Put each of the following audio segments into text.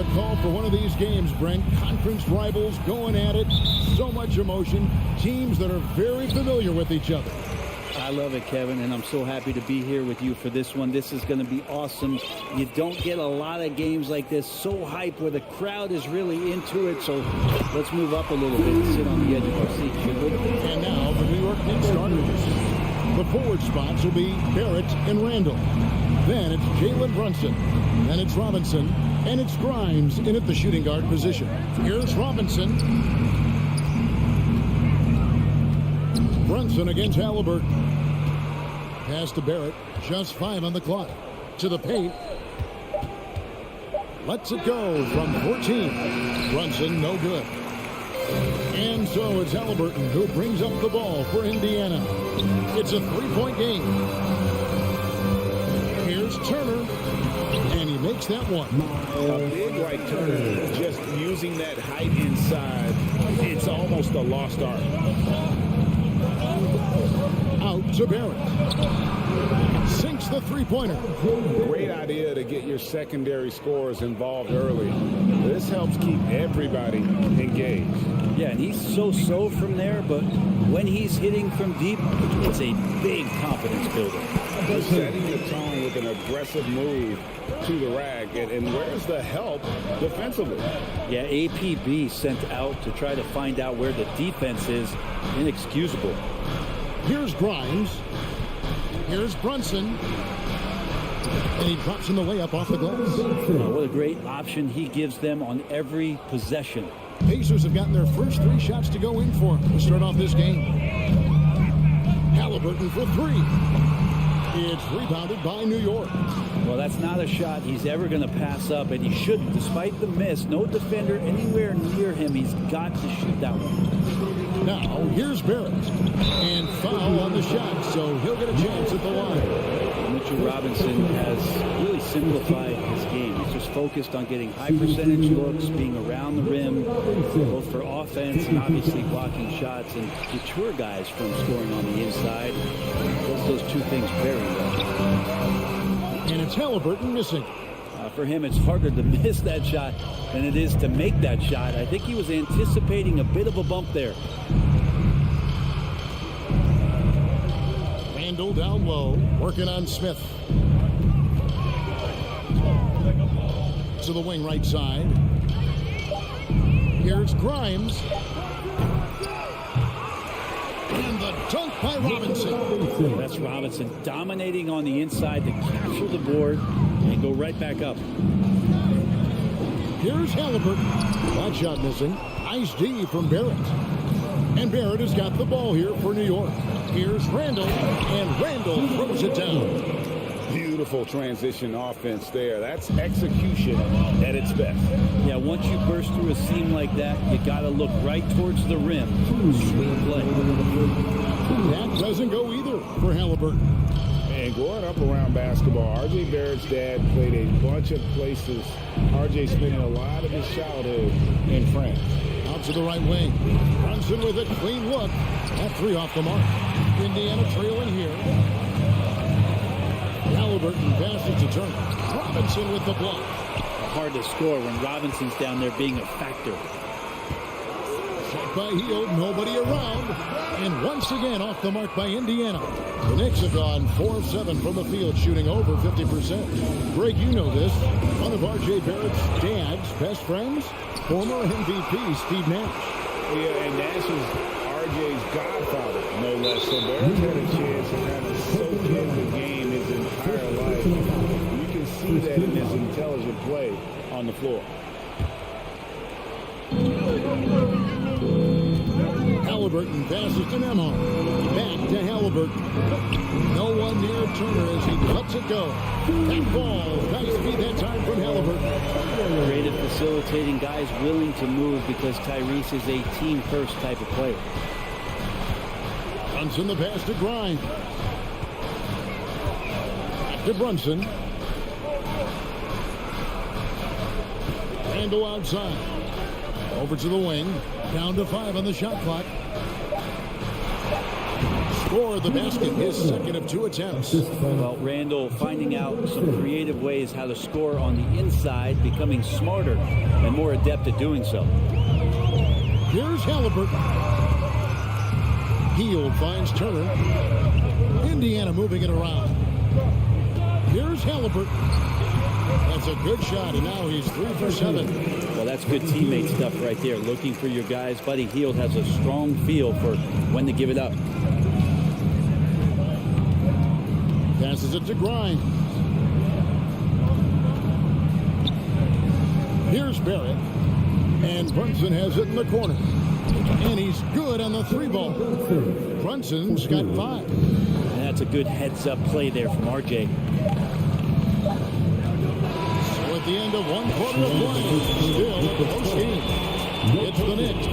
start call for one of these games, Brent. Conference rivals going at it. So much emotion. Teams that are very familiar with each other. I love it, Kevin, and I'm so happy to be here with you for this one. This is going to be awesome. You don't get a lot of games like this, so hype, where the crowd is really into it. So let's move up a little bit and sit on the edge of our seat, should we? And now the New York Knicks starters. The forward spots will be Barrett and Randall. Then it's Jalen Brunson. Then it's Robinson. And it's Grimes in at the shooting guard position. Here's Robinson. Brunson against Halliburton. Pass to Barrett. Just 5 on the clock. To the paint. Lets it go from 14. Brunson, no good. And so it's Halliburton who brings up the ball for Indiana. It's a 3-point game. Here's Turner. And he makes that one. A big right Turner, just using that height inside. It's almost a lost art. Out to Barrett. Sinks the three-pointer. Great idea to get your secondary scorers involved early. This helps keep everybody engaged. Yeah, and he's so from there, but when he's hitting from deep, it's a big confidence builder. Setting the tone with an aggressive move to the rack. And where's the help defensively? Yeah, APB sent out to try to find out where the defense is. Inexcusable. Here's Grimes. Here's Brunson. And he drops in the layup off the glass. What a great option he gives them on every possession. Pacers have gotten their first 3 shots to go in for to start off this game. Halliburton for 3. It's rebounded by New York. Well, that's not a shot he's ever going to pass up, and he shouldn't. Despite the miss, no defender anywhere near him. He's got to shoot that one. Now, here's Barrett. And foul on the shot, so he'll get a chance at the line. Mitchell Robinson has really simplified his game. He's just focused on getting high percentage looks, being around the rim, both for offense and obviously blocking shots, and deter guys from scoring on the inside. Does those two things very well. And it's Halliburton missing. For him, it's harder to miss that shot than it is to make that shot. I think he was anticipating a bit of a bump there. Randall down low, working on Smith. To the wing right side. Here's Grimes. And the dunk by Robinson. That's Robinson dominating on the inside to capture the board and go right back up. Here's Halliburton. That shot missing. Nice D from Barrett. And Barrett has got the ball here for New York. Here's Randall. And Randall throws it down. Beautiful transition offense there. That's execution at its best. Yeah, once you burst through a seam like that, you got to look right towards the rim. Sweet play. That doesn't go either for Halliburton. And growing up around basketball, R.J. Barrett's dad played a bunch of places. R.J. spending a lot of his childhood in France. Out to the right wing. Brunson with a clean look. That 3 off the mark. Indiana trailing here. Halliburton passes to Turner. Robinson with the block. Hard to score when Robinson's down there being a factor. Shot by Hield, nobody around. And once again off the mark by Indiana. The Knicks have gone 4 of 7 from the field, shooting over 50%. Greg, you know this. One of R.J. Barrett's dad's best friends, former MVP Steve Nash. Yeah, and Nash is R.J.'s godfather, no less. So Barrett's had a chance to kind of soak in the game his entire life. You can see that in his intelligent play on the floor. Halliburton passes to Nembhard. Back to Halliburton. No one near Turner as he lets it go. That ball, nice feed that time from Halliburton. Great at facilitating guys willing to move because Tyrese is a team-first type of player. Brunson the pass to Grimes. Back to Brunson. Randall outside. Over to the wing. Down to 5 on the shot clock. score the basket, his second of 2 attempts. Well, Randall finding out some creative ways how to score on the inside, becoming smarter and more adept at doing so. Here's Halliburton. Hield finds Turner. Indiana moving it around. Here's Halliburton. That's a good shot, and now he's 3 for 7. Well, that's good teammate stuff right there. Looking for your guys. Buddy Hield has a strong feel for when to give it up. Passes it to Grimes. Here's Barrett. And Brunson has it in the corner. And he's good on the 3-ball. Brunson's got 5. And that's a good heads-up play there from RJ. So at the end of 1 quarter of play, still a close game. It's the Knicks.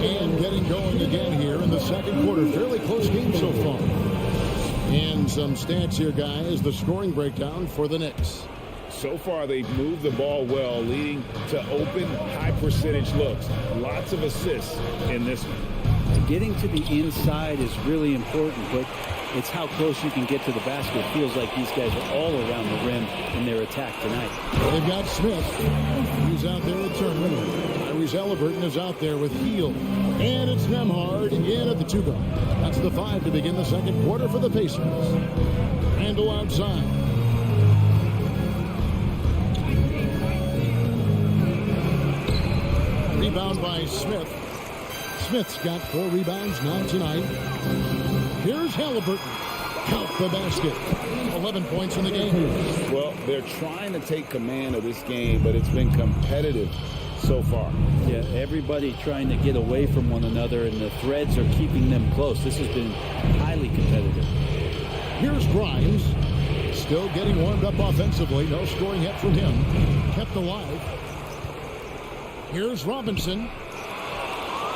And getting going again here in the second quarter. Fairly close game so far. And some stats here, guys. The scoring breakdown for the Knicks. So far, they've moved the ball well, leading to open, high-percentage looks. Lots of assists in this one. Getting to the inside is really important, but it's how close you can get to the basket. It feels like these guys are all around the rim in their attack tonight. They've got Smith. He's out there with Turner. Tyrese Halliburton is out there with Hield. And it's Nembhard in at the 2-guard. That's the 5 to begin the second quarter for the Pacers. Randall outside. Rebound by Smith. Smith's got 4 rebounds now tonight. Here's Halliburton. Count the basket. 11 points in the game. Well, they're trying to take command of this game, but it's been competitive so far. Yeah, everybody trying to get away from one another, and the threads are keeping them close. This has been highly competitive. Here's Grimes. Still getting warmed up offensively. No scoring yet from him. Kept alive. Here's Robinson.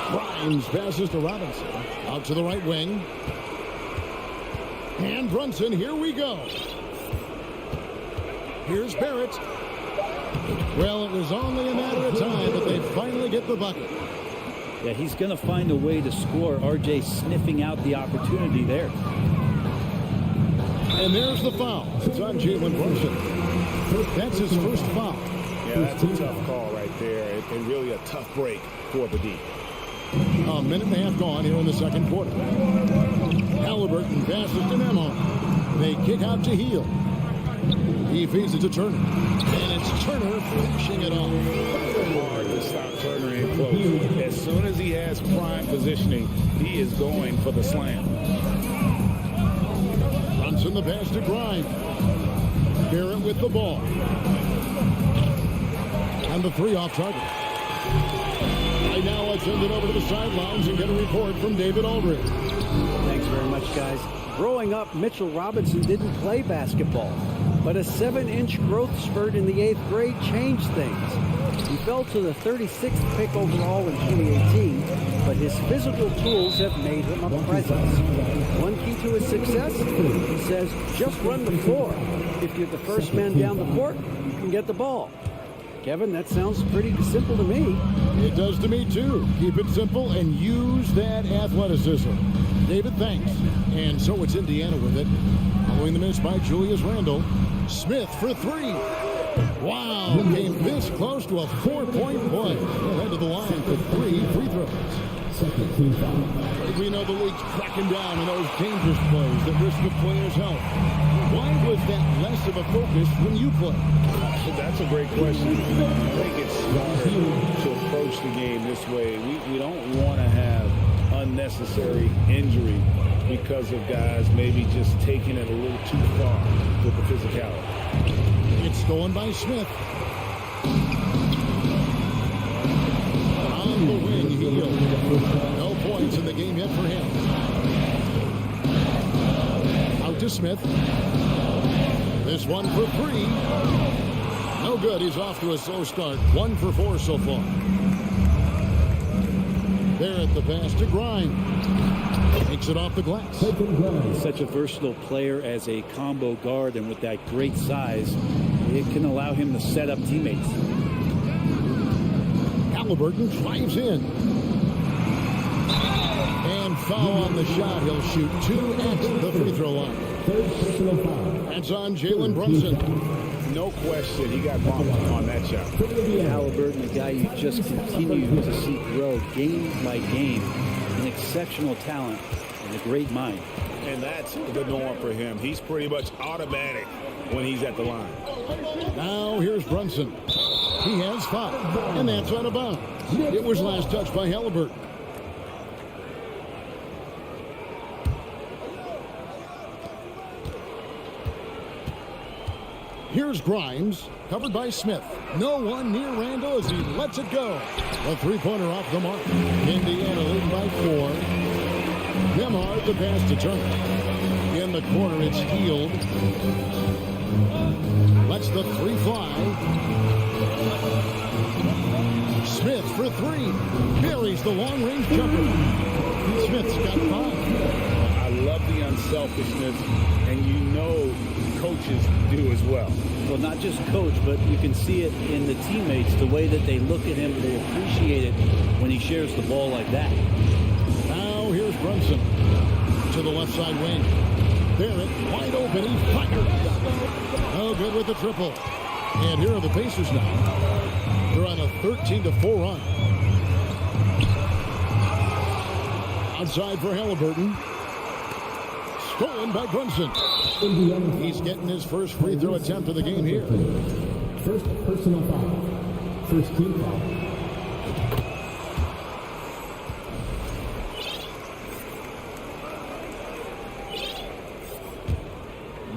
Grimes passes to Robinson. Out to the right wing. And Brunson, here we go. Here's Barrett. Well, it was only a matter of time, but they finally get the bucket. Yeah, he's going to find a way to score. RJ sniffing out the opportunity there. And there's the foul. It's on Jalen Brunson. That's his first foul. Yeah, that's a tough call right there. And really a tough break for the D. A minute and a half gone here in the second quarter. Halliburton passes to Nembhard. They kick out to Hield. He feeds it to Turner. And it's Turner finishing it off. Hard to stop Turner in close. As soon as he has prime positioning, he is going for the slam. Brunson the pass to Grimes. Barrett with the ball. And the 3 off target. Right now, let's send it over to the sidelines and get a report from David Aldridge. Thanks very much, guys. Growing up, Mitchell Robinson didn't play basketball, but a 7-inch growth spurt in the 8th grade changed things. He fell to the 36th pick overall in 2018, but his physical tools have made him a presence. One key to his success, he says, just run the floor. If you're the first man down the court, you can get the ball. Kevin, that sounds pretty simple to me. It does to me, too. Keep it simple and use that athleticism. David, thanks. And so it's Indiana with it. Following the miss by Julius Randle. Smith for 3. Wow, came this close to a 4-point play. He'll head to the line for 3 free throws. We know the league's cracking down on those dangerous plays that risk the player's health. Why was that less of a focus when you play? That's a great question. I think it's smarter to approach the game this way. We don't want to have unnecessary injury because of guys maybe just taking it a little too far with the physicality. It's stolen by Smith. On the wing, Hield. No points in the game yet for him. Out to Smith. This one for 3. No good. He's off to a slow start. 1 for 4 so far. Barrett the pass to Grimes. Takes it off the glass. He's such a versatile player as a combo guard, and with that great size, it can allow him to set up teammates. Halliburton drives in. And foul on the shot. He'll shoot 2 at the free throw line. That's on Jalen Brunson. No question, he got bumped on that shot. Halliburton, a guy you just continue to see grow game by game. An exceptional talent and a great mind. And that's the norm for him. He's pretty much automatic when he's at the line. Now here's Brunson. He has 5, and that's out of bounds. It was last touched by Halliburton. Here's Grimes, covered by Smith. No one near Randall as he lets it go. A three-pointer off the mark. Indiana leading by 4. Nembhard the pass to Turner. In the corner, it's Hield. Lets the 3 fly. Smith for 3. Buries the long-range jumper. Smith's got 5. I love the unselfishness, and you know coaches do as well. Well, not just coach, but you can see it in the teammates, the way that they look at him, they appreciate it when he shares the ball like that. Now here's Brunson to the left side wing. Barrett wide open, he fired. No good with the triple. And here are the Pacers now. They're on a 13-4 run. Outside for Halliburton. Stolen by Brunson. He's getting his first free throw attempt of the game here. First personal foul. First team foul.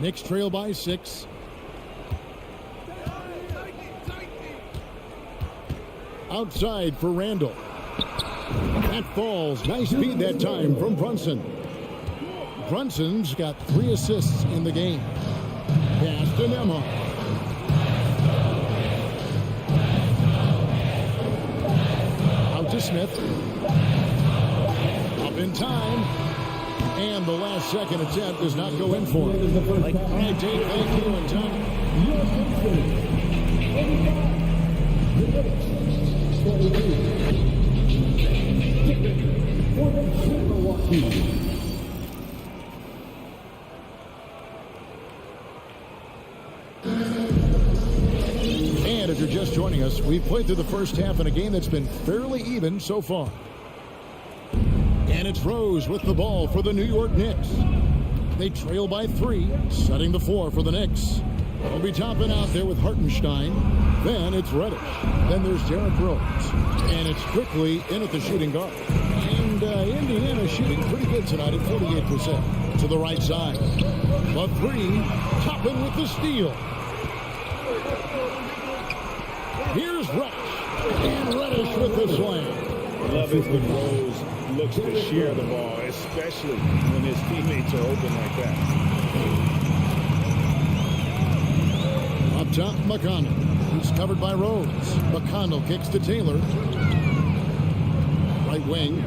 Knicks trail by 6. Outside for Randall. That falls. Nice feed that time from Brunson. Brunson's got 3 assists in the game. Pass to Nembhard. Out to Smith. Up in time. And the last second attempt does not go in for him. All right, Dave, thank you. And time. And if you're just joining us, we've played through the first half in a game that's been fairly even so far. And it's Rose with the ball for the New York Knicks. They trail by 3, setting the floor for the Knicks. They'll be topping out there with Hartenstein. Then it's Reddish. Then there's Derrick Rose. And it's quickly in at the shooting guard. And Indiana shooting pretty good tonight at 48%. To the right side. The 3, topping with the steal. Here's Reddish. And Reddish with the slam. Love it when Rose looks to share the ball, especially when his teammates are open like that. Up top, McConnell. He's covered by Rose. McConnell kicks to Taylor. Right wing.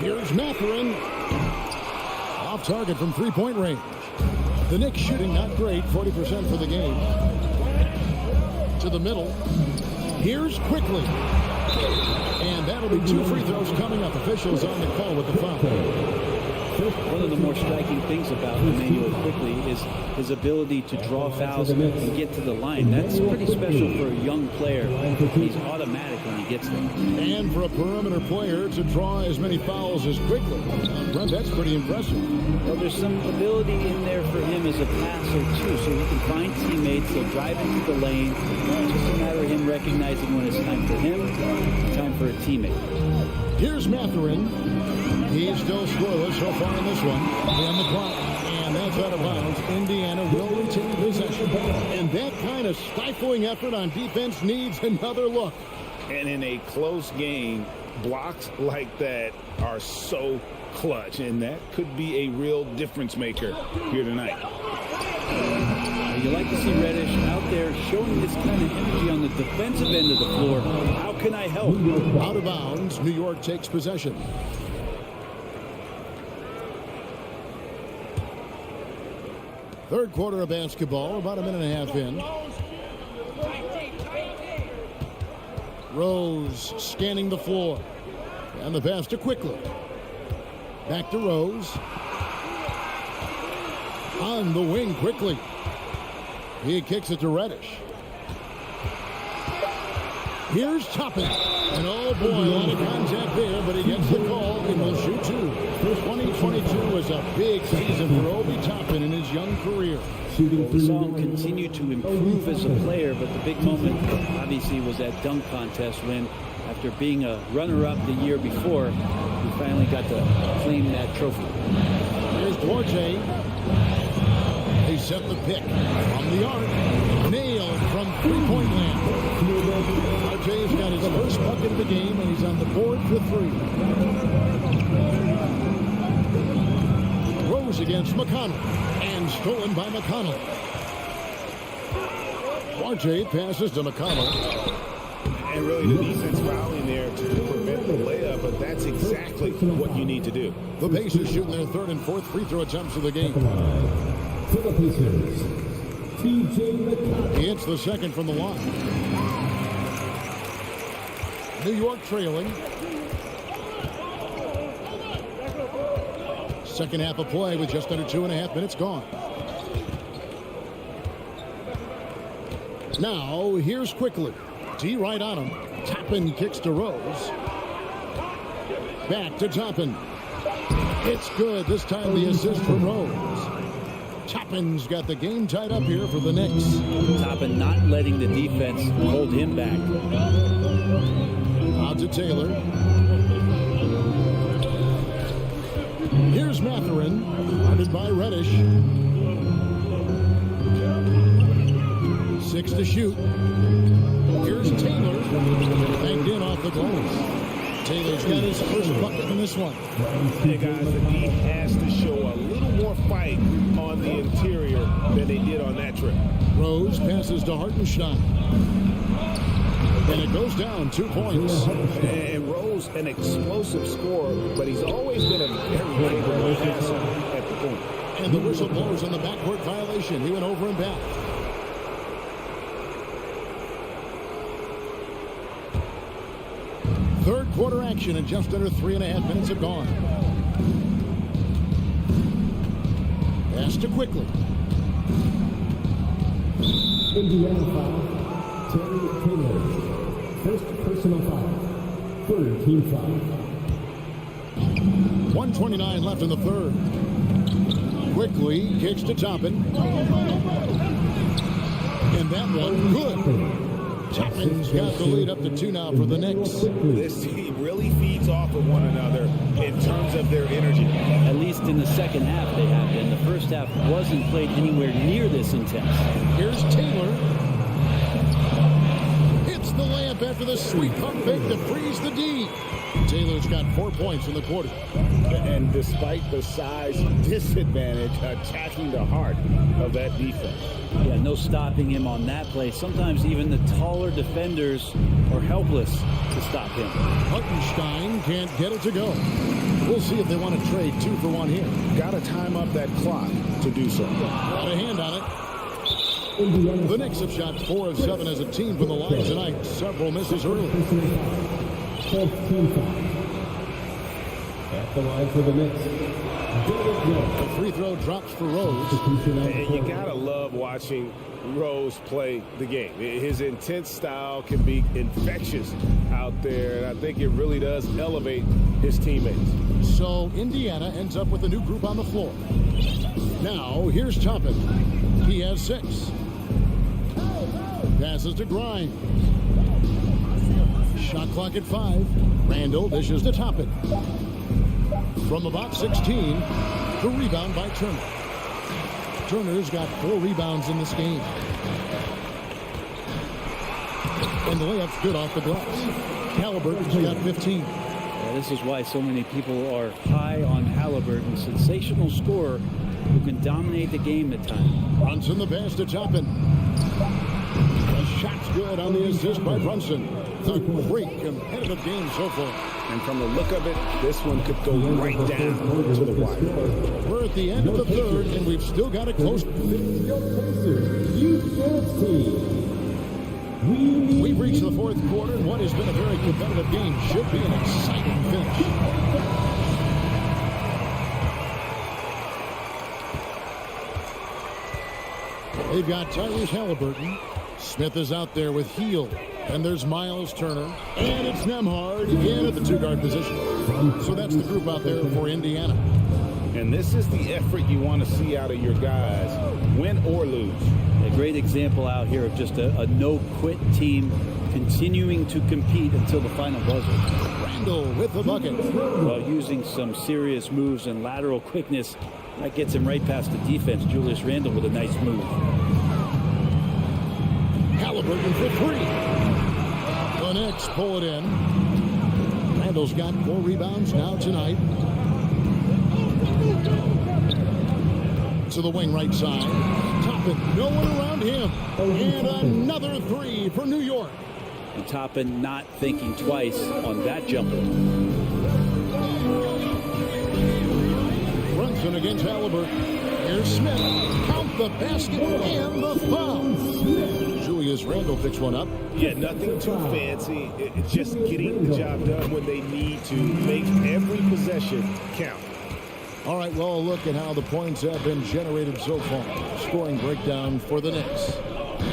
Here's Mathurin. Off target from three-point range. The Knicks shooting not great, 40% for the game. To the middle. Here's Quickly. And that'll be 2 free throws coming up. Officials on the call with the foul. One of the more striking things about Emmanuel Quickly is his ability to draw fouls and get to the line. That's pretty special for a young player. He's automatic when he gets there. And for a perimeter player to draw as many fouls as Quickly. Brent, that's pretty impressive. Well, there's some ability in there for him as a passer, too, so he can find teammates. He'll drive into the lane. It's just a matter of him recognizing when it's time for him, time for a teammate. Here's Mathurin. He's still scoreless so far in this one. And the clock. And that's out of bounds. Indiana will retain possession. And that kind of stifling effort on defense needs another look. And in a close game, blocks like that are so clutch. And that could be a real difference maker here tonight. You like to see Reddish out there showing this kind of energy on the defensive end of the floor. How can I help? Out of bounds. New York takes possession. Third quarter of basketball, about a minute and a half in. Rose scanning the floor. And the pass to Quickly. Back to Rose. On the wing quickly. He kicks it to Reddish. Here's Toppin. And oh boy, a lot of contact there, but he gets the call and will shoot two. 2022 was a big season for Obi Toppin in his young career. We saw him continue to improve as a player, but the big moment obviously was that dunk contest when, after being a runner-up the year before, he finally got to claim that trophy. Here's Duarte. They set the pick from the arc. Nailed from three-point land. Duarte's got his first bucket of the game, and he's on the board for three. Rose against McConnell. And stolen by McConnell. Duarte passes to McConnell. And really the defense fouling there to prevent the layup, but that's exactly what you need to do. The Pacers shooting their third and fourth free throw attempts of the game. For the Pacers, TJ McConnell. He hits the second from the line. New York trailing. Second half of play with just under 2.5 minutes gone. Now, here's Quickly. D right on him. Toppin kicks to Rose. Back to Toppin. It's good. This time the assist from Rose. Toppin's got the game tied up here for the Knicks. Toppin not letting the defense hold him back. Out to Taylor. Here's Mathurin, guarded by Reddish. 6 to shoot. Here's Taylor, banged in off the glass. Taylor's got his first bucket in this one. Hey guys, the team has to show a little more fight on the interior than they did on that trip. Rose passes to Hartenstein. And it goes down 2 points. And Rose, an explosive scorer, but he's always been a very capable passer at the point. And the whistle blows on the backcourt violation. He went over and back. Third quarter action and just under 3.5 minutes have gone. Pass to Quickly. Indiana foul. Terry Taylor. First personal foul. Third team foul. 1:29 left in the third. Quickly kicks to Toppin. And that one good. Toppin's got the lead up to 2 now for the Knicks. This team really feeds off of one another in terms of their energy. At least in the second half they have been. The first half wasn't played anywhere near this intense. Here's Taylor. Hits the layup after the sweet pump fake to freeze the D. Taylor's got 4 points in the quarter. And despite the size disadvantage, attacking the heart of that defense. Yeah, no stopping him on that play. Sometimes even the taller defenders are helpless to stop him. Hartenstein can't get it to go. We'll see if they want to trade 2 for 1 here. Got to time up that clock to do so. Got a hand on it. The Knicks have shot 4 of 7 as a team from the line tonight. Several misses early. 12 team foul. At the line for the Knicks. The free throw drops for Rose. And you gotta love watching Rose play the game. His intense style can be infectious out there, and I think it really does elevate his teammates. So Indiana ends up with a new group on the floor. Now here's Toppin. He has 6. Passes to Grimes. Shot clock at 5. Randall dishes to Toppin. From about 16, the rebound by Turner. Turner's got 4 rebounds in this game. And the layup's good off the glass. Halliburton's got 15. Yeah, this is why so many people are high on Halliburton. Sensational scorer who can dominate the game at times. Brunson the pass to Toppin. The shot's good on the assist by Brunson. A great competitive game so far. And from the look of it, this one could go right down to the wire. We're at the end of the third, and we've still got a close. Youth Dance Team. We've reached the fourth quarter, and what has been a very competitive game should be an exciting finish. They've got Tyrese Halliburton. Smith is out there with Heel. And there's Miles Turner. And it's Nembhard again at the two-guard position. So that's the group out there for Indiana. And this is the effort you want to see out of your guys, win or lose. A great example out here of just a no-quit team continuing to compete until the final buzzer. Randall with the bucket. While using some serious moves and lateral quickness, that gets him right past the defense. Julius Randle with a nice move. Halliburton for three. The Knicks pull it in. Randall's got 4 rebounds now tonight. To the wing right side. Toppin, no one around him. And another three for New York. And Toppin not thinking twice on that jumper. Brunson against Halliburton. Here's Smith. Count the basket and the foul. Julius Randle picks one up. Yeah, nothing too fancy. It's just getting the job done when they need to. Make every possession count. All right, well, look at how the points have been generated so far. Scoring breakdown for the Knicks.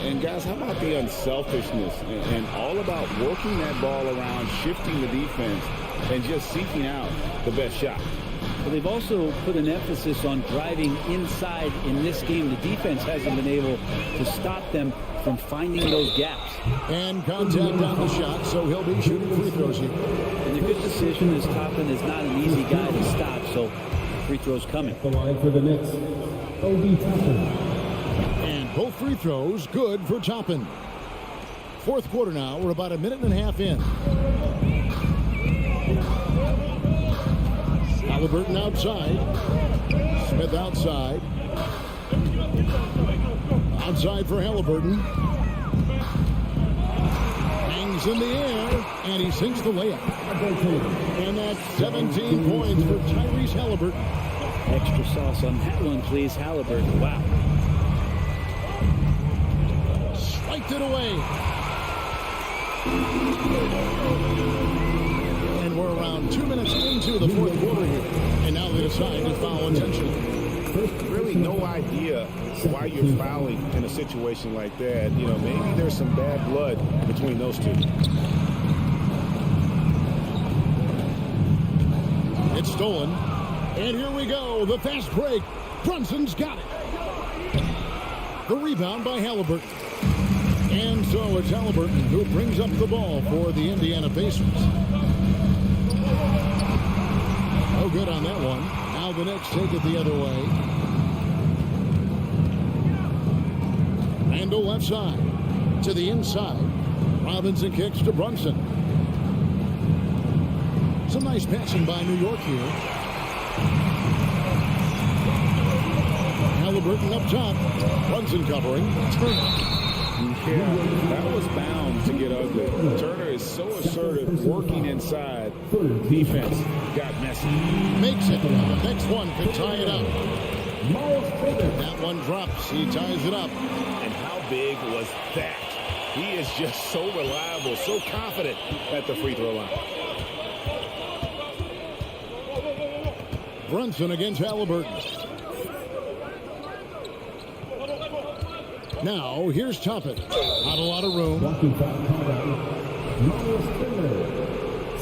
And guys, how about the unselfishness and all about working that ball around, shifting the defense, and just seeking out the best shot. But they've also put an emphasis on driving inside in this game. The defense hasn't been able to stop them from finding those gaps. And contact on the shot, so he'll be shooting free throws here. And the good decision is Toppin is not an easy guy to stop, so free throws coming. The line for the Knicks, Obi Toppin. And both free throws good for Toppin. Fourth quarter now. We're about a minute and a half in. Halliburton outside. Smith outside. Outside for Halliburton. Hangs in the air, and he sinks the layup. And that's 17 points for Tyrese Halliburton. Extra sauce on that one, please. Halliburton, wow. Swiped it away. And we're around 2 minutes into the fourth quarter here. And now they decide to foul intentionally. Really no idea why you're fouling in a situation like that. You know, maybe there's some bad blood between those two. It's stolen. And here we go. The fast break. Brunson's got it. The rebound by Halliburton. And so it's Halliburton who brings up the ball for the Indiana Pacers. No good on that one. Now the Knicks take it the other way. Randall left side. To the inside. Robinson kicks to Brunson. Some nice passing by New York here. Halliburton up top. Brunson covering. Turner. Yeah, that was bound to get ugly. Turner is so assertive, working inside. Defense got messy. Makes it. The next one could tie it up. That one drops. He ties it up. And how big was that? He is just so reliable, so confident at the free throw line. Brunson against Halliburton. Now, here's Toppin. Not a lot of room. Walking foul called out. Miles Turner.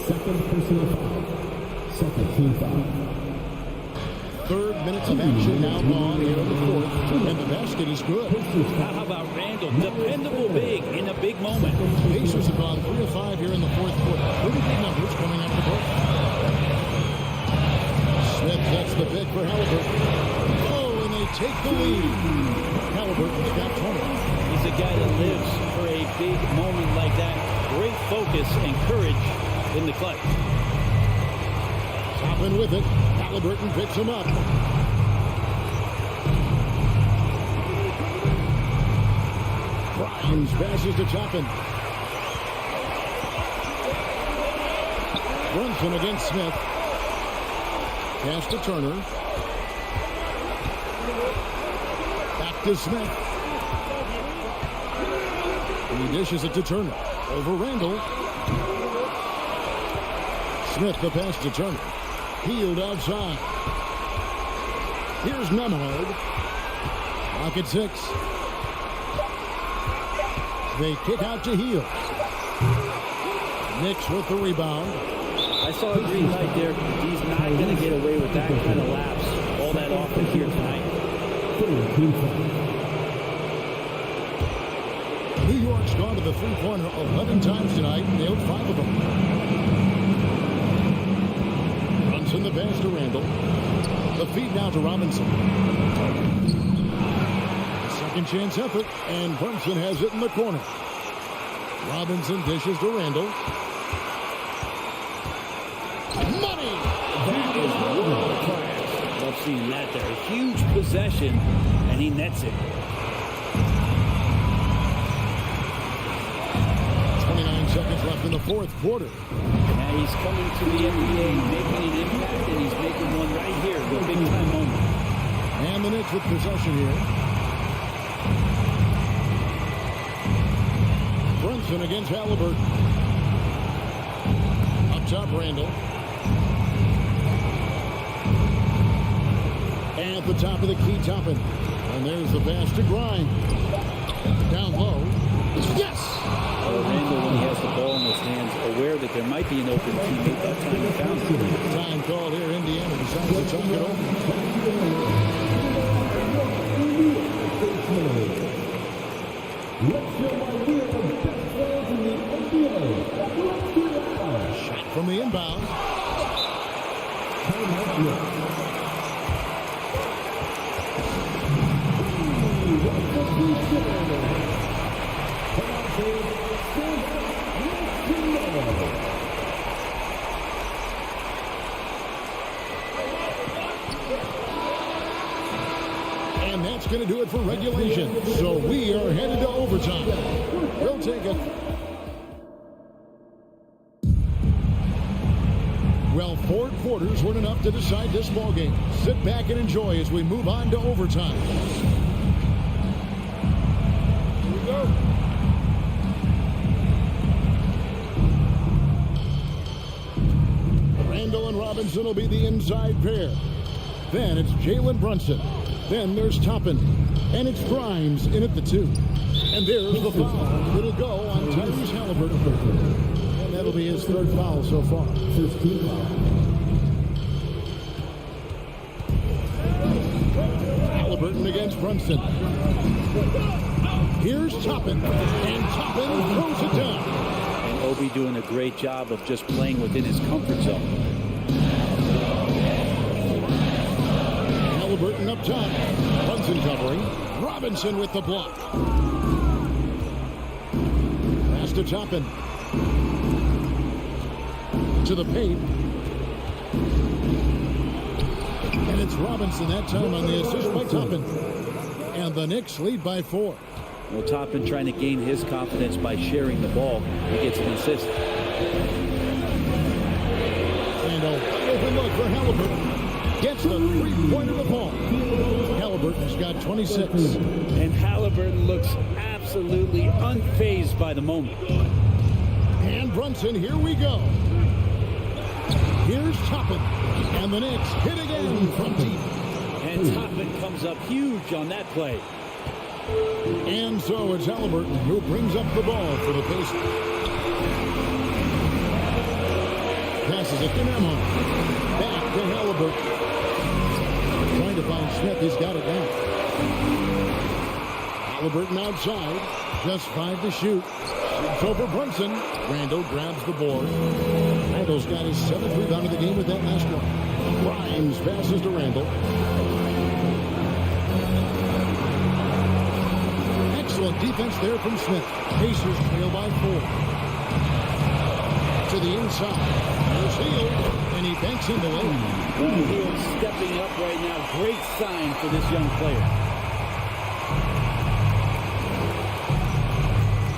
Second personal foul. Second team foul. 3 minutes of action now gone here in the fourth. And the basket is good. How about Randall? Dependable big in a big moment. Pacers have gone 3 of 5 here in the fourth quarter. Pretty good numbers coming up the break. Smith gets the pick for Halliburton. Oh, and they take the lead. Halliburton's got 20. He's a guy that lives for a big moment like that. Great focus and courage in the clutch. Toppin with it. Halliburton picks him up. Grimes passes to Toppin. Brunson against Smith. Pass to Turner. Back to Smith. He dishes it to Turner. Over Randall. Smith the pass to Turner. Healed outside. Here's Nemhard. Clock at 6. They kick out to Heal. Knicks with the rebound. I saw a green light there. He's not going to get away with that kind of lapse all that often here tonight. New York's gone to the three-pointer 11 times tonight, nailed 5 of them. Brunson the pass to Randall. The feed now to Robinson. Second chance effort, and Brunson has it in the corner. Robinson dishes to Randall. Money! That is world class. Love seeing that there. A huge possession, and he nets it. 29 seconds left in the fourth quarter. And he's coming to the NBA, making an impact, and he's making one right here, the big-time moment. And the Knicks with possession here. Brunson against Halliburton. Up top, Randall. And at the top of the key, Toppin. And there's the pass to Grimes. Down low. Yes! Randall, when he has the ball in his hands, aware that there might be an open teammate, that time he found it. Time called here. Indiana decides to talk it over. Shot from the inbound. And that's going to do it for regulation. So we are headed to overtime. We'll take it. Well, 4 quarters weren't enough to decide this ballgame. Sit back and enjoy as we move on to overtime. Here we go. Randall and Robinson will be the inside pair. Then it's Jalen Brunson. Then there's Toppin. And it's Grimes in at the 2. And there's the foul. It'll go on Tyrese Halliburton. And that'll be his 3rd foul so far. Halliburton against Brunson. Here's Toppin. And Toppin throws it down. And Obi doing a great job of just playing within his comfort zone. Halliburton up top. Brunson covering. Robinson with the block. Pass to Toppin. To the paint. And it's Robinson that time on the assist by Toppin. And the Knicks lead by 4. Well, Toppin trying to gain his confidence by sharing the ball. He gets an assist. And a wide open look for Halliburton. Gets the 3-pointer to fall. Halliburton's got 26. And Halliburton looks absolutely unfazed by the moment. And Brunson, here we go. Here's Toppin. And the Knicks hit again from deep. And Toppin comes up huge on that play. And so it's Halliburton who brings up the ball for the Pacers. Passes it to Nemhard. Back to Halliburton. Trying to find Smith. He's got it now. Halliburton outside. Just 5 to shoot. Shoots over Brunson. Randall grabs the board. Randall's got his 7th rebound of the game with that last one. Grimes passes to Randall. Excellent defense there from Smith. Pacers trail by 4. To the inside. There's Hill, and he banks in the lane. Well, Hill stepping up right now. Great sign for this young player.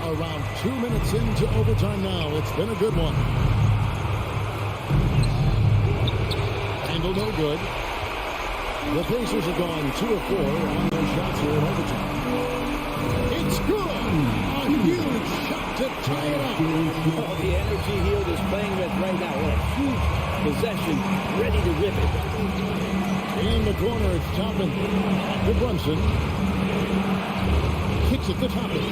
Around 2 minutes into overtime now. It's been a good one. Handle no good. The Pacers are gone 2 of 4 on their shots here in overtime. It's good! A huge possession, ready to rip it. In the corner, it's Toppin. To Brunson. Kicks it to Toppin.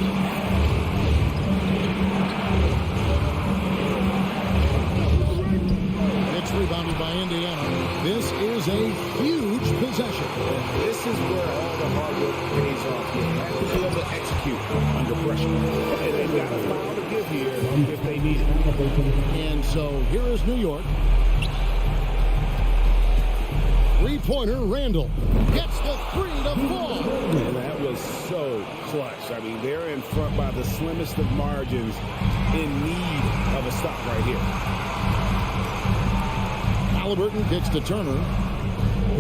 It's rebounded by Indiana. This is a huge possession. This is where all the hard work pays off. You have to be able to execute under pressure. And they've got a foul to give here if they need it. And so here is New York. Three-pointer, Randall gets the three to fall. And that was so clutch. I mean, they're in front by the slimmest of margins, in need of a stop right here. Halliburton kicks to Turner.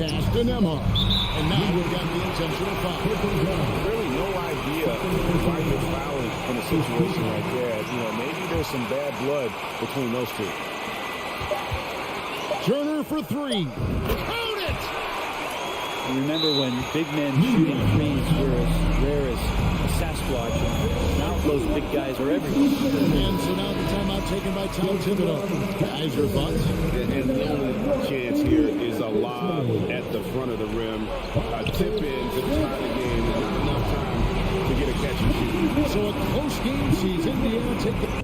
Pass to Nembhard. And now we've got the intentional foul. Really no idea why you're fouling in a situation like that. You know, maybe there's some bad blood between those two. Turner for three. Count it! You remember when big men shooting threes were as rare as a Sasquatch, and now those big guys are everywhere. And so now the timeout taken by Tom Thibodeau. Guys, your thoughts? And the only chance here is a lob at the front of the rim. A tip in to tie the game. Not enough time to get a catch and shoot. So a close game sees Indiana take the...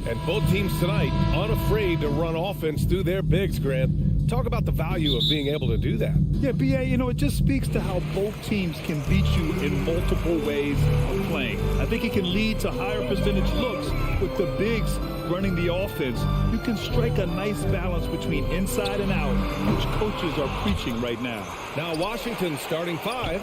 And both teams tonight unafraid to run offense through their bigs, Grant. Talk about the value of being able to do that. Yeah, B.A., it just speaks to how both teams can beat you in multiple ways of playing. I think it can lead to higher percentage looks with the bigs running the offense. You can strike a nice balance between inside and out, which coaches are preaching right now. Now Washington starting five.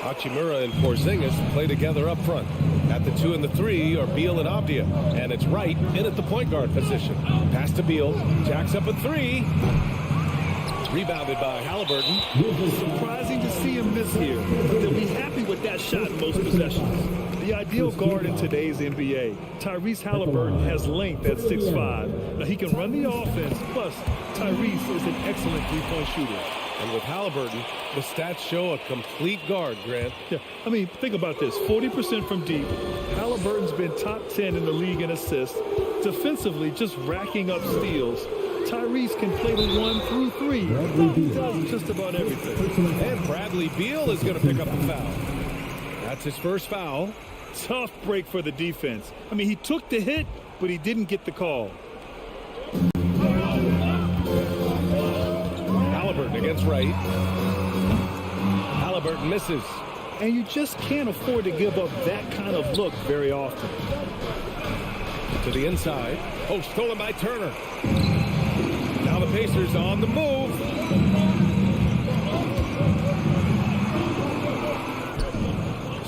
Hachimura and Porzingis play together up front. At the 2 and the 3 are Beal and Avdia. And it's Wright in at the point guard position. Pass to Beal. Jacks up a 3. Rebounded by Halliburton. Surprising to see him miss here, but they'll be happy with that shot in most possessions. The ideal guard in today's NBA. Tyrese Halliburton has length at 6'5". Now he can run the offense, plus Tyrese is an excellent three-point shooter. And with Halliburton, the stats show a complete guard, Grant. Yeah, I mean, think about this. 40% from deep. Halliburton's been top 10 in the league in assists. Defensively, just racking up steals. Tyrese can play the 1 through 3. He does just about everything. And Bradley Beal is going to pick up a foul. That's his first foul. Tough break for the defense. I mean, he took the hit, but he didn't get the call. Halliburton against Wright. Halliburton misses. And you just can't afford to give up that kind of look very often. To the inside. Oh, stolen by Turner. Now the Pacers on the move.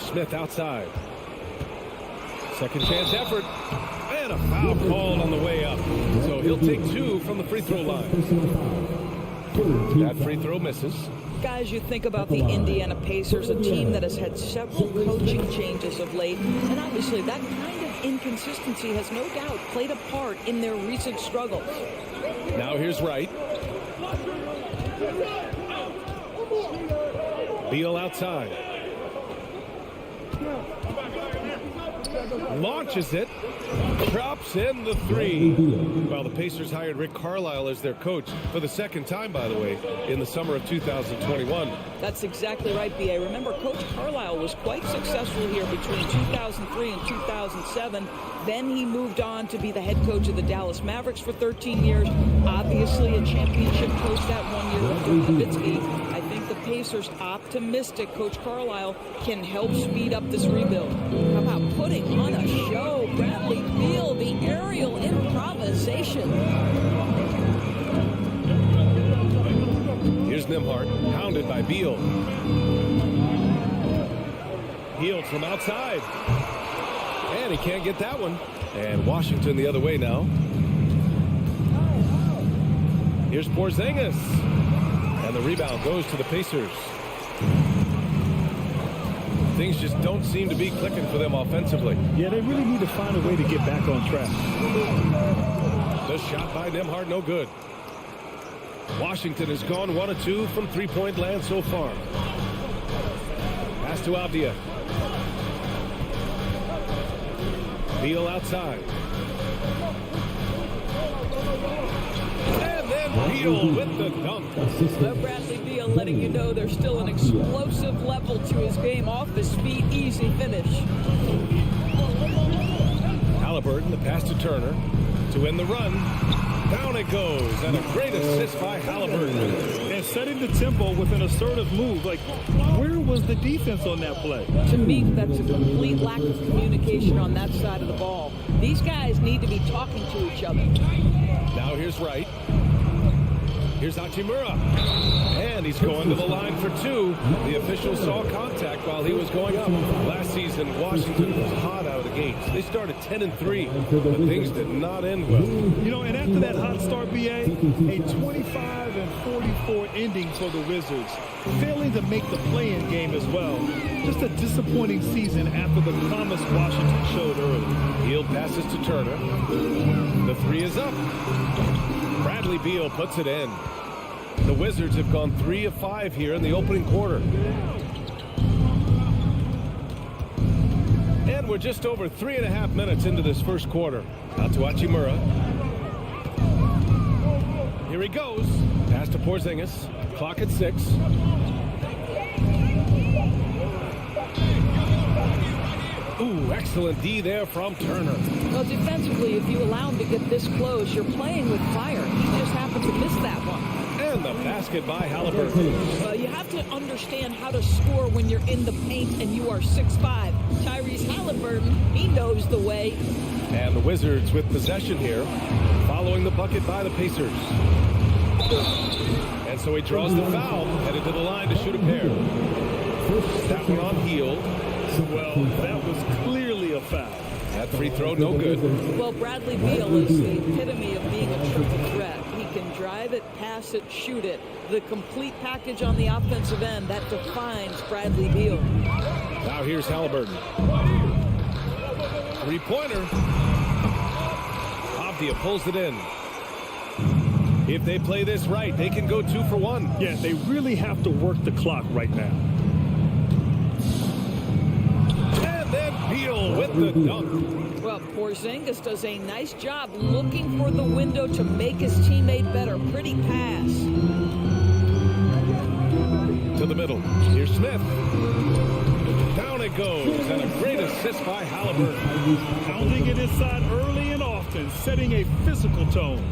Smith outside. Second chance effort. And a foul called on the way up. So he'll take 2 from the free throw line. That free throw misses. Guys, you think about the Indiana Pacers, a team that has had several coaching changes of late, and obviously that kind of inconsistency has no doubt played a part in their recent struggles. Now here's Wright. Beal outside. Launches it. Drops in the 3. Well, the Pacers hired Rick Carlisle as their coach for the second time, by the way, in the summer of 2021. That's exactly right, B.A. Remember, Coach Carlisle was quite successful here between 2003 and 2007. Then he moved on to be the head coach of the Dallas Mavericks for 13 years. Obviously a championship coach that 1 year with Dirk Nowitzki. I think the Pacers optimistic Coach Carlisle can help speed up this rebuild. How about putting on a show? Bradley Beal, the aerial improvisation. Here's Nembhard, pounded by Beal. Healed from outside. And he can't get that one. And Washington the other way now. Here's Porzingis. And the rebound goes to the Pacers. Things just don't seem to be clicking for them offensively. Yeah, they really need to find a way to get back on track. The shot by Nembhard, no good. Washington has gone 1 of 2 from three-point land so far. Pass to Avdia. Beal outside. And then Beal with the dunk. Bradley Beal letting you know there's still an explosive level to his game. Off his feet, easy finish. Halliburton, the pass to Turner to win the run. Down it goes, and a great assist by Halliburton. And setting the tempo with an assertive move. Like, where was the defense on that play? To me, that's a complete lack of communication on that side of the ball. These guys need to be talking to each other. Now here's Wright. Here's Hachimura. And he's going to the line for 2. The official saw contact while he was going up. Last season, Washington was hot out of the gates. They started 10-3, but things did not end well. You know, and after that hot start, B.A., a 25-44 ending for the Wizards. Failing to make the play-in game as well. Just a disappointing season after the promise Washington showed early. Beal passes to Turner. The 3 is up. Bradley Beal puts it in. The Wizards have gone 3 of 5 here in the opening quarter. And we're just over 3.5 minutes into this first quarter. Out to Hachimura. Here he goes. Pass to Porzingis. Clock at 6. Ooh, Ooh, excellent D there from Turner. Well, defensively, if you allow him to get this close, you're playing with fire. He just happened to miss that one. And the basket by Halliburton. Well, you have to understand how to score when you're in the paint and you are 6'5". Tyrese Halliburton, he knows the way. And the Wizards with possession here, following the bucket by the Pacers. And so he draws the foul, headed to the line to shoot a pair. That one on Hield. Well, that was clearly a foul. That free throw, no good. Well, Bradley Beal is the epitome of being a triple threat. He can drive it, pass it, shoot it. The complete package on the offensive end, that defines Bradley Beal. Now here's Halliburton. Three-pointer. Avdia pulls it in. If they play this right, they can go 2 for 1. Yeah, they really have to work the clock right now. And then Beal with the dunk. Well, Porzingis does a nice job looking for the window to make his teammate better. Pretty pass. To the middle. Here's Smith. Down it goes. And a great assist by Halliburton. Pounding it inside early and often, setting a physical tone.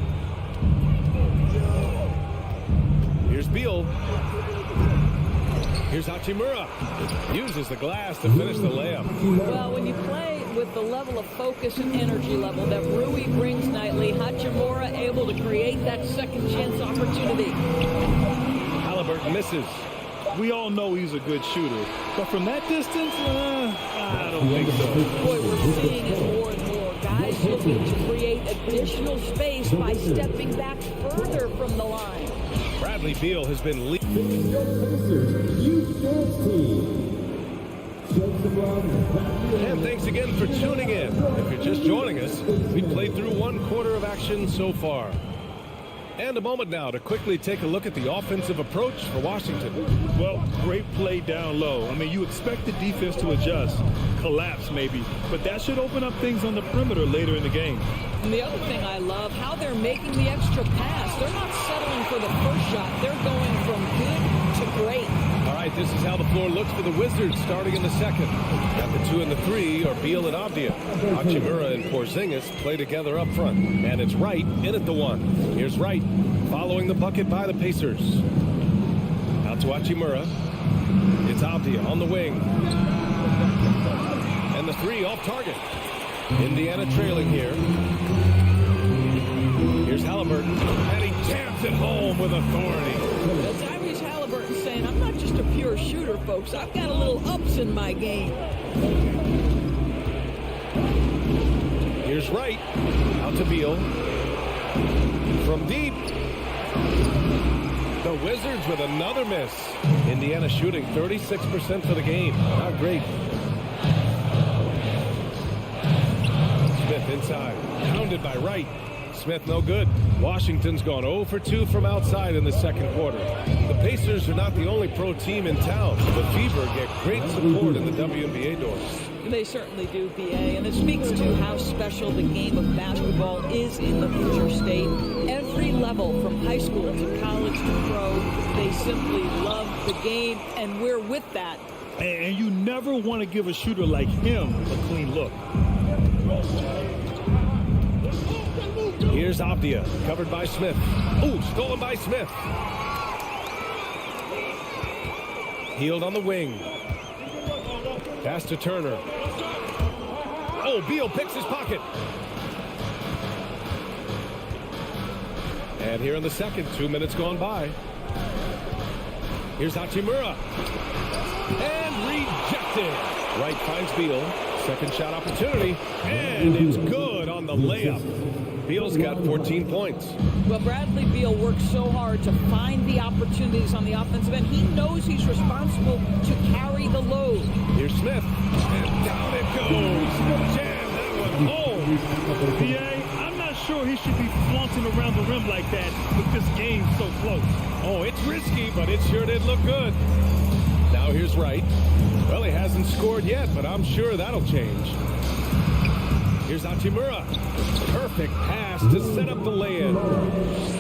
Here's Beal. Here's Hachimura. Uses the glass to finish the layup. Well, when you play with the level of focus and energy level that Rui brings nightly, Hachimura able to create that second chance opportunity. Halliburton misses. We all know he's a good shooter, but from that distance, I don't think so. Boy, we're seeing it more and more. Guys looking to create additional space by stepping back further from the line. Bradley Beal has been leading. And thanks again for tuning in. If you're just joining us, we've played through 1 quarter of action so far. And a moment now to quickly take a look at the offensive approach for Washington. Well, great play down low. I mean, you expect the defense to adjust, collapse maybe, but that should open up things on the perimeter later in the game. And the other thing I love, how they're making the extra pass. They're not settling for the first shot. They're going from good to great. All right, this is how the floor looks for the Wizards starting in the second. At the 2 and the 3 are Beal and Avdia. Hachimura and Porzingis play together up front. And it's Wright in at the 1. Here's Wright following the bucket by the Pacers. Out to Hachimura. It's Avdia on the wing. And the 3 off target. Indiana trailing here. Here's Halliburton. And he jams it home with authority. Tyrese Halliburton saying, I'm not just a pure shooter, folks. I've got a little ups in my game. Here's Wright. Out to Beal. From deep. The Wizards with another miss. Indiana shooting 36% for the game. Not great. Smith inside. Pounded by Wright. Smith no good. Washington's gone 0 for 2 from outside in the second quarter. The Pacers are not the only pro team in town. The Fever get great support in the WNBA doors. They certainly do, BA, and it speaks to how special the game of basketball is in the Hoosier State. Every level, from high school to college to pro, they simply love the game, and we're with that. And you never want to give a shooter like him a clean look. Here's Avdia, covered by Smith. Ooh, stolen by Smith. Hield on the wing. Pass to Turner. Oh, Beal picks his pocket. And here in the second, 2 minutes gone by. Here's Hachimura. And rejected. Wright finds Beal. Second shot opportunity. And it's good on the layup. Beal's got 14 points. Well, Bradley Beal works so hard to find the opportunities on the offensive end. He knows he's responsible to carry the load. Here's Smith. And down it goes. Jam that one home. PA, I'm not sure he should be flaunting around the rim like that with this game so close. Oh, it's risky, but it sure did look good. Now here's Wright. Well, he hasn't scored yet, but I'm sure that'll change. Here's Hachimura. Perfect pass to set up the lay-in.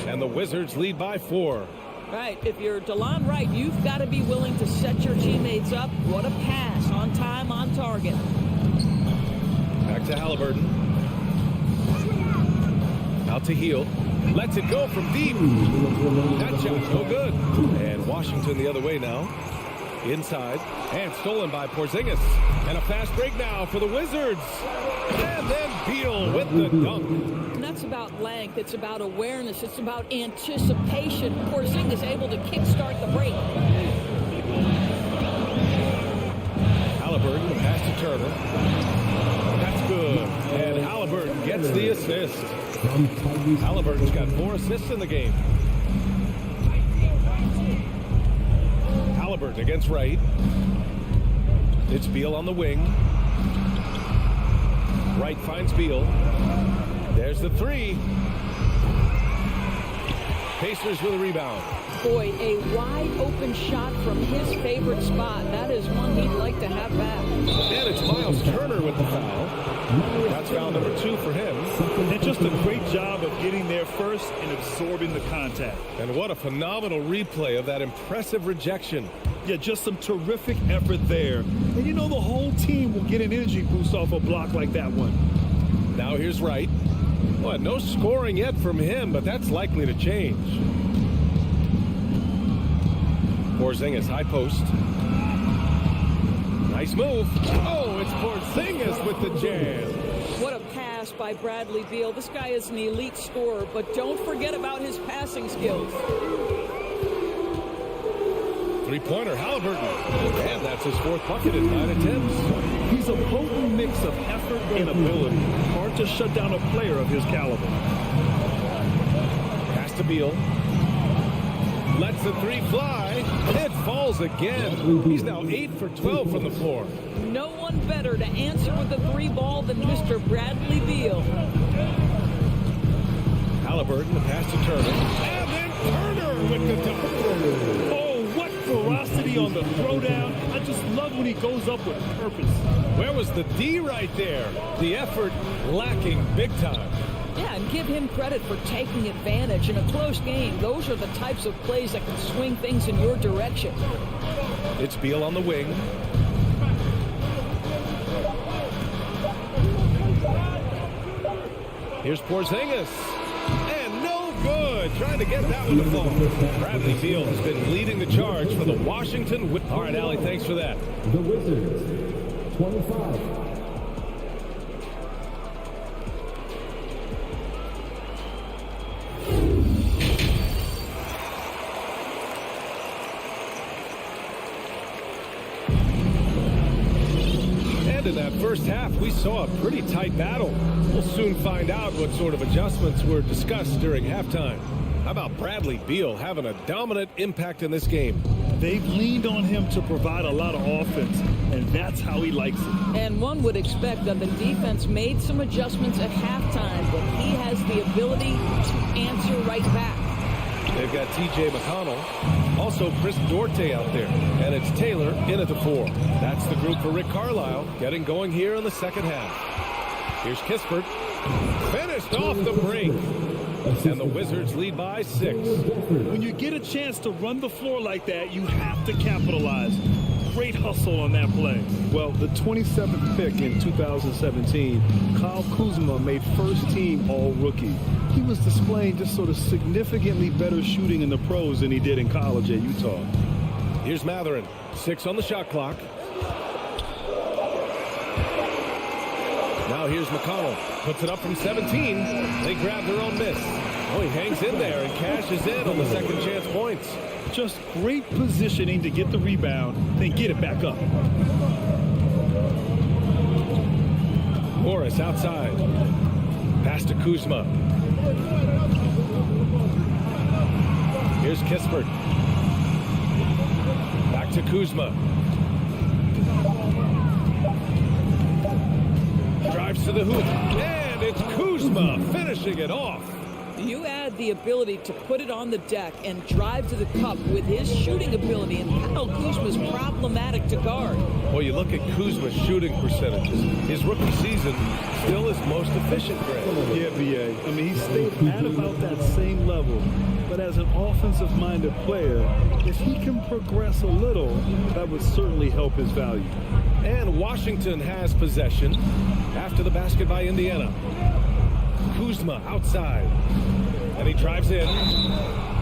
And the Wizards lead by 4. Right, if you're DeLon Wright, you've got to be willing to set your teammates up. What a pass, on time, on target. Back to Halliburton. Out to Heel. Lets it go from deep. That shot's no good. And Washington the other way now. Inside. And stolen by Porzingis. And a fast break now for the Wizards. And then Beal with the dunk. And that's about length. It's about awareness. It's about anticipation. Porzingis able to kickstart the break. Halliburton, the pass to Turner. That's good. And Halliburton gets the assist. Halliburton's got 4 assists in the game. Halliburton against Wright. It's Beal on the wing. Wright finds Beal. There's the 3. Pacers with a rebound. Boy, a wide open shot from his favorite spot. That is one he'd like to have back. And it's Miles Turner with the foul. That's foul number 2 for him. And just a great job of getting there first and absorbing the contact. And what a phenomenal replay of that impressive rejection. Yeah, just some terrific effort there. And you know the whole team will get an energy boost off a block like that one. Now here's Wright. Well, no scoring yet from him, but that's likely to change. Porzingis, high post. Nice move. Oh, it's Porzingis with the jam. What a pass by Bradley Beal. This guy is an elite scorer, but don't forget about his passing skills. Three-pointer, Halliburton. And that's his 4th bucket in 9 attempts. He's a potent mix of effort and ability. Hard to shut down a player of his caliber. Pass to Beal. Lets the 3 fly. It falls again. He's now 8 for 12 from the floor. No one better to answer with a 3 ball than Mr. Bradley Beal. Halliburton, the pass to Turner. And then Turner with the dunk. Oh, what ferocity on the throwdown. I just love when he goes up with purpose. Where was the D right there? The effort lacking big time. Yeah, and give him credit for taking advantage in a close game. Those are the types of plays that can swing things in your direction. It's Beal on the wing. Here's Porzingis. And no good. Trying to get that one to fall. Bradley Beal has been leading the charge for the Washington. All right, Allie, thanks for that. The Wizards, 25. In that first half, we saw a pretty tight battle. We'll soon find out what sort of adjustments were discussed during halftime. How about Bradley Beal having a dominant impact in this game? They've leaned on him to provide a lot of offense, and that's how he likes it. And one would expect that the defense made some adjustments at halftime, but he has the ability to answer right back. They've got T.J. McConnell, also Chris Duarte out there, and it's Taylor in at the 4. That's the group for Rick Carlisle, getting going here in the second half. Here's Kispert, finished off the break, and the Wizards lead by 6. When you get a chance to run the floor like that, you have to capitalize. Great hustle on that play. Well, the 27th pick in 2017, Kyle Kuzma made first team all-rookie. He was displaying just sort of significantly better shooting in the pros than he did in college at Utah. Here's Matherin, 6 on the shot clock. Now here's McConnell, puts it up from 17. They grab their own miss. Oh, he hangs in there and cashes in on the second chance points. Just great positioning to get the rebound, then get it back up. Morris outside. Pass to Kuzma. Here's Kispert. Back to Kuzma. Drives to the hoop. And it's Kuzma finishing it off. You add the ability to put it on the deck and drive to the cup with his shooting ability, and Kyle Kuzma's problematic to guard. Well, you look at Kuzma's shooting percentages. His rookie season still his most efficient grade. Yeah, B.A. I mean, he stayed at about that same level. But as an offensive-minded player, if he can progress a little, that would certainly help his value. And Washington has possession after the basket by Indiana. Kuzma outside. And he drives in.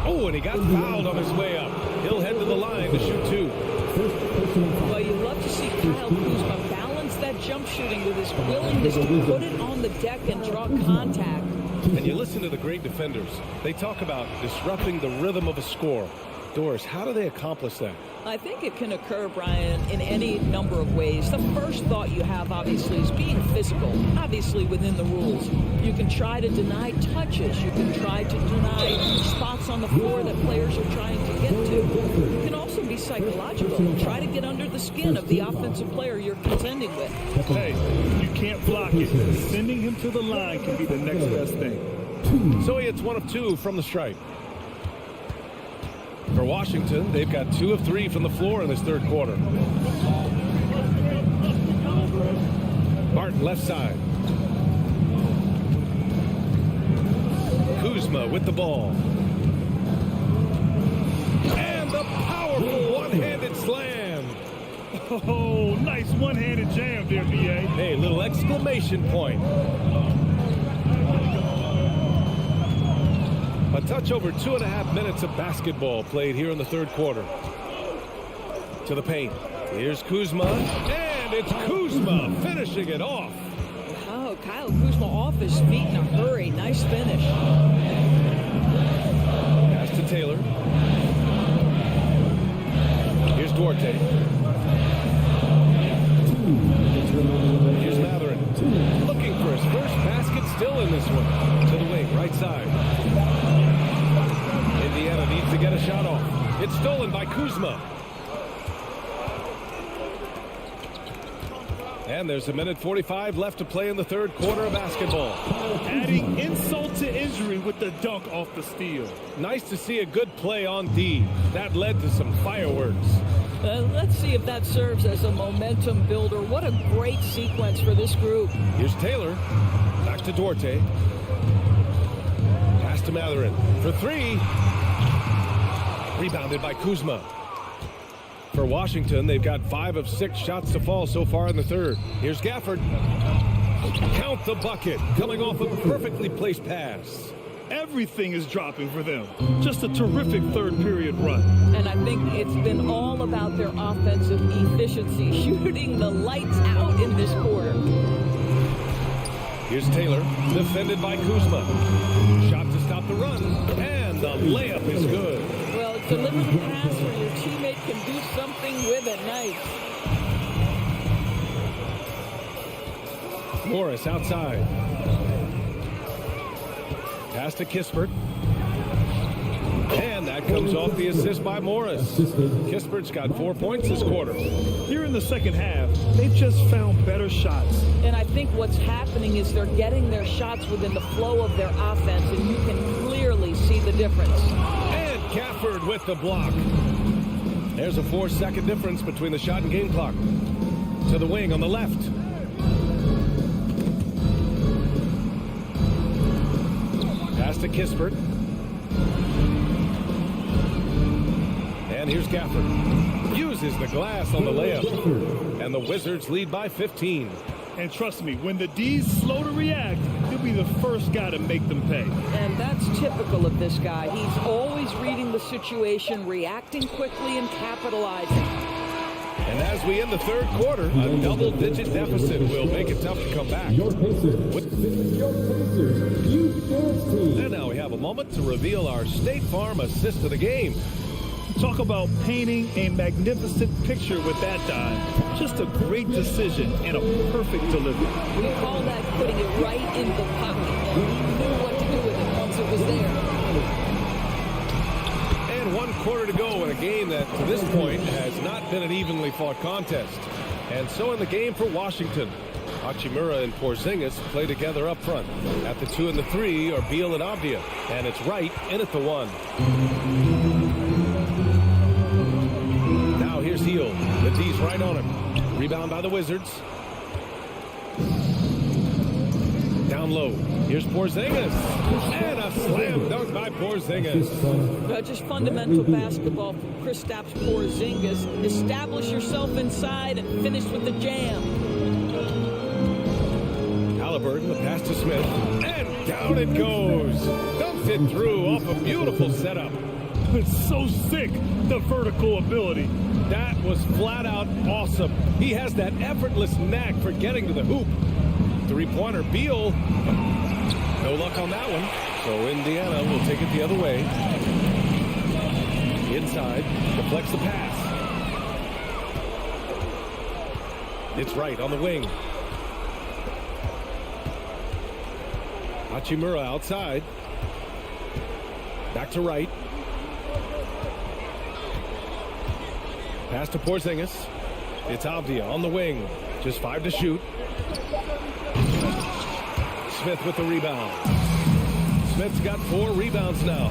Oh, and he got fouled on his way up. He'll head to the line to shoot two. Well, you love to see Kyle Kuzma balance that jump shooting with his willingness to put it on the deck and draw contact. And you listen to the great defenders. They talk about disrupting the rhythm of a score. Doris, how do they accomplish that? I think it can occur, Brian, in any number of ways. The first thought you have, obviously, is being physical, obviously within the rules. You can try to deny touches. You can try to deny spots on the floor that players are trying to get to. You can also be psychological and try to get under the skin of the offensive player you're contending with. Hey, you can't block it. Sending him to the line can be the next best thing. So he hits 1 of 2 from the stripe. For Washington, they've got 2 of 3 from the floor in this third quarter. Martin left side. Kuzma with the ball. And the powerful one-handed slam. Oh, nice one-handed jam there, B.A. Hey, little exclamation point. A touch over 2.5 minutes of basketball played here in the third quarter. To the paint. Here's Kuzma. And it's Kuzma finishing it off. Oh, Kyle Kuzma off his feet in a hurry. Nice finish. Pass to Taylor. Here's Duarte. Here's Matherin. Looking for his first basket, still in this one. To the wing, right side. Indiana needs to get a shot off. It's stolen by Kuzma. And there's 1:45 left to play in the third quarter of basketball. Adding insult to injury with the dunk off the steal. Nice to see a good play on D. That led to some fireworks. Let's see if that serves as a momentum builder. What a great sequence for this group. Here's Taylor. Back to Duarte. Pass to Matherin. For 3. Rebounded by Kuzma. For Washington, they've got 5 of 6 shots to fall so far in the third. Here's Gafford. Count the bucket. Coming off a perfectly placed pass. Everything is dropping for them. Just a terrific third period run. And I think it's been all about their offensive efficiency, shooting the lights out in this quarter. Here's Taylor, defended by Kuzma. Shot to stop the run, and the layup is good. Well, deliver the pass where your teammate can do something with it. Nice. Morris outside. Pass to Kispert. And that comes off the assist by Morris. Kispert's got 4 points this quarter. Here in the second half, they've just found better shots. And I think what's happening is they're getting their shots within the flow of their offense, and you can clearly see the difference. And Gafford with the block. There's a 4-second difference between the shot and game clock. To the wing on the left. Pass to Kispert. And here's Gafford. Uses the glass on the layup. And the Wizards lead by 15. And trust me, when the D's slow to react, he'll be the first guy to make them pay. And that's typical of this guy. He's always reading the situation, reacting quickly, and capitalizing. And as we end the third quarter, a double-digit deficit will make it tough to come back. And now we have a moment to reveal our State Farm assist of the game. Talk about painting a magnificent picture with that dive. Just a great decision and a perfect delivery. We call that putting it right in the pocket, and he knew what to do with it once it was there. And 1 quarter to go in a game that, to this point, has not been an evenly fought contest. And so in the game for Washington, Hachimura and Porzingis play together up front. At the 2 and the 3 are Beal and Avdia. And it's Wright in at the 1. Now here's Heel. The D's right on him. Rebound by the Wizards. Down low. Here's Porzingis. And a slam dunk by Porzingis. Just fundamental basketball from Kristaps Porzingis. Establish yourself inside and finish with the jam. Halliburton, the pass to Smith. And down it goes. Dumps it through off a beautiful setup. It's so sick, the vertical ability. That was flat out awesome. He has that effortless knack for getting to the hoop. Three-pointer, Beal. No luck on that one. So Indiana will take it the other way. Inside, deflects the pass. It's right on the wing. Hachimura outside. Back to right. Pass to Porzingis. It's Avdia on the wing. Just 5 to shoot. Smith with the rebound. Smith's got 4 rebounds now.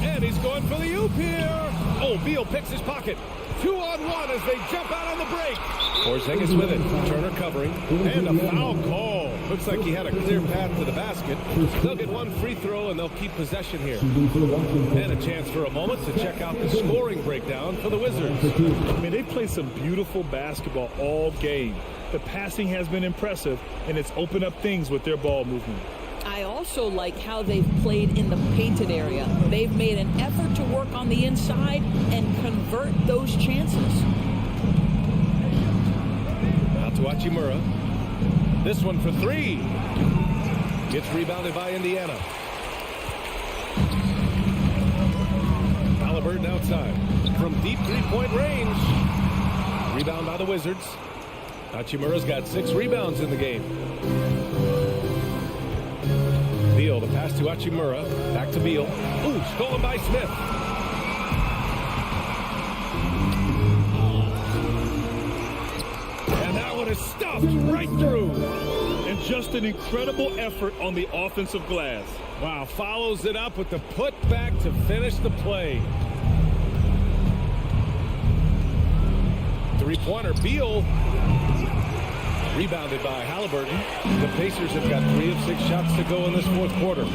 And he's going for the oop here. Oh, Beal picks his pocket. 2-on-1 as they jump out on the break. Porzingis with it. Turner covering. And a foul call. Looks like he had a clear path to the basket. They'll get 1 free throw and they'll keep possession here. And a chance for a moment to check out the scoring breakdown for the Wizards. I mean, they play some beautiful basketball all game. The passing has been impressive, and it's opened up things with their ball movement. I also like how they've played in the painted area. They've made an effort to work on the inside and convert those chances. Out to Hachimura. This one for 3. Gets rebounded by Indiana. Halliburton outside. From deep three-point range. Rebound by the Wizards. Hachimura's got 6 rebounds in the game. Beal, the pass to Hachimura. Back to Beal. Ooh, stolen by Smith. And that one is stuffed right through. And just an incredible effort on the offensive glass. Wow, follows it up with the putback to finish the play. Three-pointer, Beal. Rebounded by Halliburton. The Pacers have got 3 of 6 shots to go in this 4th quarter.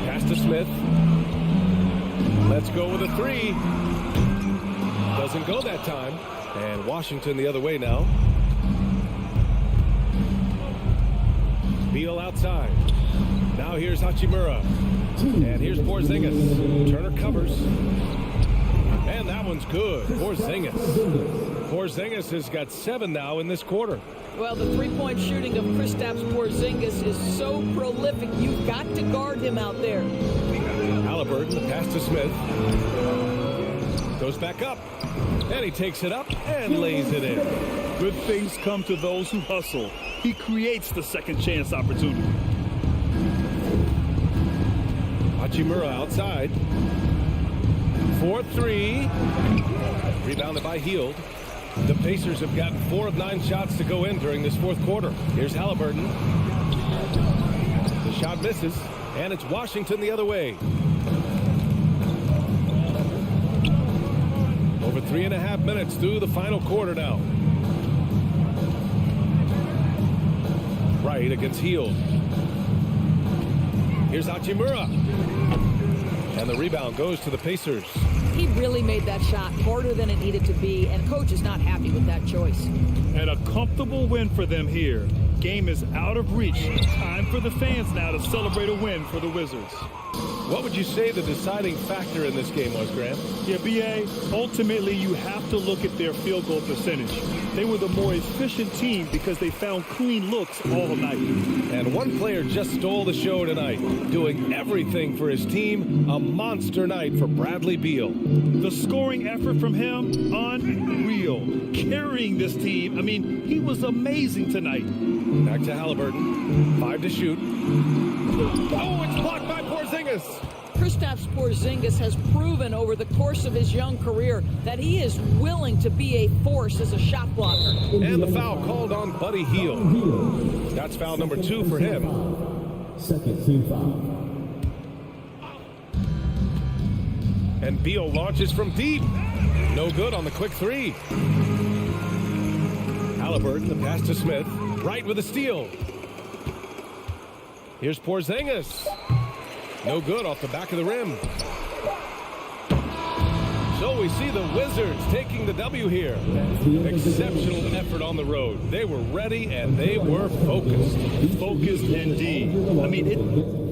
Pass to Smith. Let's go with a 3. Doesn't go that time. And Washington the other way now. Beal outside. Now here's Hachimura. And here's Porzingis. Turner covers. And that one's good. Porzingis has got 7 now in this quarter. Well, the three-point shooting of Kristaps Porzingis is so prolific. You've got to guard him out there. Halliburton, pass to Smith. Goes back up. And he takes it up and lays it in. Good things come to those who hustle. He creates the second chance opportunity. Hachimura outside. 4-3. Rebounded by Hield. The Pacers have gotten 4 of 9 shots to go in during this 4th quarter. Here's Halliburton. The shot misses, and it's Washington the other way. Over 3.5 minutes through the final quarter now. Right against Hield. Here's Hachimura. And the rebound goes to the Pacers. He really made that shot harder than it needed to be, and coach is not happy with that choice. And a comfortable win for them here. Game is out of reach. Time for the fans now to celebrate a win for the Wizards. What would you say the deciding factor in this game was, Grant? Yeah, B.A., ultimately you have to look at their field goal percentage. They were the more efficient team because they found clean looks all night. And one player just stole the show tonight, doing everything for his team. A monster night for Bradley Beal. The scoring effort from him, unreal. Carrying this team, I mean, he was amazing tonight. Back to Halliburton. 5 to shoot. Oh, it's blocked by Porzingis. Kristaps Porzingis has proven over the course of his young career that he is willing to be a force as a shot blocker. And the foul called on Buddy Hield. That's foul number 2 for him. Second team foul. And Beal launches from deep. No good on the quick 3. Halliburton, the pass to Smith. Right with a steal. Here's Porzingis. No good off the back of the rim. So we see the Wizards taking the W here. Exceptional effort on the road. They were ready and they were focused. Focused indeed. I mean,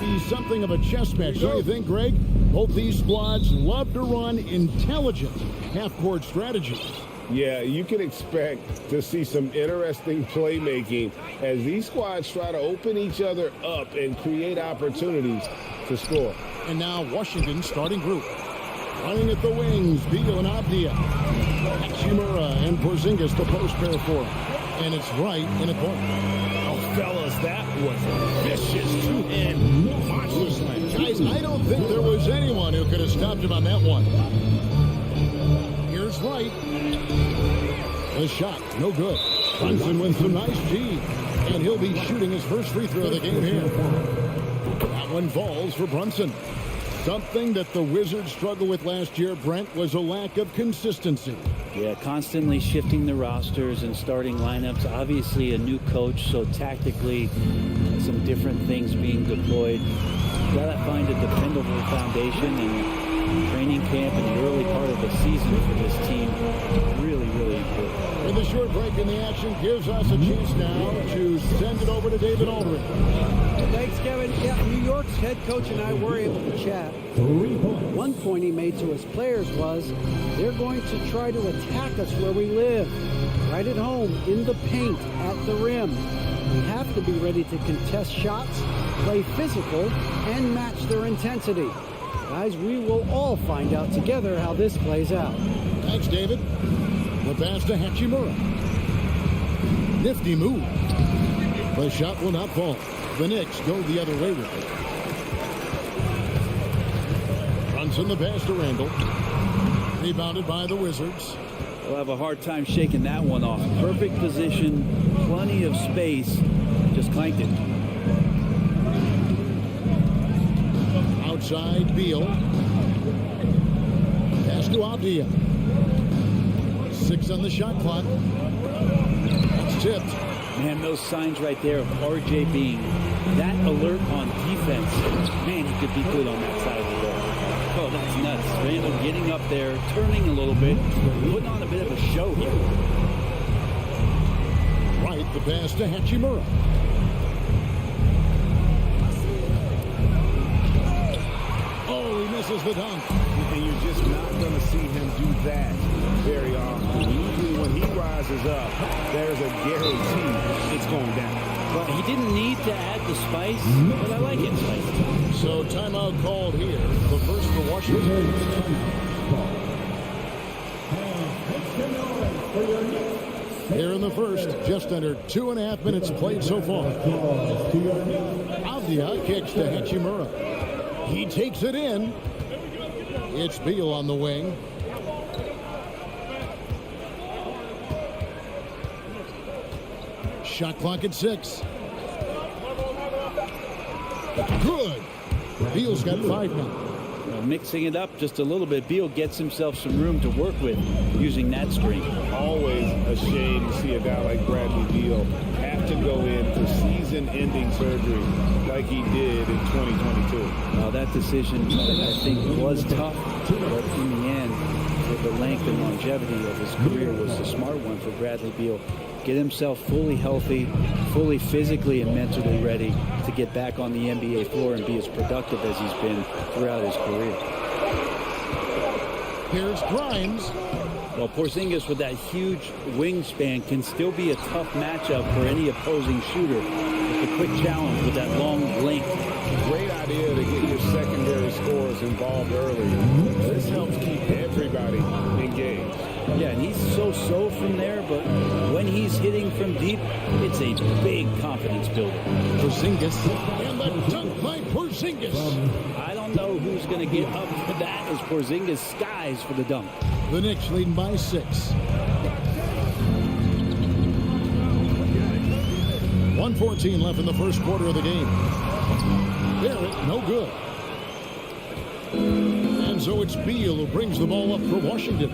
Be something of a chess match, don't you think, Greg? Both these squads love to run intelligent half-court strategies. Yeah, you can expect to see some interesting playmaking as these squads try to open each other up and create opportunities to score. And now Washington's starting group. Running at the wings, Beal and Abdia. Hachimura and Porzingis to post pair for him. And it's right in a corner. Oh, fellas, that was a vicious two-hand monster slam. Guys, I don't think there was anyone who could have stopped him on that one. Here's Wright. The shot, no good. Brunson with some nice G. And he'll be shooting his first free throw of the game here. That one falls for Brunson. Something that the Wizards struggled with last year, Brent, was a lack of consistency. Yeah, constantly shifting the rosters and starting lineups. Obviously a new coach, so tactically some different things being deployed. You gotta find a dependable foundation, and training camp in the early part of the season for this team really, really important. And the short break in the action gives us a chance now to send it over to David Aldridge. Thanks, Kevin. Yeah, New York's head coach and I were able to chat. One point he made to his players was, they're going to try to attack us where we live, right at home, in the paint, at the rim. We have to be ready to contest shots, play physical, and match their intensity. Guys, we will all find out together how this plays out. Thanks, David. The pass to Hachimura. Nifty move. The shot will not fall. The Knicks go the other way with it. Brunson the pass to Randall. Rebounded by the Wizards. We'll have a hard time shaking that one off. Perfect position, plenty of space, just clanked it. Outside, Beal. Pass to Abdia. 6 on the shot clock. It's tipped. Man, those signs right there of RJ being that alert on defense. Man, he could be good on that side of the ball. Oh, that's nuts. Randall getting up there, turning a little bit, putting on a bit of a show here. Right, the pass to Hachimura. Oh, he misses the dunk. And you're just not going to see him do that very often. Usually when he rises up, there's a guarantee it's going down. Well, he didn't need to add the spice, but I like it spicy. So timeout called here. The first for Washington. Here in the first, just under 2.5 minutes played so far. Avdia kicks to Hachimura. He takes it in. It's Beal on the wing. Shot clock at 6. Good. Beal's got 5 now. Well, mixing it up just a little bit, Beal gets himself some room to work with using that screen. Always a shame to see a guy like Bradley Beal have to go in for season-ending surgery like he did in 2022. Well, that decision, I think, was tough, but in the end, with the length and longevity of his career, was the smart one for Bradley Beal. Get himself fully healthy, fully physically and mentally ready to get back on the NBA floor and be as productive as he's been throughout his career. Here's Grimes. Well, Porzingis with that huge wingspan can still be a tough matchup for any opposing shooter. With the quick challenge with that long length. Great idea to get your secondary scorers involved early. This helps keep everybody engaged. Yeah, and he's so-so from there, but when he's hitting from deep, it's a big confidence builder. Porzingis. And the dunk by Porzingis. I don't know who's going to get up for that as Porzingis skies for the dunk. The Knicks leading by 6. 1:14 left in the first quarter of the game. Barrett, no good. And so it's Beal who brings the ball up for Washington.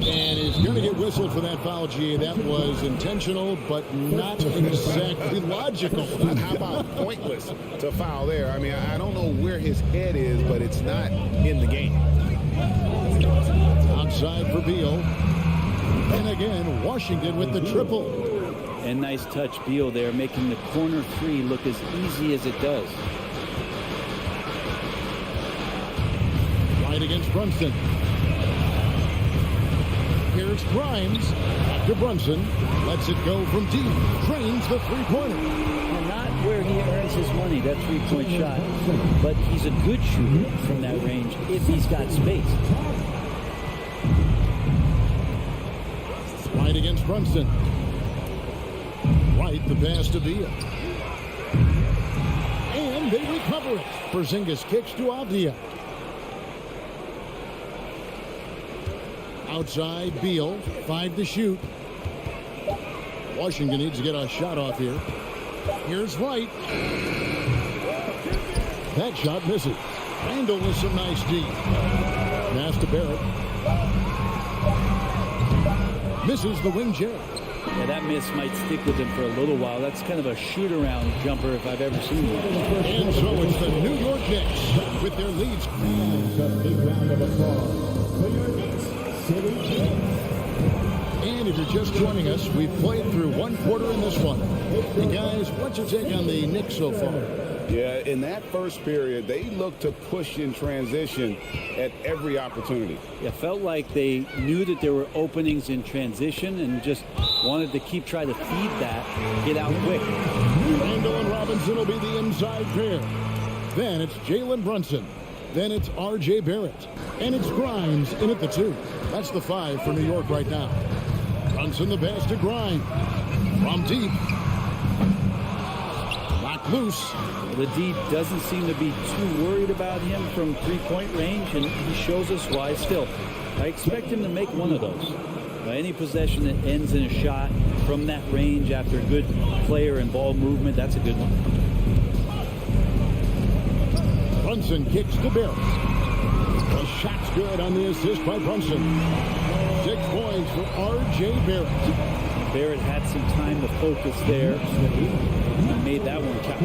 And is going to get whistled for that foul, G. That was intentional, but not exactly logical. How about pointless to foul there? I mean, I don't know where his head is, but it's not in the game. Outside for Beal. And again, Washington with the triple. And nice touch, Beal there, making the corner 3 look as easy as it does. Right against Brunson. Here's Grimes. Back to Brunson. Lets it go from deep. Drains the three-pointer. And not where he earns his money, that three-point shot. But he's a good shooter from that range if he's got space. Right against Brunson. Right, the pass to Beal. And they recover it. Porzingis kicks to Avdia. Outside, Beal. 5 to shoot. Washington needs to get a shot off here. Here's Wright. That shot misses. Randall with some nice D. Pass to Barrett. Misses the wing jab. Yeah, that miss might stick with him for a little while. That's kind of a shoot-around jumper if I've ever seen one. And so it's the New York Knicks with their leads. A big round of applause for your Knicks City Kings. And if you're just joining us, we've played through one quarter in this one. Hey guys, what's your take on the Knicks so far? Yeah, in that first period, they looked to push in transition at every opportunity. It felt like they knew that there were openings in transition and just wanted to keep trying to feed that, get out quick. Randall and Robinson will be the inside pair. Then it's Jalen Brunson. Then it's R.J. Barrett. And it's Grimes in at the 2. That's the 5 for New York right now. Brunson the pass to Grimes. From deep. Knocked loose. The D doesn't seem to be too worried about him from three-point range, and he shows us why still. I expect him to make one of those. Any possession that ends in a shot from that range after good player and ball movement, that's a good one. Brunson kicks to Barrett. The shot's good on the assist by Brunson. 6 points for R.J. Barrett. Barrett had some time to focus there. He made that one count.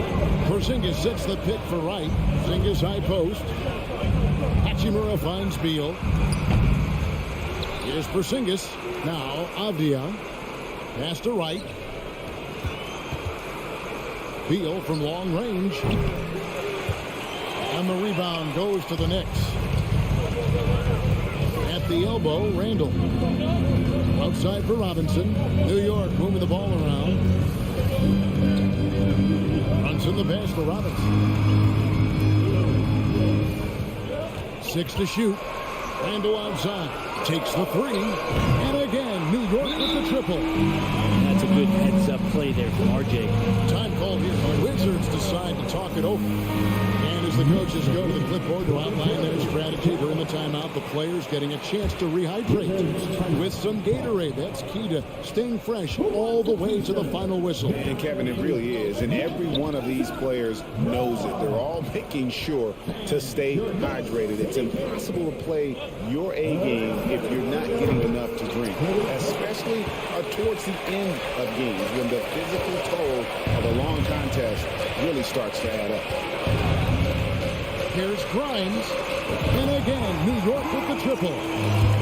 Porzingis sets the pick for Wright. Porzingis high post. Hachimura finds Beal. Here's Porzingis. Now Avdia. Pass to Wright. Beal from long range. And the rebound goes to the Knicks. At the elbow, Randall. Outside for Robinson. New York moving the ball around. in the pass to Robinson. 6 to shoot. Randall outside. Takes the three. And again, New York with the triple. That's a good heads-up play there from RJ. Time called here. The Wizards decide to talk it over. And as the coaches go to the clipboard to outline their strategy during the timeout, the players getting a chance to rehydrate with some Gatorade. That's key to staying fresh all the way to the final whistle. And Kevin, it really is. And every one of these players knows it. They're all making sure to stay hydrated. It's impossible to play your A game if you're not getting enough to drink, especially towards the end of games when the physical toll of a long contest really starts to add up. Here's Grimes. And again, New York with the triple.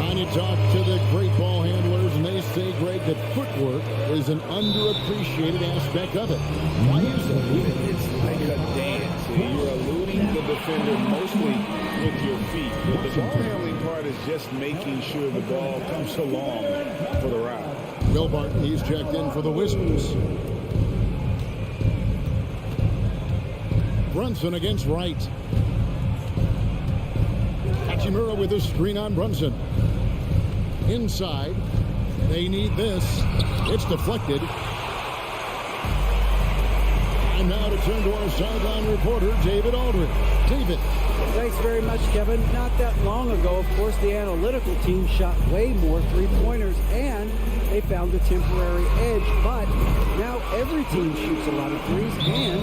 And you talk to the great ball handlers, and they say, Greg, that footwork is an underappreciated aspect of it. Why is it? It's like a dance. You're eluding the defender mostly with your feet. The ball handling part is just making sure the ball comes along for the ride. Will Barton, he's checked in for the Wizards. Brunson against Wright. Hachimura with a screen on Brunson. Inside. They need this. It's deflected. And now to turn to our sideline reporter, David Aldridge. David. Thanks very much, Kevin. Not that long ago, of course, the analytical team shot way more three-pointers, and they found a temporary edge. But now every team shoots a lot of threes, and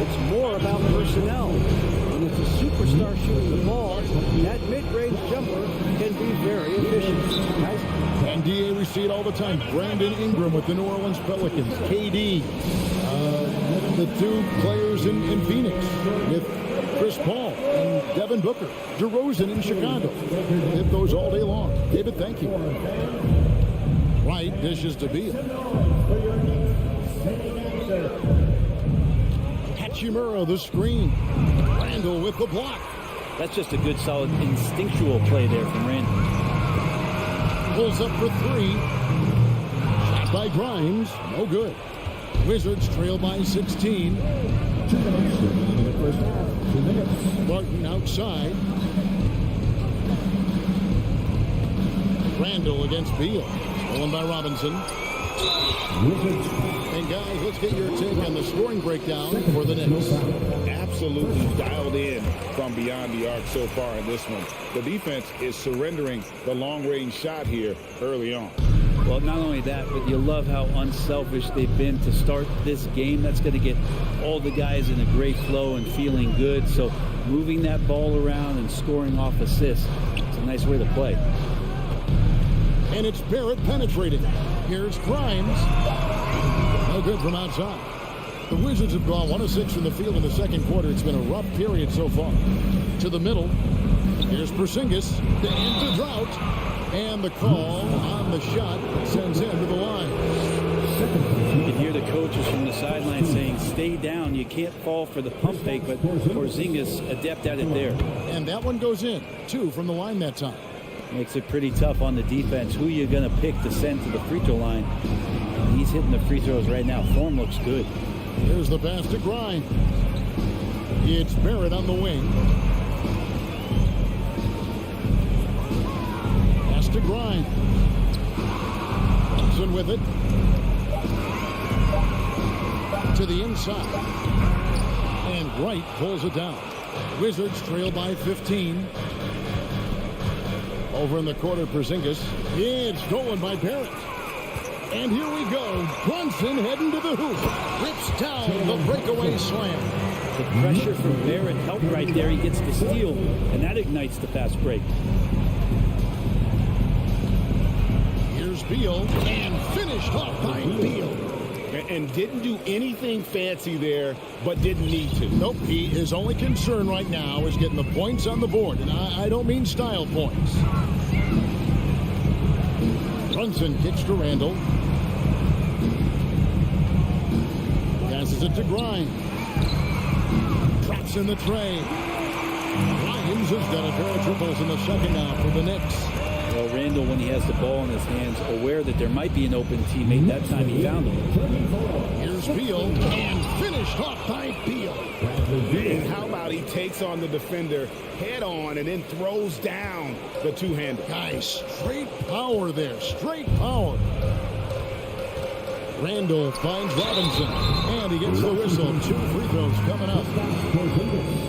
it's more about personnel. When it's a superstar shooting the ball, that mid-range jumper can be very efficient. And DA, we see it all the time. Brandon Ingram with the New Orleans Pelicans. KD, the two players in Phoenix with Chris Paul and Devin Booker. DeRozan in Chicago. Hit those all day long. David, thank you. Wright dishes to Beal. Hachimura the screen. Randall with the block. That's just a good, solid, instinctual play there from Randall. Pulls up for three. Shot by Grimes. No good. Wizards trail by 16. Barton outside. Randall against Beal. Stolen by Robinson. And guys, let's get your take on the scoring breakdown for the Knicks. Absolutely dialed in from beyond the arc so far in this one. The defense is surrendering the long-range shot here early on. Well, not only that, but you love how unselfish they've been to start this game. That's going to get all the guys in a great flow and feeling good. So moving that ball around and scoring off assists, it's a nice way to play. And it's Barrett penetrating. Here's Grimes. No good from outside. The Wizards have gone 1 of 6 from the field in the second quarter. It's been a rough period so far. To the middle. Here's Porzingis. The end to drought. And the call on the shot sends him to the line. You can hear the coaches from the sideline saying, stay down. You can't fall for the pump fake, but Porzingis adept at it there. And that one goes in. 2 from the line that time. Makes it pretty tough on the defense. Who you going to pick to send to the free throw line? He's hitting the free throws right now. Form looks good. Here's the pass to Grimes. It's Barrett on the wing. Pass to Grimes. Thompson with it. To the inside. And Wright pulls it down. Wizards trail by 15. Over in the corner, Porzingis. It's stolen by Barrett. And here we go. Brunson heading to the hoop. Rips down the breakaway slam. The pressure from Barrett helped right there. He gets the steal, and that ignites the fast break. Here's Beal, and finished off by Beal. And didn't do anything fancy there, but didn't need to. Nope, his only concern right now is getting the points on the board. And I don't mean style points. Brunson kicks to Randall. Passes it to Grimes. Traps in the tray. Grimes has got a pair of triples in the second half for the Knicks. Well, Randall, when he has the ball in his hands, aware that there might be an open teammate, that time he found him. Here's Beal, and finish Finished off by Beal. And how about he takes on the defender head on and then throws down the two-hander. Guys, straight power there. Straight power. Randall finds Robinson, and he gets the whistle. 2 free throws coming up.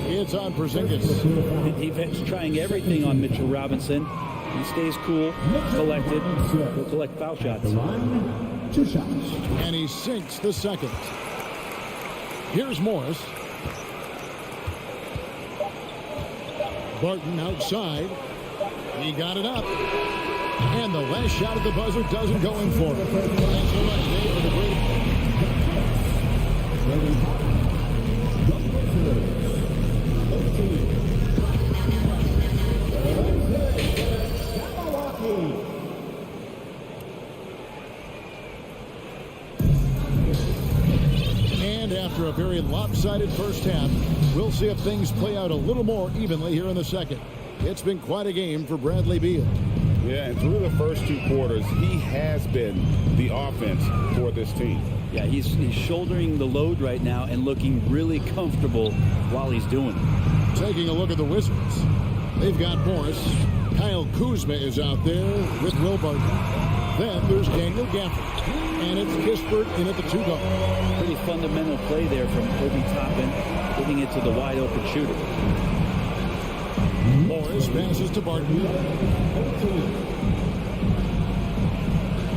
It's on Porzingis. The defense trying everything on Mitchell Robinson. He stays cool, collected. He'll collect foul shots. 2 shots. And he sinks the second. Here's Morris. Barton outside. He got it up. And the last shot at the buzzer doesn't go in for him. Thanks so much, Dave, for the great. And after a very lopsided first half, we'll see if things play out a little more evenly here in the second. It's been quite a game for Bradley Beal. Yeah, and through the first 2 quarters, he has been the offense for this team. Yeah, he's shouldering the load right now and looking really comfortable while he's doing it. Taking a look at the Wizards. They've got Morris. Kyle Kuzma is out there with Will Barton. Then there's Daniel Gafford. And it's Kispert in at the 2 guard. Pretty fundamental play there from Obi Toppin, getting it to the wide open shooter. Morris passes to Barton.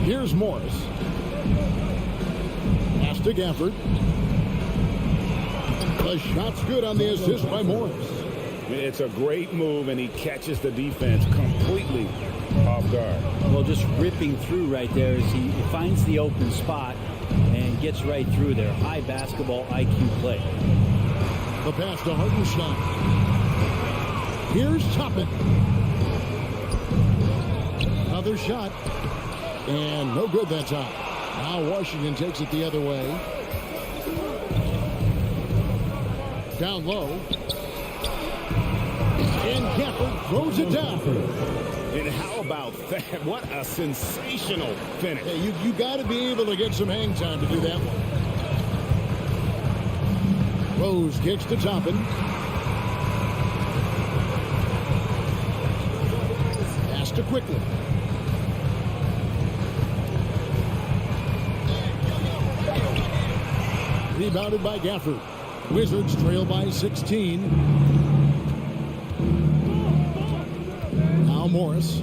Here's Morris. Pass to Gafford. The shot's good on the assist by Morris. It's a great move, and he catches the defense completely off guard. Well, just ripping through right there as he finds the open spot and gets right through there. High basketball IQ play. The pass to Hartenstein. Here's Toppin. Another shot. And no good that time. Now Washington takes it the other way. Down low. And Gafford throws it down. And how about that? What a sensational finish. Hey, you got to be able to get some hang time to do that one. Rose kicks to Toppin. Pass to Quickly. Rebounded by Gafford. Wizards trail by 16. Now Morris.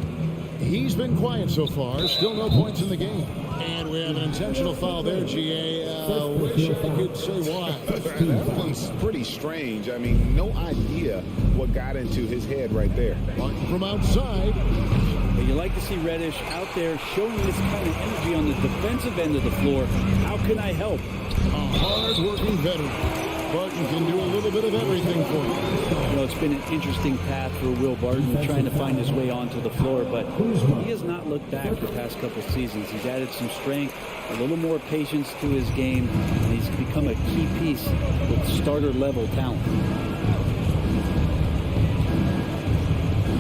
He's been quiet so far. Still no points in the game. And we have an intentional foul there, G.A. Wish I could say why. That one's pretty strange. I mean, no idea what got into his head right there. Martin from outside. But you like to see Reddish out there showing this kind of energy on the defensive end of the floor. How can I help? A hard-working veteran. Barton can do a little bit of everything for you. You know, it's been an interesting path for Will Barton trying to find his way onto the floor, but he has not looked back the past couple seasons. He's added some strength, a little more patience to his game, and he's become a key piece with starter-level talent.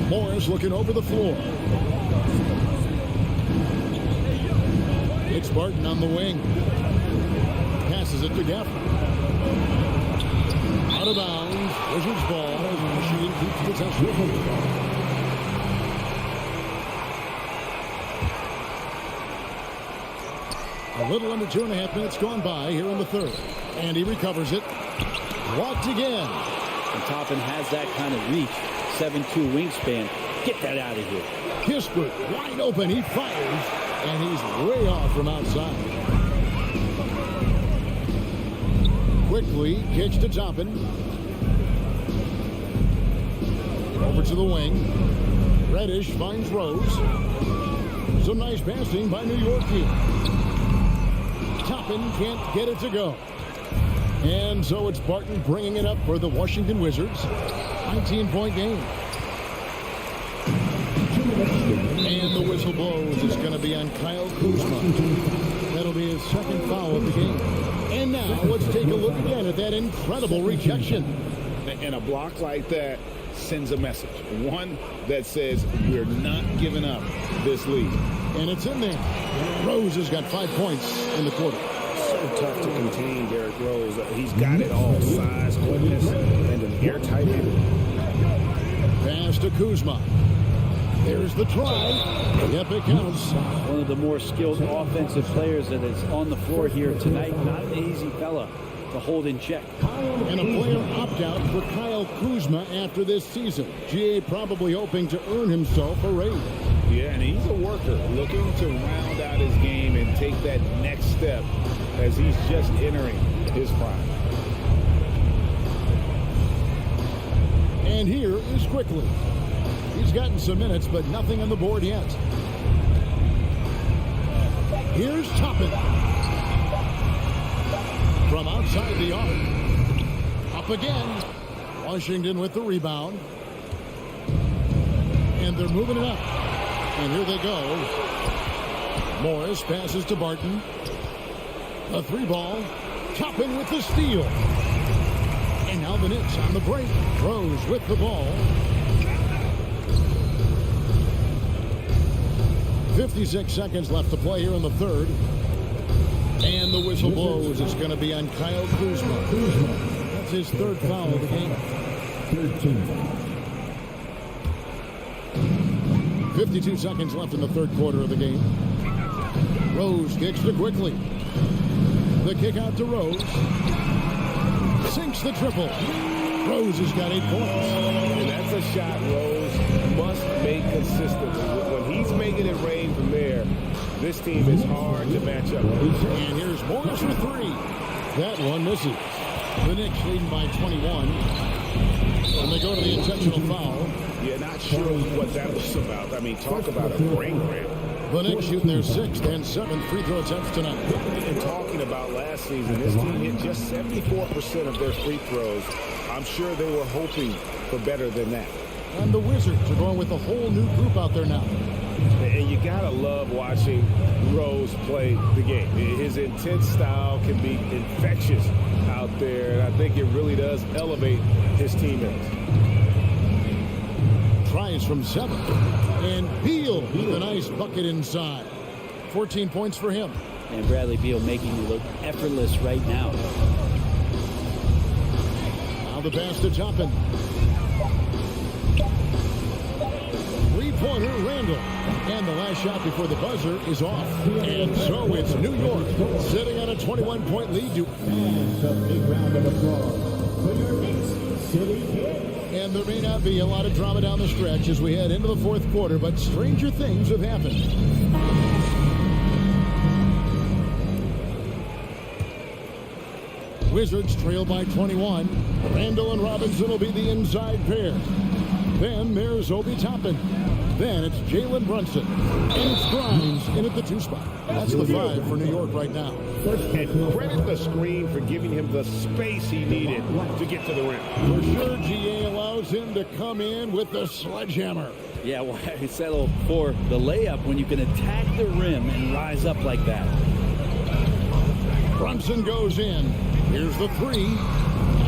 Morris looking over the floor. It's Barton on the wing. Passes it to Gafford. Out of bounds. Wizards ball. Michigan keeps possession. A little under 2.5 minutes gone by here in the third. And he recovers it. Walked again. And Toppin has that kind of reach. 7'2" wingspan. Get that out of here. Kispert wide open. He fires. And he's way off from outside. Quickly kicks to Toppin. Over to the wing. Reddish finds Rose. Some nice passing by New York here. Toppin can't get it to go. And so it's Barton bringing it up for the Washington Wizards. 19-point game. And the whistle blows. It's going to be on Kyle Kuzma. That'll be his second foul of the game. And now let's take a look again at that incredible rejection. And a block like that sends a message. One that says we're not giving up this lead. And it's in there. Rose has got 5 points in the quarter. So so tough to contain Derrick Rose. He's got it all, size, quickness, and an airtight handle. Pass to Kuzma. There's the try. Yep, it counts. One of the more skilled offensive players that is on the floor here tonight. Not an easy fella to hold in check. And a player opt-out for Kyle Kuzma after this season. GA probably hoping to earn himself a raise. Yeah, and he's a worker looking to round out his game and take that next step as he's just entering his prime. And here is Quickly. He's gotten some minutes, but nothing on the board yet. Here's Toppin. From outside the arc. Up again. Washington with the rebound. And they're moving it up. And here they go. Morris passes to Barton. A three ball. Toppin with the steal. And now the Knicks on the break. Rose with the ball. 56 seconds left to play here in the third. And the whistle blows. It's going to be on Kyle Kuzma. That's his third foul of the game. 52 seconds left in the third quarter of the game. Rose kicks to Quickly. The kick out to Rose. Sinks the triple. Rose has got 8 points. And that's a shot Rose must make consistently. When he's making it rain from there, this team is hard to match up with. And here's Morris for 3. That one misses. The Knicks leading by 21. And they go to the intentional foul. Yeah, not sure what that was about. I mean, talk about a brain cramp. The Knicks shooting their 6th and 7th free throw attempts tonight. And talking about last season, this team hit just 74% of their free throws. I'm sure they were hoping for better than that. And the Wizards are going with a whole new group out there now. And you gotta love watching Rose play the game. His intense style can be infectious out there, and I think it really does elevate his teammates. Tries from 7. And Beal with a nice bucket inside. 14 points for him. And Bradley Beal making it look effortless right now. Now the pass to Toppin. Three-pointer Randall. And the last shot before the buzzer is off. And so it's New York sitting on a 21-point lead to A big round of applause for your Knicks City Kid. And there may not be a lot of drama down the stretch as we head into the fourth quarter, but stranger things have happened. Wizards trail by 21. Randall and Robinson will be the inside pair. Then there's Obi Toppin. Then it's Jalen Brunson. And it's Grimes in at the 2 spot. That's the 5 for New York right now. And credit the screen for giving him the space he needed to get to the rim. For sure, GA allows him to come in with the sledgehammer. Yeah, why settle for the layup when you can attack the rim and rise up like that? Brunson goes in. Here's the 3.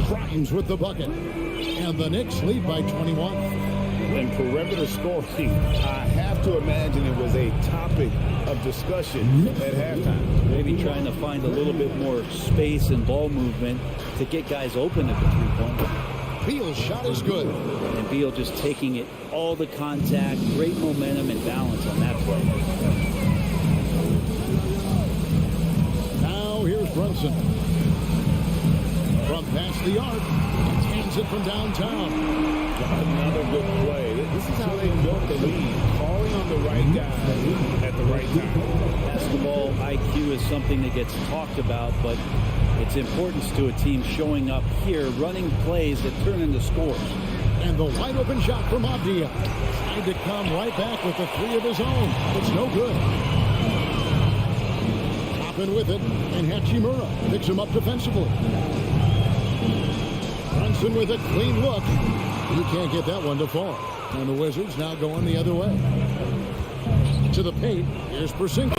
Grimes with the bucket. And the Knicks lead by 21. And perimeter scoring, I have to imagine it was a topic of discussion at halftime. Maybe trying to find a little bit more space and ball movement to get guys open at the three-point. Beal's shot is good. And Beal just taking it, all the contact, great momentum and balance on that play. Now here's Brunson. From past the arc. Hands it from downtown. Another good play. This is how they built the lead. Calling on the right guy at the right time. Basketball IQ is something that gets talked about, but its importance to a team showing up here, running plays that turn into scores. And the wide open shot from Abdia. Tried to come right back with the 3 of his own. It's no good. Toppin with it, and Hachimura picks him up defensively. Brunson with a clean look. You can't get that one to fall. And the Wizards now going the other way. To the paint. Here's Porzingis.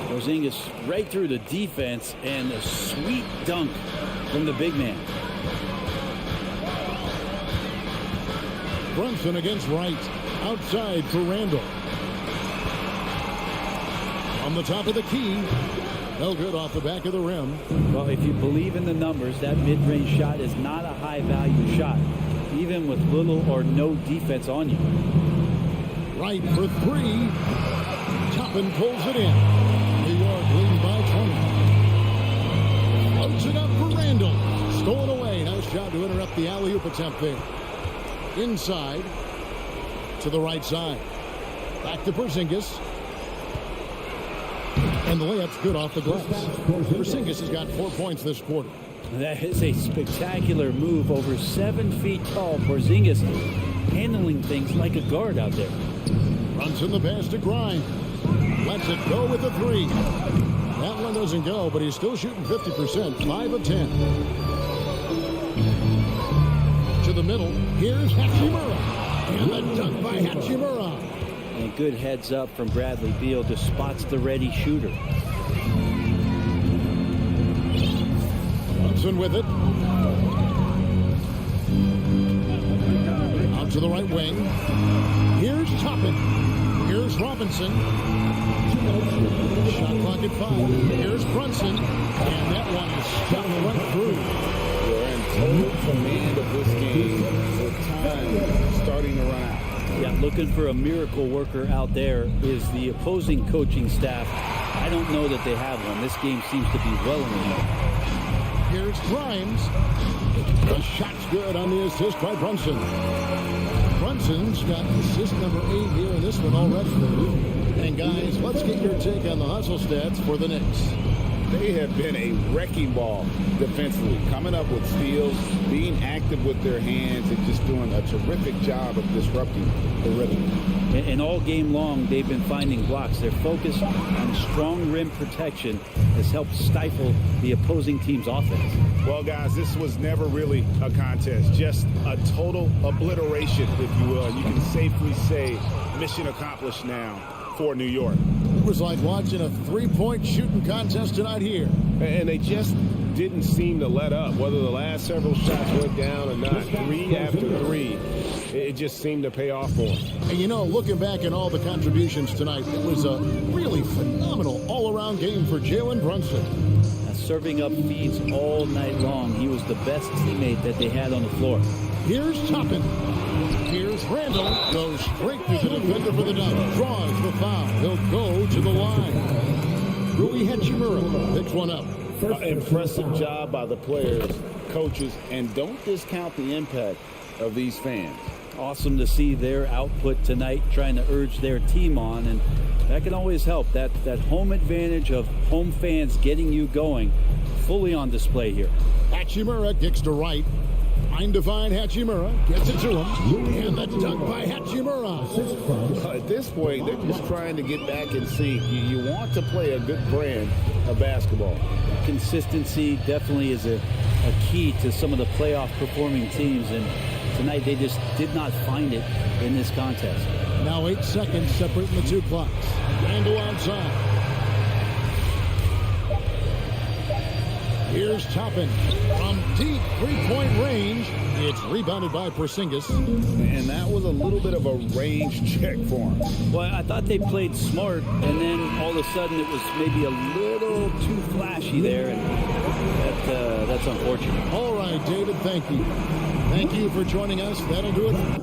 Porzingis right through the defense and a sweet dunk from the big man. Brunson against Wright. Outside for Randall. From From the top of the key. No good off the back of the rim. Well, if you believe in the numbers, that mid-range shot is not a high-value shot, even with little or no defense on you. Right for three. Toppin pulls it in. New York leads by 20. Floats it up for Randall. Stolen away. Nice job to interrupt the alley-oop attempt there. Inside to the right side. Back to Porzingis. And the layup's good off the glass. Porzingis has got 4 points this quarter. That is a spectacular move. Over 7 feet tall. Porzingis handling things like a guard out there. Runs in the pass to Grimes. Lets it go with the three. That one doesn't go, but he's still shooting 50%. 5 of 10. To the middle. Here's Hachimura. And the dunk by Hachimura. And good heads up from Bradley Beal. Just spots the ready shooter. Brunson with it. Out to the right wing. Here's Toppin. Here's Robinson. Shot clock at 5. Here's Brunson. And that one is stuffed right through. You're in total command of this game with time starting to run out. Yeah, looking for a miracle worker out there is the opposing coaching staff. I don't know that they have one. This game seems to be well in the hand. Here's Grimes. The shot's good on the assist by Brunson. Brunson's got assist number 8 here in this one already. And guys, let's get your take on the hustle stats for the Knicks. They have been a wrecking ball defensively, coming up with steals, being active with their hands, and just doing a terrific job of disrupting the rhythm. And all game long, they've been finding blocks. Their focus on strong rim protection has helped stifle the opposing team's offense. Well, guys, this was never really a contest, just a total obliteration, if you will. And you can safely say mission accomplished now for New York. It was like watching a three-point shooting contest tonight here. And they just didn't seem to let up, whether the last several shots went down or not. 3 after 3, it just seemed to pay off for them. And you know, looking back at all the contributions tonight, it was a really phenomenal all-around game for Jalen Brunson. Serving up feeds all night long. He was the best teammate that they had on the floor. Here's Toppin. Here's Randall. Goes straight through the defender for the dunk. Draws the foul. He'll go to the line. Rui Hachimura picks one up. Impressive job by the players, coaches, and don't discount the impact of these fans. Awesome to see their output tonight, trying to urge their team on, and that can always help. That home advantage of home fans getting you going, fully on display here. Hachimura kicks to right. Trying to find Hachimura. Gets it to him. And the dunk by Hachimura. At this point, they're just trying to get back and see. You want to play a good brand of basketball. Consistency definitely is a key to some of the playoff performing teams, and tonight they just did not find it in this contest. Now 8 seconds separating the two clocks. Randall outside. Here's Toppin from deep three-point range. It's rebounded by Porzingis. And that was a little bit of a range check for him. Well, I thought they played smart, and then all of a sudden it was maybe a little too flashy there, and that's unfortunate. All right, David, thank you. Thank you for joining us. That'll do it.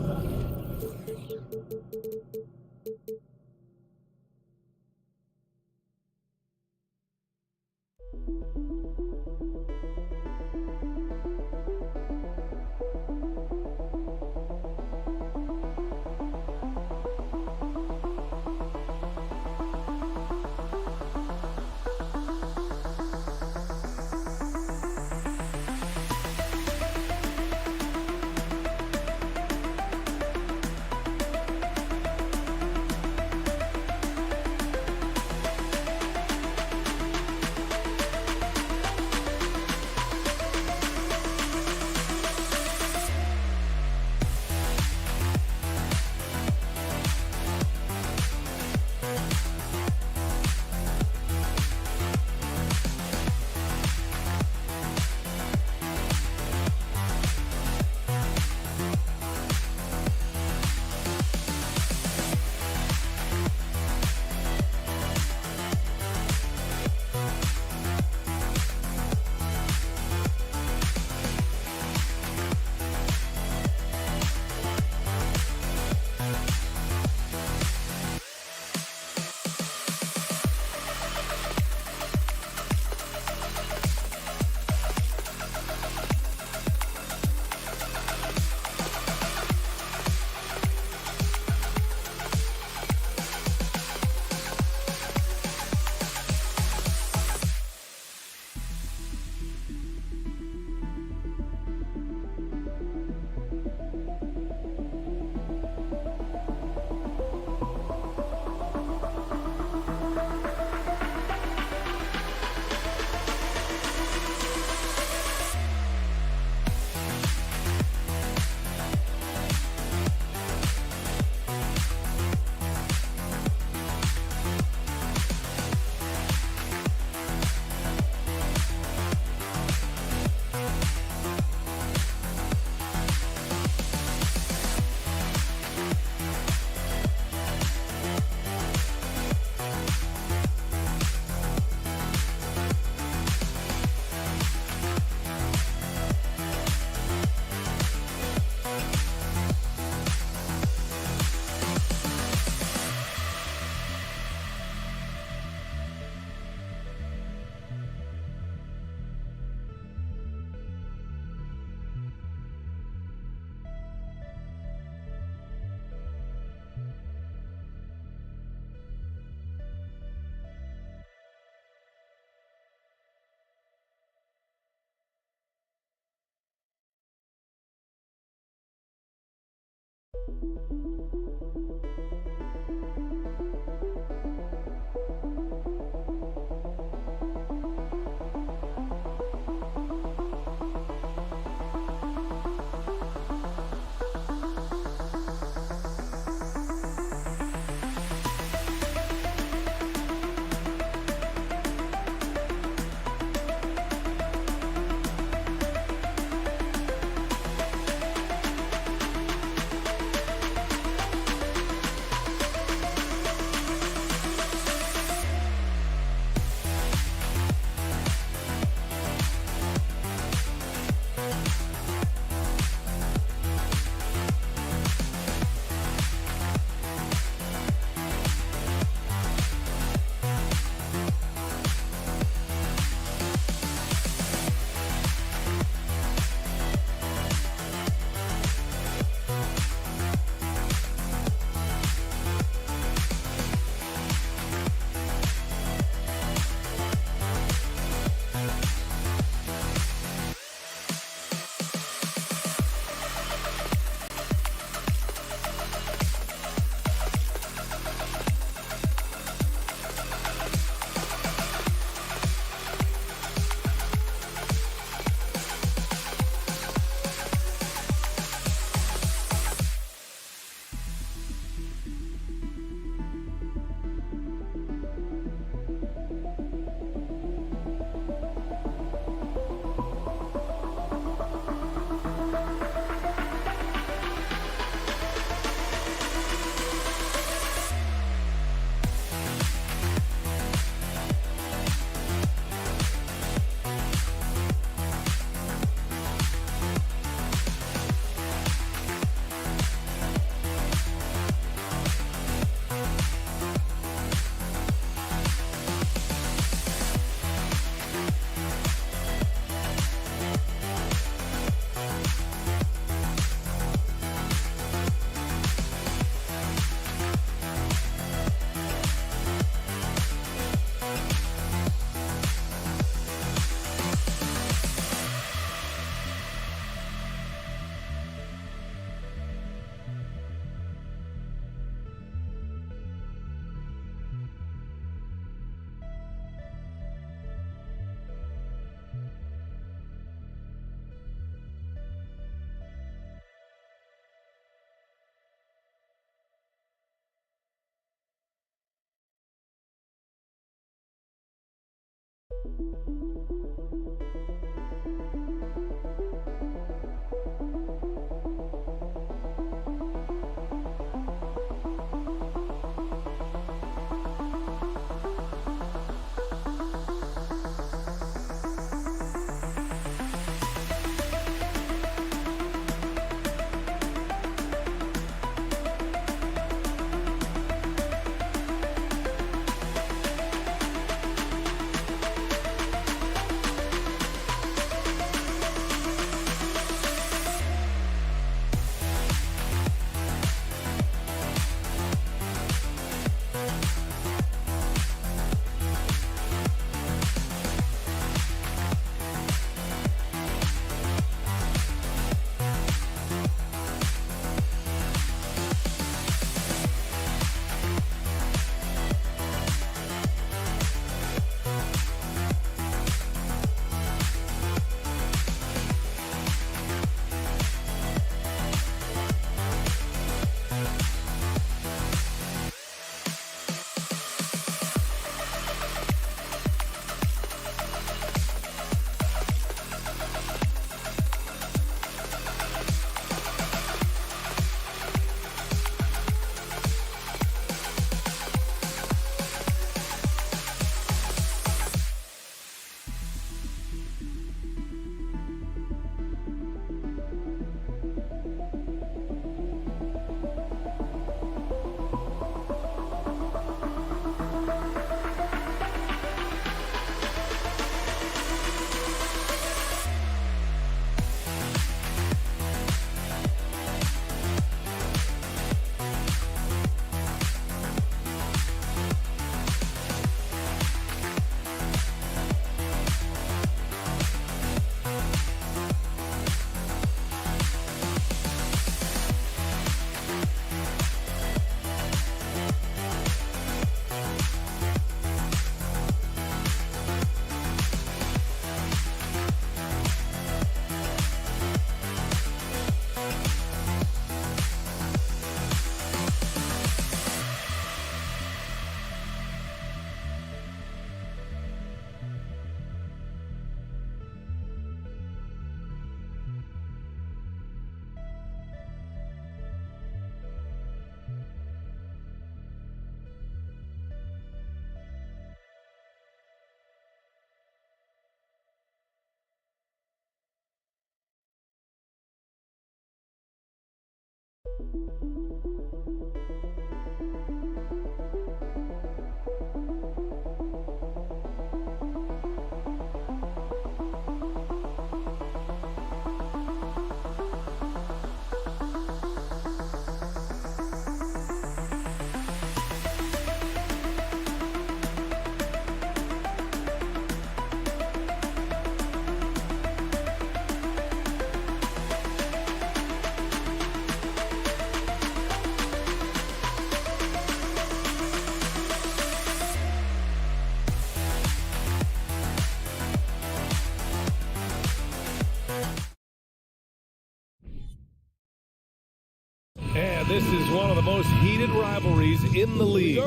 And this is one of the most heated rivalries in the league.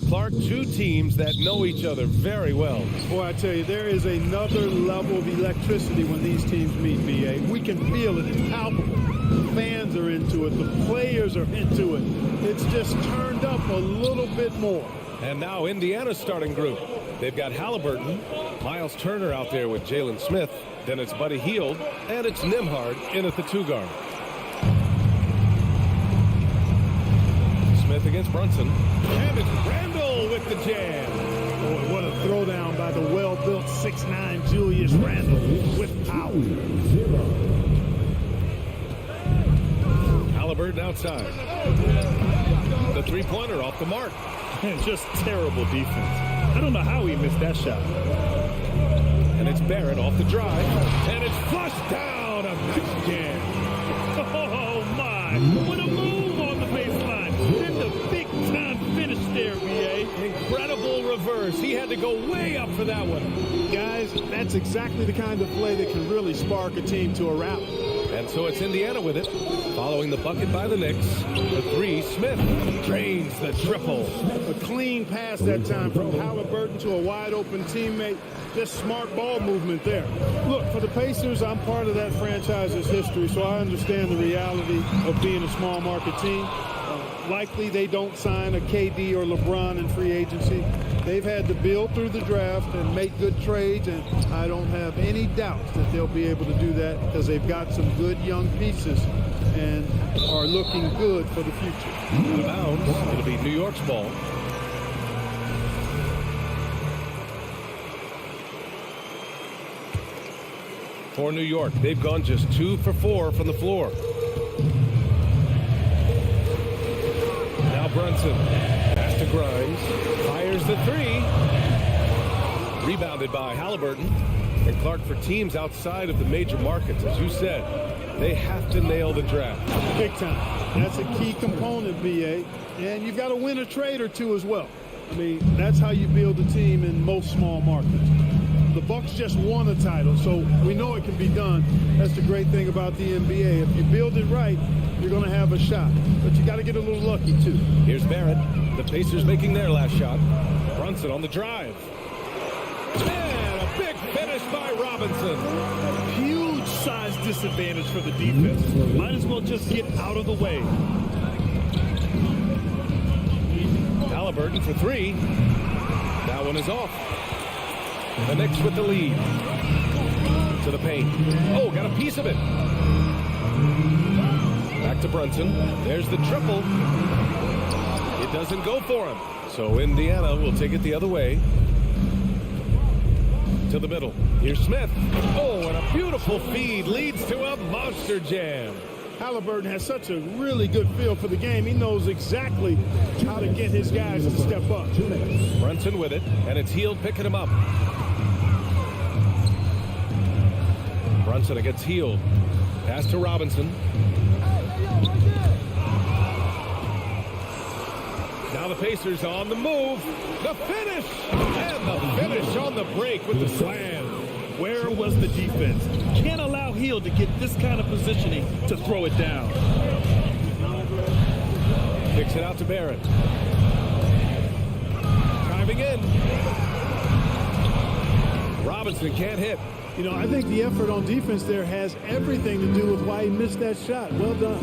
Clark, two teams that know each other very well. Boy, I tell you, there is another level of electricity when these teams meet, B.A. We can feel it. It's palpable. The fans are into it. The players are into it. It's just turned up a little bit more. And now Indiana's starting group. They've got Halliburton, Miles Turner out there with Jalen Smith. Then it's Buddy Hield, and it's Nembhard in at the 2 guard. Smith against Brunson. And it's Randall with the jam. Boy, what a throwdown by the well-built 6'9" Julius Randle with power. Halliburton outside. The three-pointer off the mark. And just terrible defense. I don't know how he missed that shot. And it's Barrett off the drive. And it's flushed down. A nice jam. Oh, my. What a move on the baseline. Then the big-time finish there, B.A. Incredible reverse. He had to go way up for that one. Guys, that's exactly the kind of play that can really spark a team to a rally. And so it's Indiana with it. Following the bucket by the Knicks. The 3, Smith drains the triple. A clean pass that time from Halliburton to a wide-open teammate. Just smart ball movement there. Look, for the Pacers, I'm part of that franchise's history, so I understand the reality of being a small market team. Likely they don't sign a KD or LeBron in free agency. They've had to build through the draft and make good trades, and I don't have any doubts that they'll be able to do that because they've got some good young pieces and are looking good for the future. Out of bounds. It'll be New York's ball. For New York, they've gone just 2 for 4 from the floor. Now Brunson. Pass to Grimes. Fires the 3. Rebounded by Halliburton. And Clark, for teams outside of the major markets, as you said, they have to nail the draft. Big time. That's a key component, B.A. And you've got to win a trade or two as well. I mean, that's how you build a team in most small markets. The Bucks just won a title, so we know it can be done. That's the great thing about the NBA. If you build it right, you're going to have a shot. But you got to get a little lucky, too. Here's Barrett. The Pacers making their last shot. Brunson on the drive. And a big finish by Robinson. Huge size disadvantage for the defense. Might as well just get out of the way. Halliburton for 3. That one is off. The Knicks with the lead. To the paint. Oh, got a piece of it. Back to Brunson. There's the triple. It doesn't go for him. So Indiana will take it the other way. To the middle. Here's Smith. Oh, and a beautiful feed leads to a monster jam. Halliburton has such a really good feel for the game. He knows exactly how to get his guys to step up. Brunson with it, and it's Hield picking him up. Brunson against Hield. Pass to Robinson. Now the Pacers on the move. The finish! And the finish on the break with the slam. Where was the defense? Can't allow Hield to get this kind of positioning to throw it down. Kicks it out to Barrett. Driving in. Robinson can't hit. You know, I think the effort on defense there has everything to do with why he missed that shot. Well done.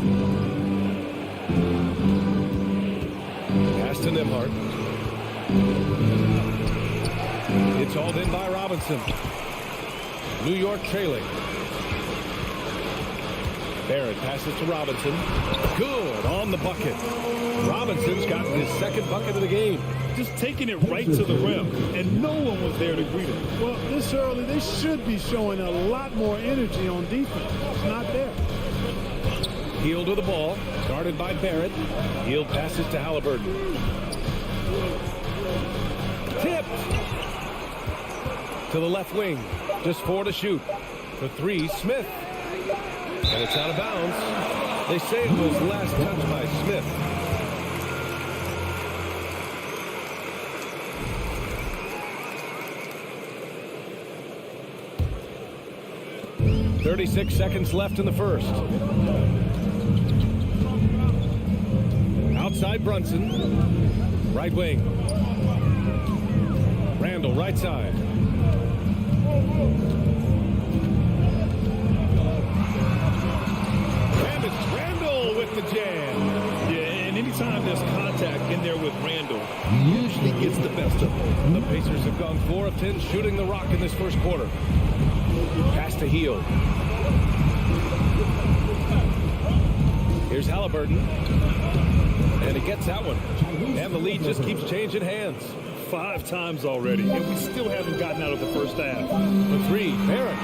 Pass to Nembhard. It's hauled in by Robinson. New York trailing. Barrett passes to Robinson. Good on the bucket. Robinson's got his second bucket of the game. Just taking it right to the rim, and no one was there to greet him. Well, this early, they should be showing a lot more energy on defense. It's not there. Hield with the ball, guarded by Barrett. Hield passes to Halliburton. Tipped to the left wing. Just 4 to shoot. For 3, Smith. And it's out of bounds. They say it was last touched by Smith. 36 seconds left in the first. Outside Brunson. Right wing. Randall, right side. And it's Randall with the jam. Yeah, and anytime there's contact in there with Randall, he usually gets the best of him. The Pacers have gone 4 of 10 shooting the rock in this first quarter. Pass to Hield. Here's Halliburton. And he gets that one. And the lead just keeps changing hands. 5 times already, and we still haven't gotten out of the first half. For 3, Barrett.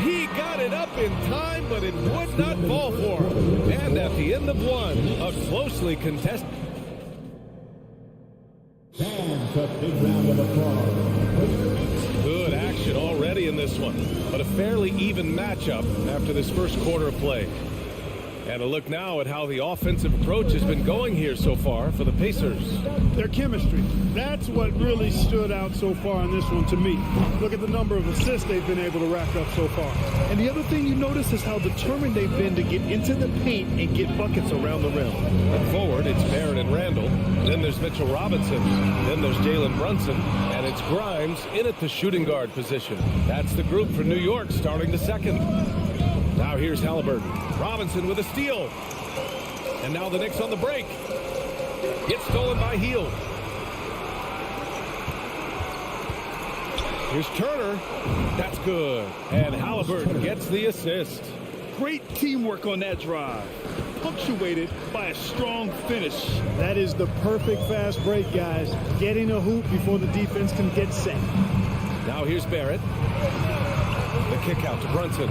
He got it up in time, but it would not fall for him. And at the end of 1, a closely contested. And a big round of applause. Good action already in this one, but a fairly even matchup after this first quarter of play. And a look now at how the offensive approach has been going here so far for the Pacers. Their chemistry. That's what really stood out so far in this one to me. Look at the number of assists they've been able to rack up so far. And the other thing you notice is how determined they've been to get into the paint and get buckets around the rim. And forward, it's Barrett and Randall. Then there's Mitchell Robinson. Then there's Jalen Brunson. And it's Grimes in at the shooting guard position. That's the group for New York starting the second. Now here's Halliburton. Robinson with a steal. And now the Knicks on the break. Gets stolen by Hield. Here's Turner. That's good. And Halliburton gets the assist. Great teamwork on that drive, punctuated by a strong finish. That is the perfect fast break, guys. Getting a hoop before the defense can get set. Now here's Barrett. The kick out to Brunson.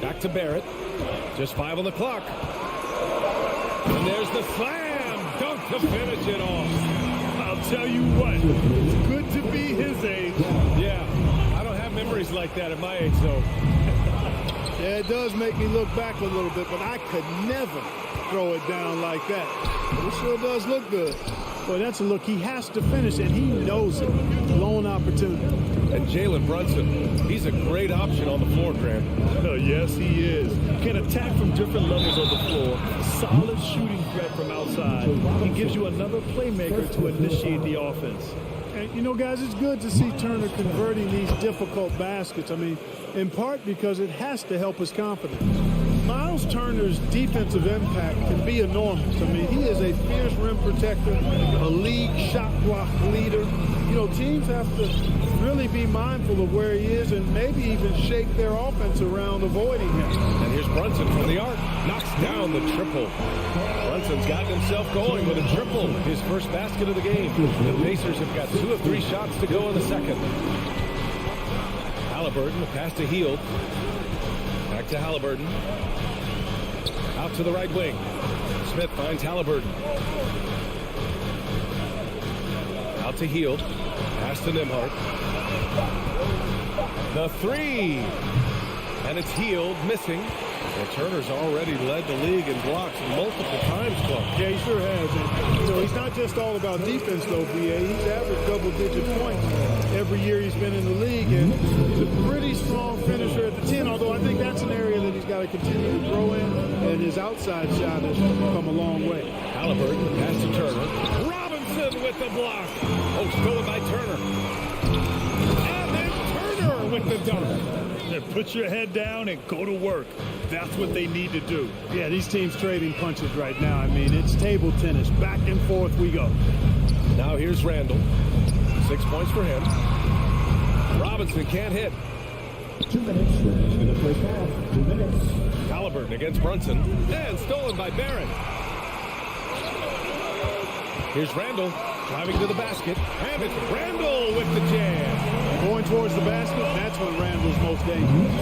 Back to Barrett. Just 5 on the clock. And there's the slam dunk to finish it off. I'll tell you what, it's good to be his age. Yeah, I don't have memories like that at my age, though. Yeah, it does make me look back a little bit, but I could never throw it down like that. But it sure does look good. Boy, that's a look he has to finish, and he knows it. Lone opportunity. And Jalen Brunson, he's a great option on the floor, Grant. Yes, he is. Can attack from different levels of the floor. Solid shooting threat from outside. He gives you another playmaker to initiate the offense. And, you know, guys, it's good to see Turner converting these difficult baskets. I mean, in part because it has to help his confidence. Miles Turner's defensive impact can be enormous. I mean, he is a fierce rim protector, a league shot block leader. You know, teams have to really be mindful of where he is and maybe even shape their offense around avoiding him. And here's Brunson from the arc. Knocks down the triple. Brunson's gotten himself going with a triple. His first basket of the game. The Pacers have got 2 of 3 shots to go in the second. Halliburton, the pass to Hield. Back to Halliburton. Out to the right wing. Smith finds Halliburton. Out to Hield. Pass to Nembhard. The 3. And it's Hield missing. And Turner's already led the league in blocks multiple times, Clark. Yeah, he sure has. And, you know, he's not just all about defense, though, B.A. He's averaged double-digit points every year he's been in the league. And he's a pretty strong finisher at the 10, although I think that's an area that he's got to continue to grow in. And his outside shot has come a long way. Halliburton, pass to Turner. Robinson with the block. Oh, stolen by Turner. And then Turner with the dunk. Put your head down and go to work. That's what they need to do. Yeah, these teams trading punches right now. I mean, it's table tennis. Back and forth we go. Now here's Randall. 6 points for him. Robinson can't hit. 2 minutes remaining in the first half. 2 minutes. Halliburton against Brunson. And stolen by Barrett. Here's Randall driving to the basket. And it's Randall with the jam. Going towards the basket, that's when Randall's most dangerous.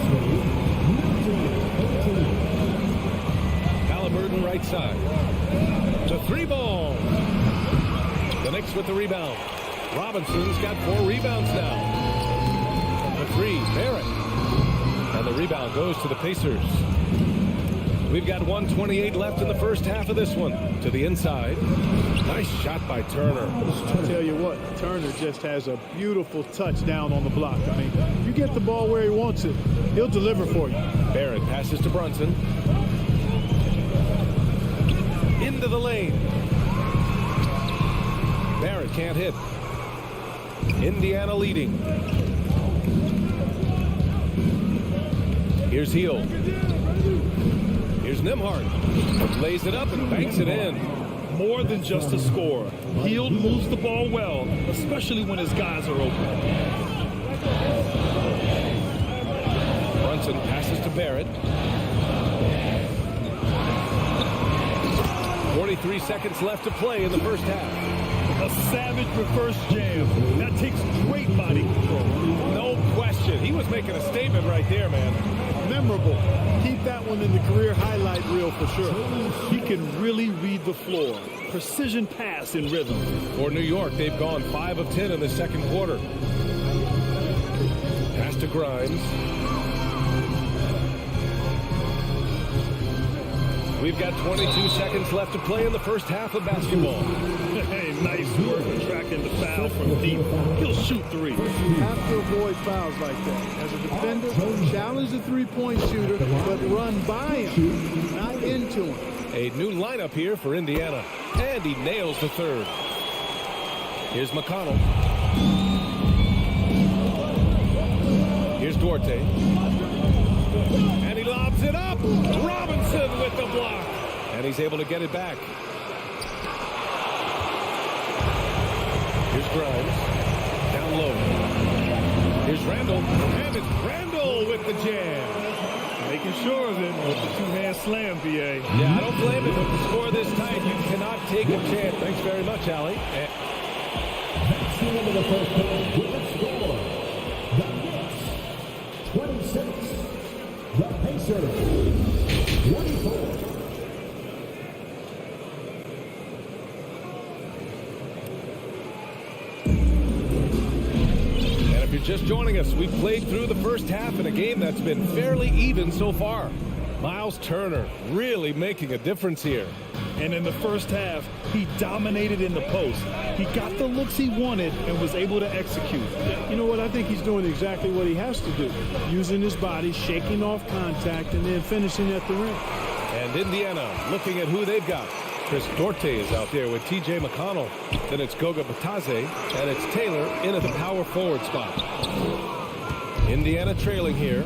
Halliburton right side. The 3-ball. The Knicks with the rebound. Robinson's got 4 rebounds now. The 3, Barrett. And the rebound goes to the Pacers. We've got 1:28 left in the first half of this one. To the inside. Nice shot by Turner. I'll tell you what, Turner just has a beautiful touch down on the block. I mean, you get the ball where he wants it, he'll deliver for you. Barrett passes to Brunson. Into the lane. Barrett can't hit. Indiana leading. Here's Heel. Here's Nembhard. Lays it up and banks it in. More than just a scorer. Hield moves the ball well, especially when his guys are open. Brunson passes to Barrett. 43 seconds left to play in the first half. A savage reverse jam. That takes great body control. No question. He was making a statement right there, man. Memorable. Keep that one in the career highlight reel for sure. He can really read the floor. Precision pass in rhythm. For New York, they've gone 5 of 10 in the second quarter. Pass to Grimes. We've got 22 seconds left to play in the first half of basketball. Hey, nice work tracking the foul from deep. He'll shoot 3. You have to avoid fouls like that. As a defender, challenge the three-point shooter, but run by him, not into him. A new lineup here for Indiana. And he nails the third. Here's McConnell. Here's Duarte. And he lobs it up. Robinson with the block. And he's able to get it back. Here's Grimes. Down low. Here's Randall. And it's Randall with the jam. Making sure of it with the two-hand slam, BA. Yeah, I don't blame him. With the score this tight, you cannot take a chance. Thanks very much, Allie. That's the end of the first half. With the score, the Knicks 26, the Pacers 24. If you're just joining us, we've played through the first half in a game that's been fairly even so far. Miles Turner really making a difference here. And in the first half, he dominated in the post. He got the looks he wanted and was able to execute. You know what? I think he's doing exactly what he has to do. Using his body, shaking off contact, and then finishing at the rim. And Indiana looking at who they've got. Chris Duarte is out there with T.J. McConnell. Then it's Goga Batadze, and it's Taylor in at the power forward spot. Indiana trailing here.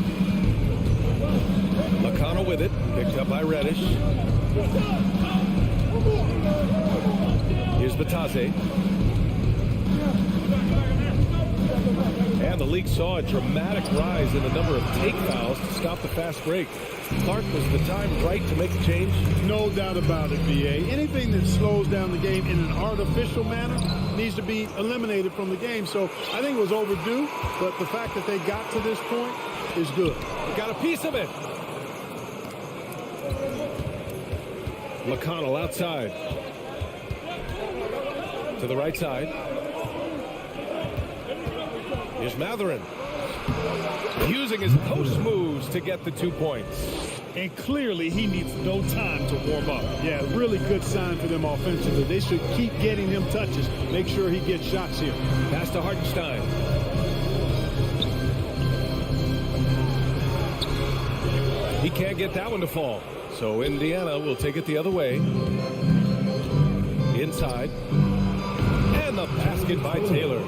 McConnell with it, picked up by Reddish. Here's Batadze. And the league saw a dramatic rise in the number of take fouls to stop the fast break. Clark, was the time right to make a change? No doubt about it, B.A. Anything that slows down the game in an artificial manner needs to be eliminated from the game. So I think it was overdue, but the fact that they got to this point is good. We got a piece of it. McConnell outside. To the right side. Here's Matherin. Using his post moves to get the 2 points. And clearly he needs no time to warm up. Yeah, really good sign for them offensively. They should keep getting him touches. Make sure he gets shots here. Pass to Hartenstein. He can't get that one to fall. So Indiana will take it the other way. Inside. And the basket by Taylor.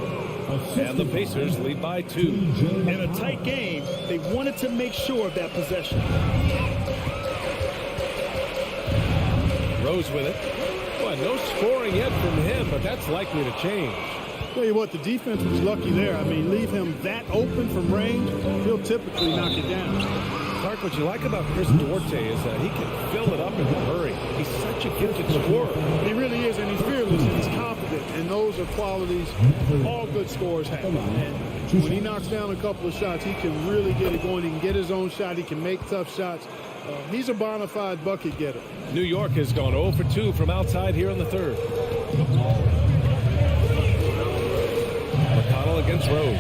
And the Pacers lead by 2. In a tight game, they wanted to make sure of that possession. Rose with it. Well, no scoring yet from him, but that's likely to change. Tell you what, the defense was lucky there. I mean, leave him that open from range, he'll typically knock it down. Clark, what you like about Chris Duarte is that he can fill it up in a hurry. He's such a gifted scorer. He really is, and he's fearless, and he's confident, and those are qualities all good scorers have. And when he knocks down a couple of shots, he can really get it going. He can get his own shot. He can make tough shots. He's a bona fide bucket getter. New York has gone 0 for 2 from outside here in the third. McConnell against Rose.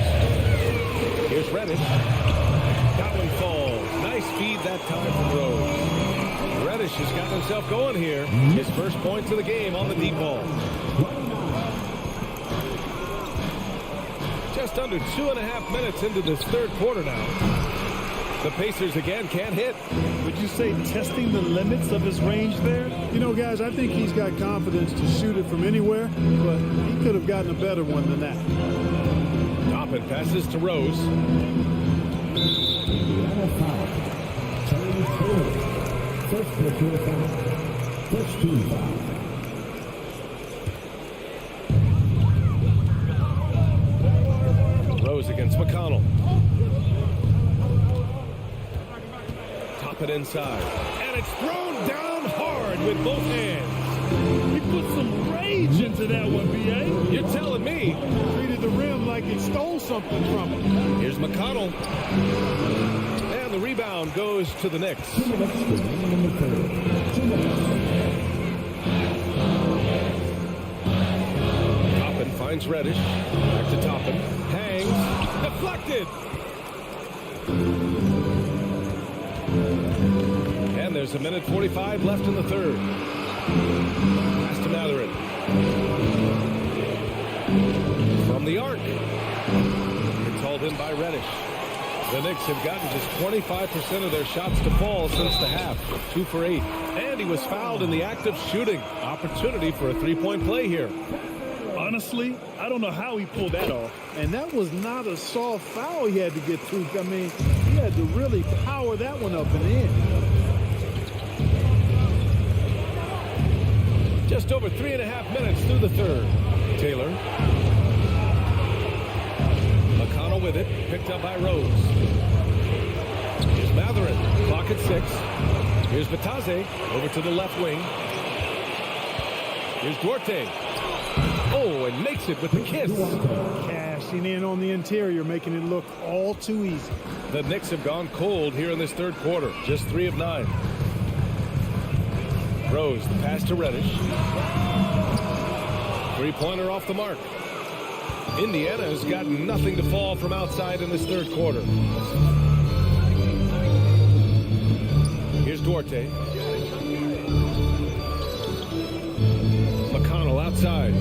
Here's Reddish. That one falls. Nice feed that time from Rose. Reddish has got himself going here. His first points of the game on the deep ball. Just under 2.5 minutes into this third quarter now. The Pacers again can't hit. Would you say testing the limits of his range there? You know, guys, I think he's got confidence to shoot it from anywhere, but he could have gotten a better one than that. Toppin passes to Rose. First team foul. Rose against McConnell. Top it inside. And it's thrown down hard with both hands. He put some rage into that one, B.A. You're telling me. Treated the rim like it stole something from him. Here's McConnell. And the rebound goes to the Knicks. Toppin finds Reddish. Back to Toppin. Hangs. Deflected. And there's 1:45 left in the third. Pass to Mathurin. From the arc. It's hauled in by Reddish. The Knicks have gotten just 25% of their shots to fall since the half. 2 for 8. And he was fouled in the act of shooting. Opportunity for a three-point play here. Honestly, I don't know how he pulled that off. And that was not a soft foul he had to get through. I mean, he had to really power that one up and in. Just over 3.5 minutes through the third. Taylor. McConnell with it. Picked up by Rose. Here's Mathurin. Clock at 6. Here's Vitaze. Over to the left wing. Here's Duarte. Oh, and makes it with the kiss. Cashing in on the interior, making it look all too easy. The Knicks have gone cold here in this third quarter. Just 3 of 9. Rose, the pass to Reddish. Three-pointer off the mark. Indiana has got nothing to fall from outside in this third quarter. Here's Duarte. McConnell outside.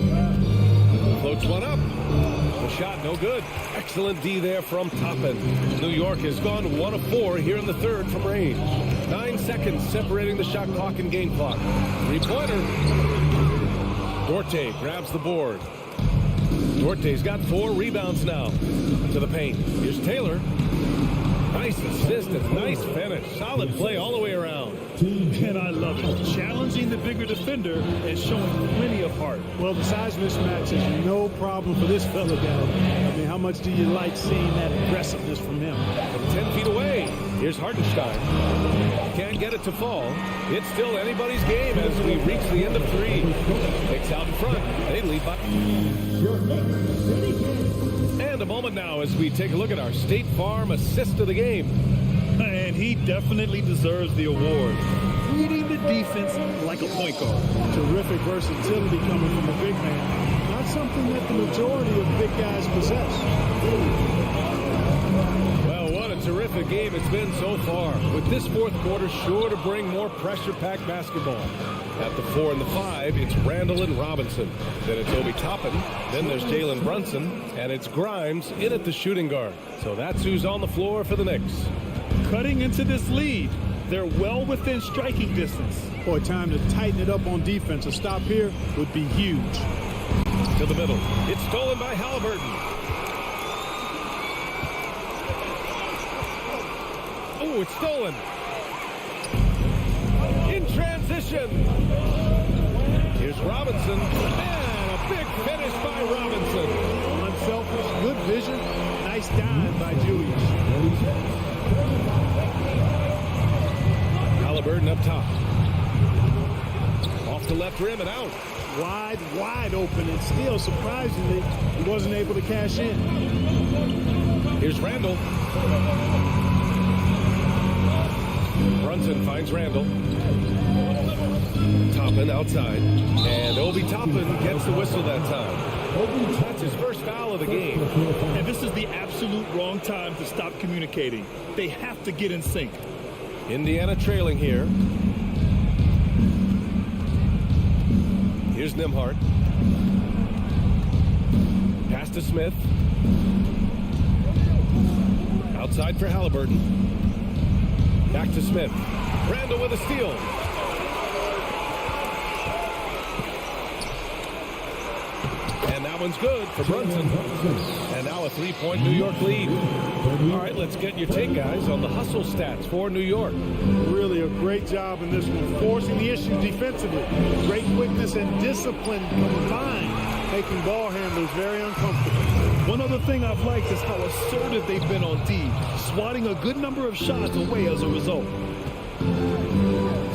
Floats one up. The shot no good. Excellent D there from Toppin. New York has gone 1 of 4 here in the third from range. 9 seconds separating the shot clock and game clock. Three-pointer. Duarte grabs the board. Duarte's got 4 rebounds now. To the paint. Here's Taylor. Nice assist and nice finish. Solid play all the way around. And I love it. Challenging the bigger defender and showing plenty of heart. Well, the size mismatch is no problem for this fella down. I mean, how much do you like seeing that aggressiveness from him? From 10 feet away, here's Hartenstein. Can't get it to fall. It's still anybody's game as we reach the end of 3. Knicks out in front. They lead by... And a moment now as we take a look at our State Farm assist of the game. And he definitely deserves the award. Reading the defense like a point guard. Terrific versatility coming from a big man. Not something that the majority of big guys possess. Well, what a terrific game it's been so far. With this fourth quarter sure to bring more pressure-packed basketball. At the 4 and the 5, it's Randall and Robinson. Then it's Obi Toppin. Then there's Jalen Brunson. And it's Grimes in at the shooting guard. So that's who's on the floor for the Knicks. Cutting into this lead, they're well within striking distance. Boy, time to tighten it up on defense. A stop here would be huge. To the middle. It's stolen by Halliburton. Oh, it's stolen. In transition. Here's Robinson. And a big finish by Robinson. vision. Nice dive by Julius. Halliburton up top. Off the left rim and out. Wide open, and still, surprisingly, he wasn't able to cash in. Here's Randall. Brunson finds Randall. Toppin outside. And Obi Toppin gets the whistle that time. That's his first foul of the game. And this is the absolute wrong time to stop communicating. They have to get in sync. Indiana trailing here. Here's Nembhard. Pass to Smith. Outside for Halliburton. Back to Smith. Randall with a steal. And that one's good for Brunson. And now a three-point New York lead. All right, let's get your take, guys, on the hustle stats for New York. Really a great job in this one, forcing the issue defensively. Great quickness and discipline combined, making ball handlers very uncomfortable. One other thing I've liked is how assertive they've been on D, swatting a good number of shots away as a result.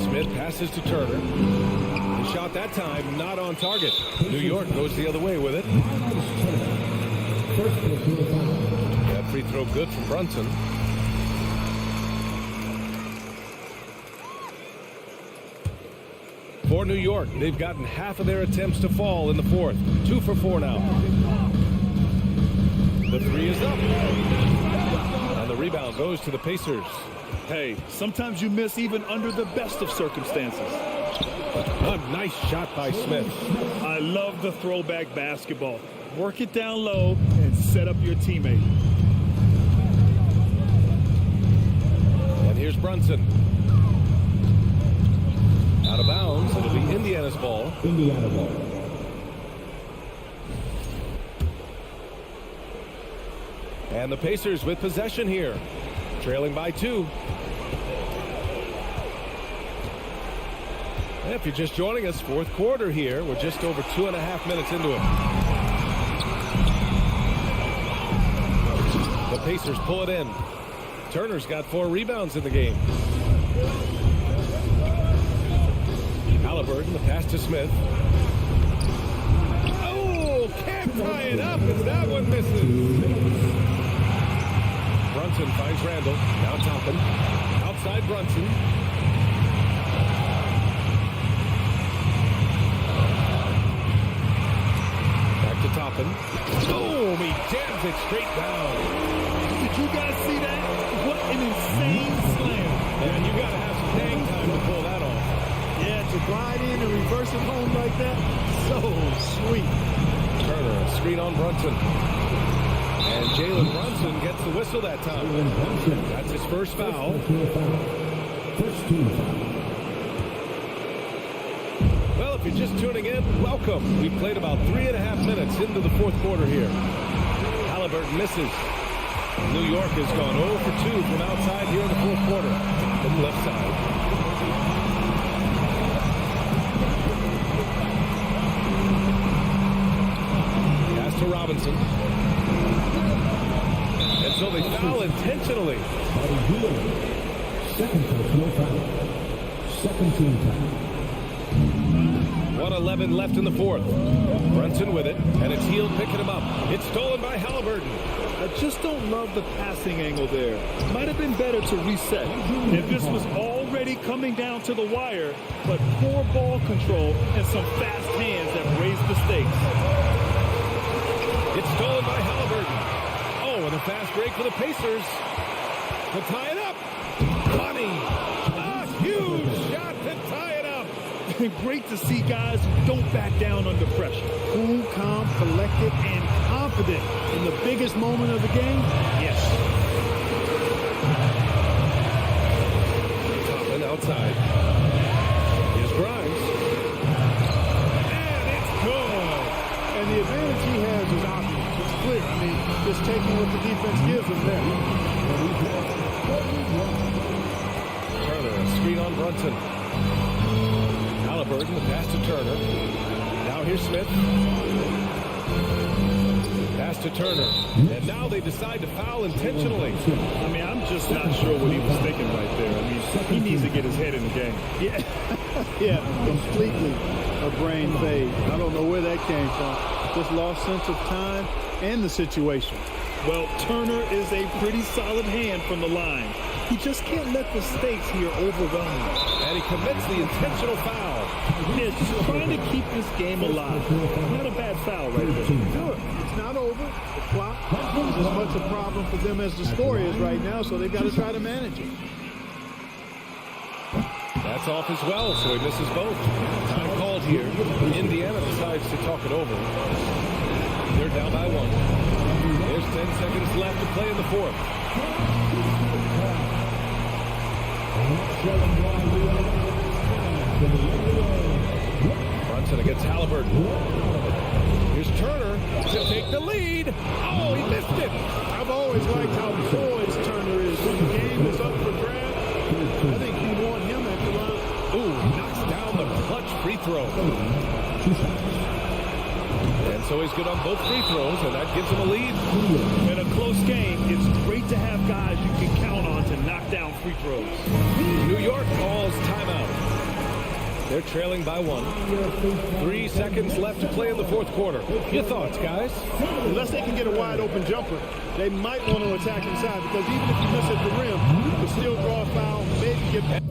Smith passes to Turner. The shot that time not on target. New York goes the other way with it. That free throw good from Brunson. For New York, they've gotten half of their attempts to fall in the fourth. 2 for 4 now. The three is up. And the rebound goes to the Pacers. Hey, sometimes you miss even under the best of circumstances. A nice shot by Smith. I love the throwback basketball. Work it down low and set up your teammate. And here's Brunson. Out of bounds. It'll be Indiana's ball. Indiana ball. And the Pacers with possession here. Trailing by 2. If you're just joining us, fourth quarter here. We're just over 2.5 minutes into it. The Pacers pull it in. Turner's got 4 rebounds in the game. Halliburton, the pass to Smith. Oh, can't tie it up as that one misses. Brunson finds Randall. Now Toppin. Outside Brunson. Back to Toppin. Boom! He jams it straight down. Did you guys see that? What an insane slam. And you got to have some hang time to pull that off. Yeah, to glide in and reverse it home like that, so sweet. Turner, a screen on Brunson. And Jalen Brunson gets the whistle that time. That's his first foul. First team foul. Well, if you're just tuning in, welcome. We've played about 3.5 minutes into the fourth quarter here. Halliburton misses. New York has gone 0 for 2 from outside here in the fourth quarter. From the left side. Pass to Robinson. And so they foul intentionally. Second personal foul. Second team foul. 1:11 left in the fourth. Brunson with it, and it's Hield picking him up. It's stolen by Halliburton. I just don't love the passing angle there. Might have been better to reset if this was already coming down to the wire, but poor ball control and some fast hands that raised the stakes. It's stolen by Halliburton. Oh, and a fast break for the Pacers. To tie it up. Money. A huge shot to tie it up. Great to see guys who don't back down under pressure. Cool, calm, collected, and confident in the biggest moment of the game. Yes. Toppin outside. Here's Grimes. And it's good. And the advantage he has is obvious. It's clear. I mean, just taking what the defense gives him there. Turner, a screen on Brunson. Halliburton, the pass to Turner. Now here's Smith. Pass to to Turner. And now they decide to foul intentionally. I mean, I'm just not sure what he was thinking right there. I mean, he needs to get his head in the game. Yeah, yeah, completely a brain fade. I don't know where that came from. Just lost sense of time and the situation. Well, Turner is a pretty solid hand from the line. He just can't let the stakes here overwhelm him. And he commits the intentional foul. Yeah, just trying to keep this game alive. Not a bad foul right there. Sure, it's not over. The clock is as much a problem for them as the score is right now, so they've got to try to manage it. That's off as well, so he misses both. Time called here. Indiana decides to talk it over. They're down by 1. There's 10 seconds left to play in the fourth. Brunson against Halliburton. Here's Turner to take the lead. Oh, he missed it. I've always liked how poised Turner is. When the game is up for grabs, I think you want him at the line. Ooh, knocks down the clutch free throw. And so he's good on both free throws, and that gives him a lead. In a close game, it's great to have guys you can count on to knock down free throws. New York calls timeout. They're trailing by 1. 3 seconds left to play in the fourth quarter. Your thoughts, guys? Unless they can get a wide open jumper, they might want to attack inside, because even if you miss at the rim, you can still draw a foul, maybe get...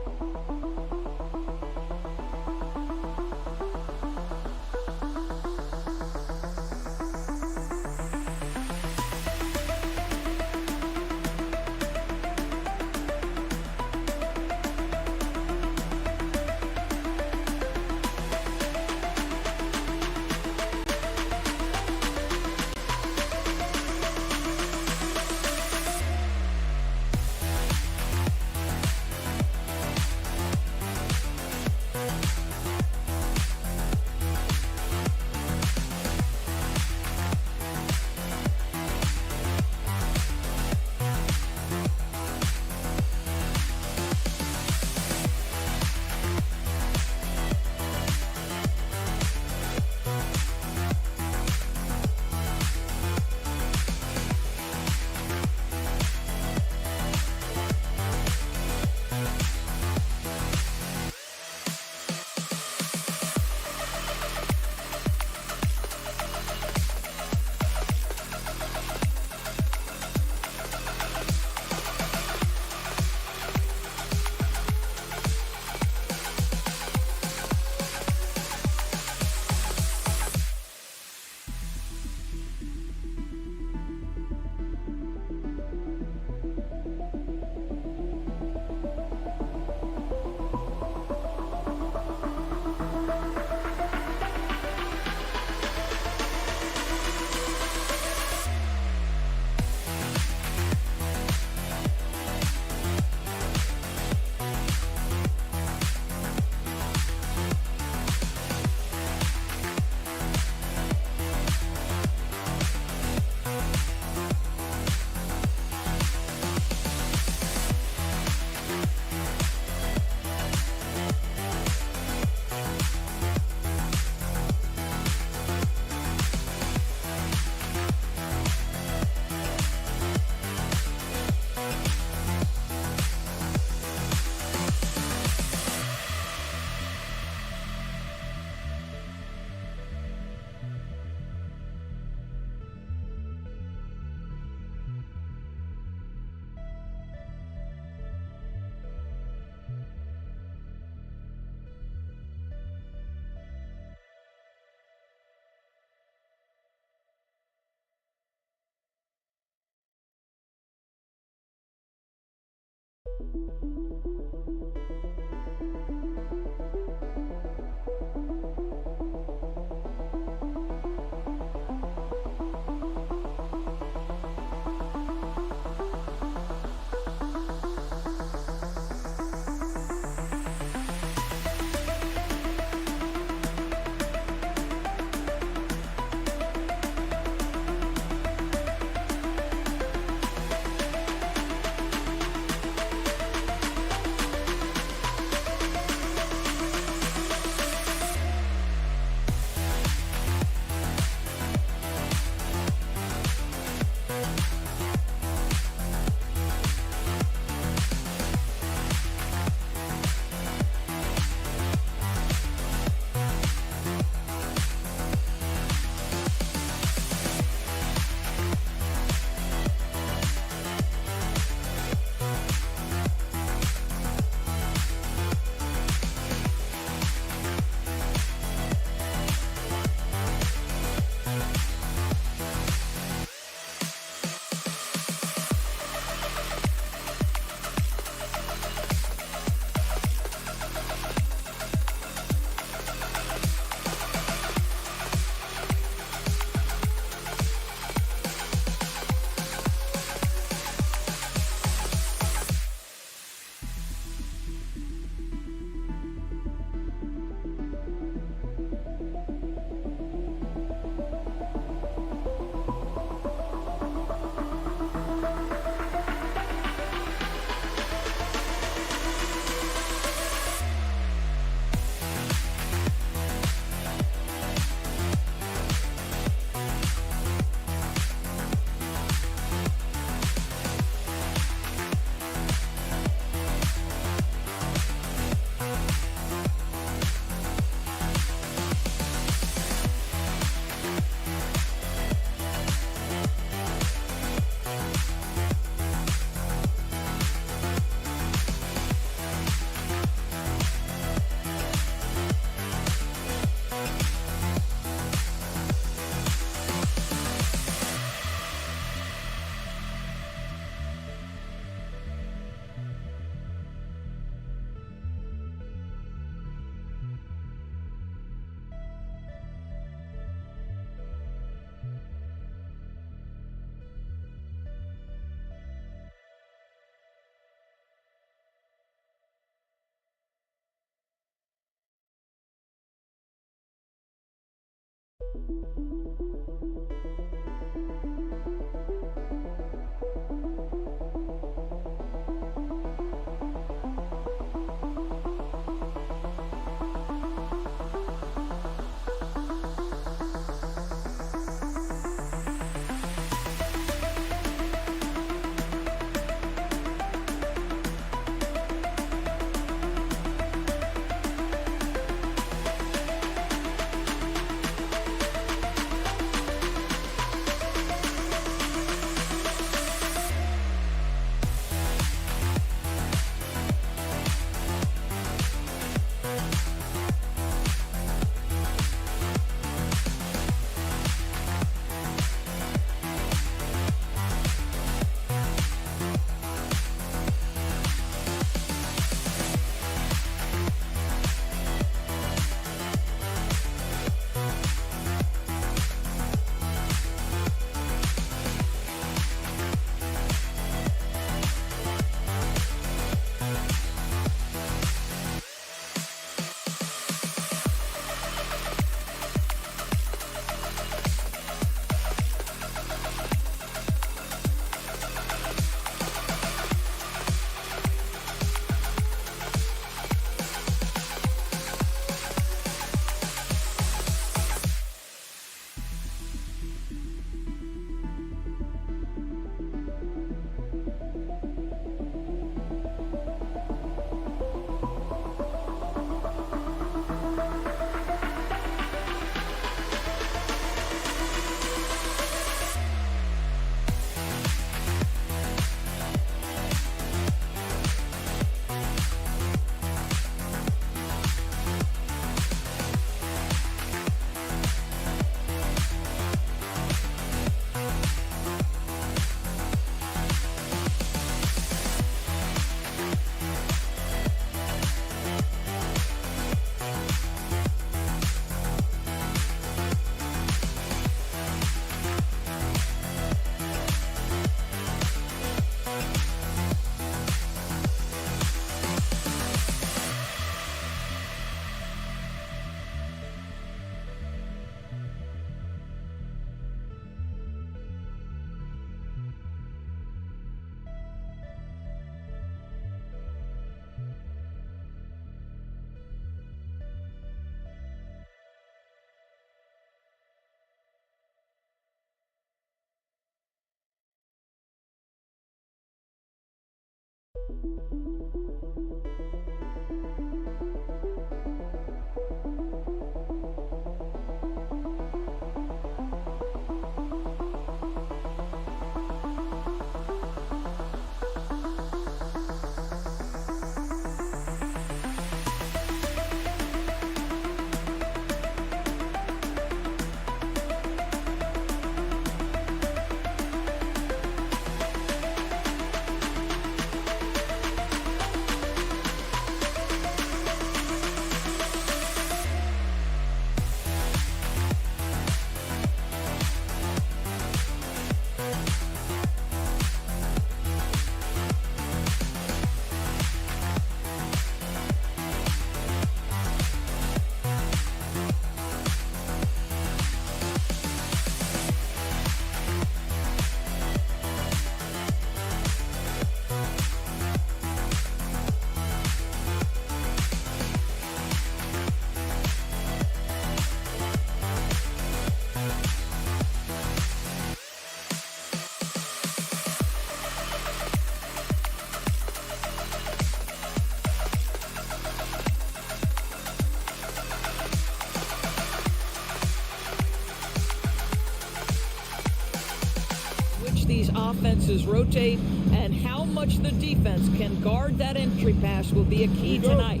These offenses rotate and how much the defense can guard that entry pass will be a key tonight.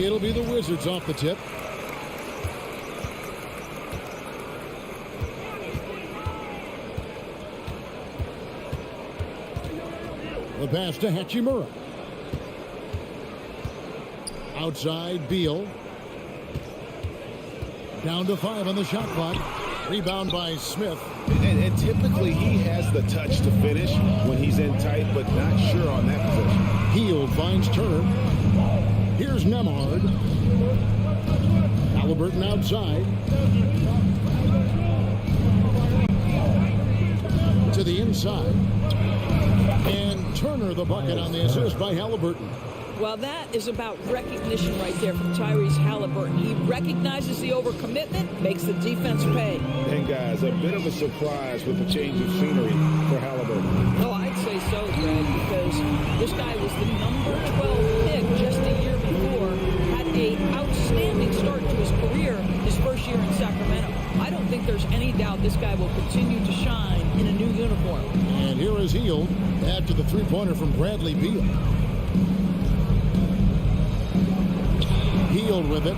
It'll be the Wizards off the tip. The pass to Hachimura. Outside, Beal. Down to 5 on the shot clock. Rebound by Smith. And typically he has the touch to finish when he's in tight, but not sure on that position. Hield finds Turner. Here's Nemhard. Now Halliburton outside. To the inside. And Turner the bucket on the assist by Halliburton. Well, that is about recognition right there from Tyrese Halliburton. He recognizes the overcommitment, makes the defense pay. And guys, a bit of a surprise with the change of scenery for Halliburton. Oh, I'd say so, Greg, because this guy was the number 12 pick just a year before, had an outstanding start to his career his first year in Sacramento. I don't think there's any doubt this guy will continue to shine in a new uniform. And here is Hield after the three-pointer from Bradley Beal. Hield with it.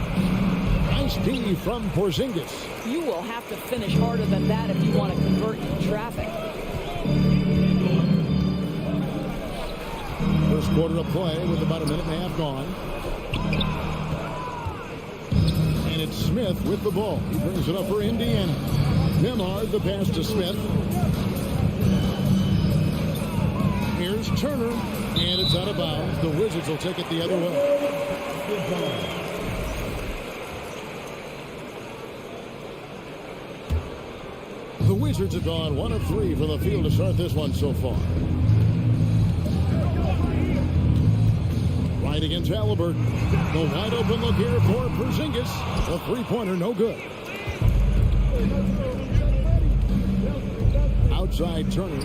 Nice D from Porzingis. You will have to finish harder than that if you want to convert in traffic. First quarter of play with about a minute and a half gone. And it's Smith with the ball. He brings it up for Indiana. Nembhard the pass to Smith. Here's Turner. And it's out of bounds. The Wizards will take it the other way. The Wizards have gone 1 of 3 from the field to start this one so far. Right against Halliburton. The wide open look here for Porzingis. The three-pointer no good. Outside Turner.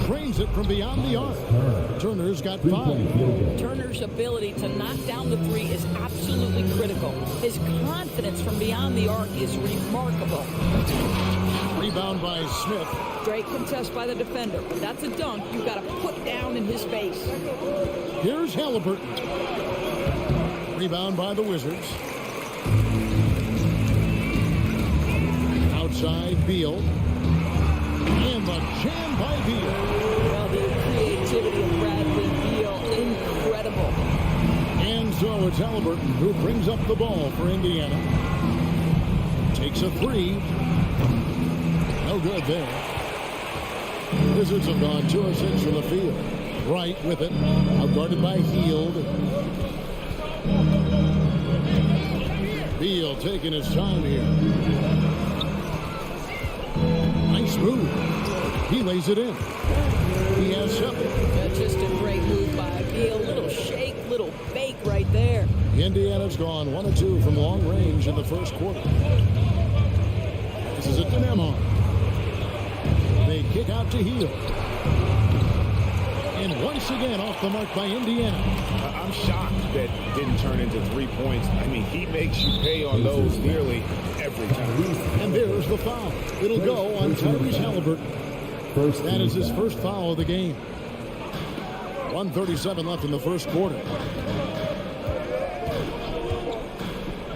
Trains it from beyond the arc. Turner's got 5. Turner's ability to knock down the three is absolutely critical. His confidence from beyond the arc is remarkable. Rebound by Smith. Great contest by the defender. That's a dunk you've got to put down in his face. Here's Halliburton. Rebound by the Wizards. Outside Beal. And the jam by Beal. Well, the creativity of Bradley Beal, incredible. And so it's Halliburton who brings up the ball for Indiana. Takes a 3. No good there. Wizards have gone 2 of 6 from the field. Wright with it. Outguarded by Hield. Beal taking his time here. Nice move. He lays it in. He has 7. That's just a great move by Beal. Little shake, little bake right there. Indiana's gone 1 of 2 from long range in the first quarter. This is it to Nembhard. They kick out to Hield. And once again off the mark by Indiana. I'm shocked that didn't turn into 3 points. I mean, he makes you pay on those nearly every time. And there's the foul. It'll go on Tyrese Halliburton. That is his first foul of the game. 1:37 left in the first quarter.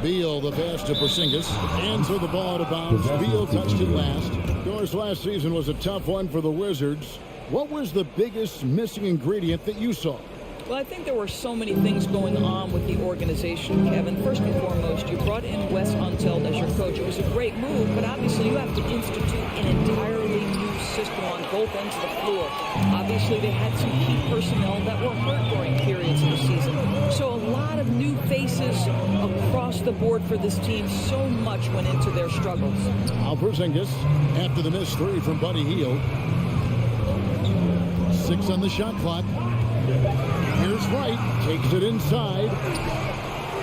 Beal the pass to Porzingis. And so the ball out of bounds. Beal touched it last. Of course, last season was a tough one for the Wizards. What was the biggest missing ingredient that you saw? Well, I think there were so many things going on with the organization, Kevin. First and foremost, you brought in Wes Unteld as your coach. It was a great move, but obviously you have to institute an entirely new system on both ends of the floor. Obviously, they had some key personnel that were hurt during periods of the season. So a lot of new faces across the board for this team. So much went into their struggles. Porzingis after the missed 3 from Buddy Hield. 6 on the shot clock. Here's Wright, takes it inside.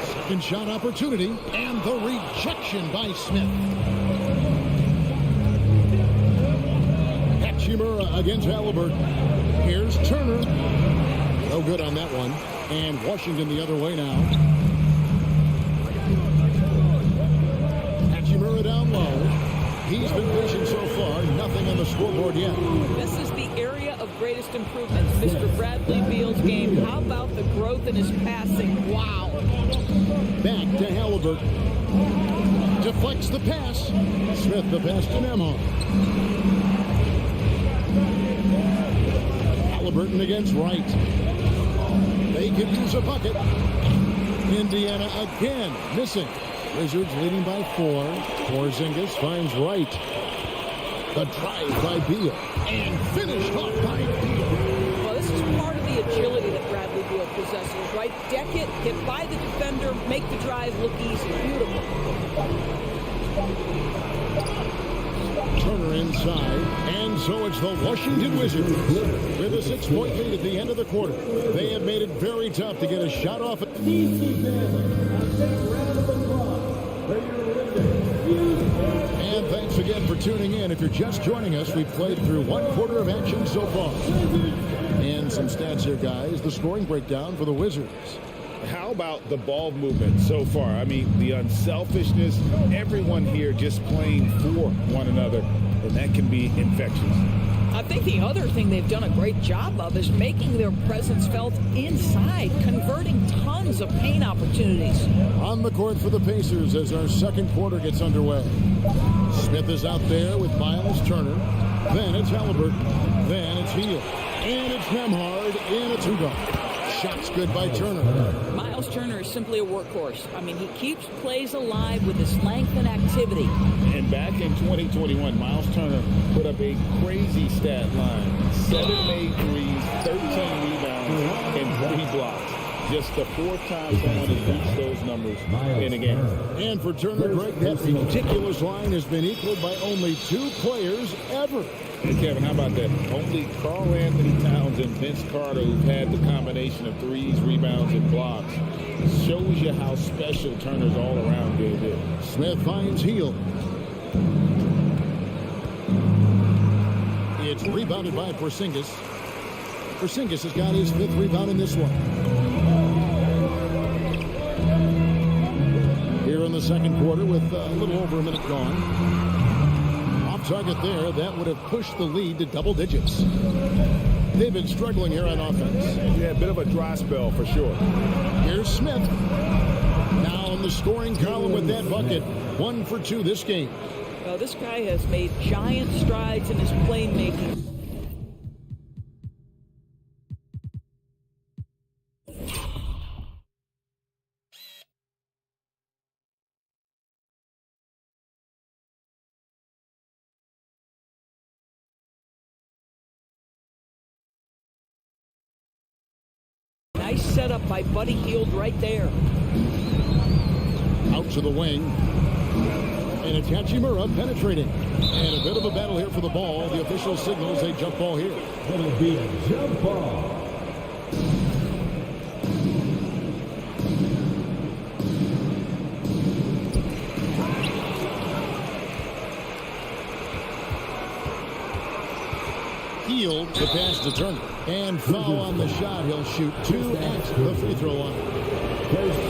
Second shot opportunity, and the rejection by Smith. Hachimura against Halliburton. Here's Turner. No good on that one. And Washington the other way now. Hachimura down low. He's been fishing so far. Nothing on the scoreboard yet. This is the area of greatest improvements. Mr. Bradley Beal's game. How about the growth in his passing? Wow. Back to Halliburton. Deflects the pass. Smith the pass to Nembhard. Halliburton against Wright. They could use a bucket. Indiana again missing. Wizards leading by 4. Porzingis finds Wright. The drive by Beal. And finished off by Beal. Well, this is part of the agility that Bradley Beal possesses, right? Deck it, get by the defender, make the drive look easy. Beautiful. outside. And so it's the Washington Wizards with a 6-point lead at the end of the quarter. They have made it very tough to get a shot off. And thanks again for tuning in. If you're just joining us, we've played through 1 quarter of action so far. And some stats here, guys. The scoring breakdown for the Wizards. How about the ball movement so far? I mean, the unselfishness, everyone here just playing for one another, and that can be infectious. I think the other thing they've done a great job of is making their presence felt inside, converting tons of paint opportunities. On the court for the Pacers as our second quarter gets underway. Smith is out there with Miles Turner. Then it's Halliburton. Then it's Hield. And it's Nembhard in a 2-guard. Shots good by Turner. Miles Turner is simply a workhorse. I mean, he keeps plays alive with his length and activity. And back in 2021, Miles Turner put up a crazy stat line. 7 made threes, 13 rebounds, and 3 blocks. Just the 4th time someone has reached those numbers in a game. And for Turner, Greg, that ridiculous line has been equaled by only 2 players ever. Hey, Kevin, how about that? Only Karl Anthony Towns and Vince Carter, who've had the combination of threes, rebounds, and blocks, shows you how special Turner's all-around game is. Smith finds Hield. It's rebounded by Porzingis. Porzingis has got his 5th rebound in this one. Here in the second quarter with a little over a minute gone. Off target there, that would have pushed the lead to double digits. They've been struggling here on offense. Yeah, a bit of a dry spell for sure. Here's Smith. Now on the scoring column with that bucket. 1 for 2 this game. Well, this guy has made giant strides in his playmaking. Nice setup by Buddy Hield right there. Out to the wing. And it's Hachimura penetrating. And a bit of a battle here for the ball. The official signals a jump ball here. It'll be a jump ball. Hield to pass to Turner. And foul on the shot. He'll shoot 2 at the free throw line.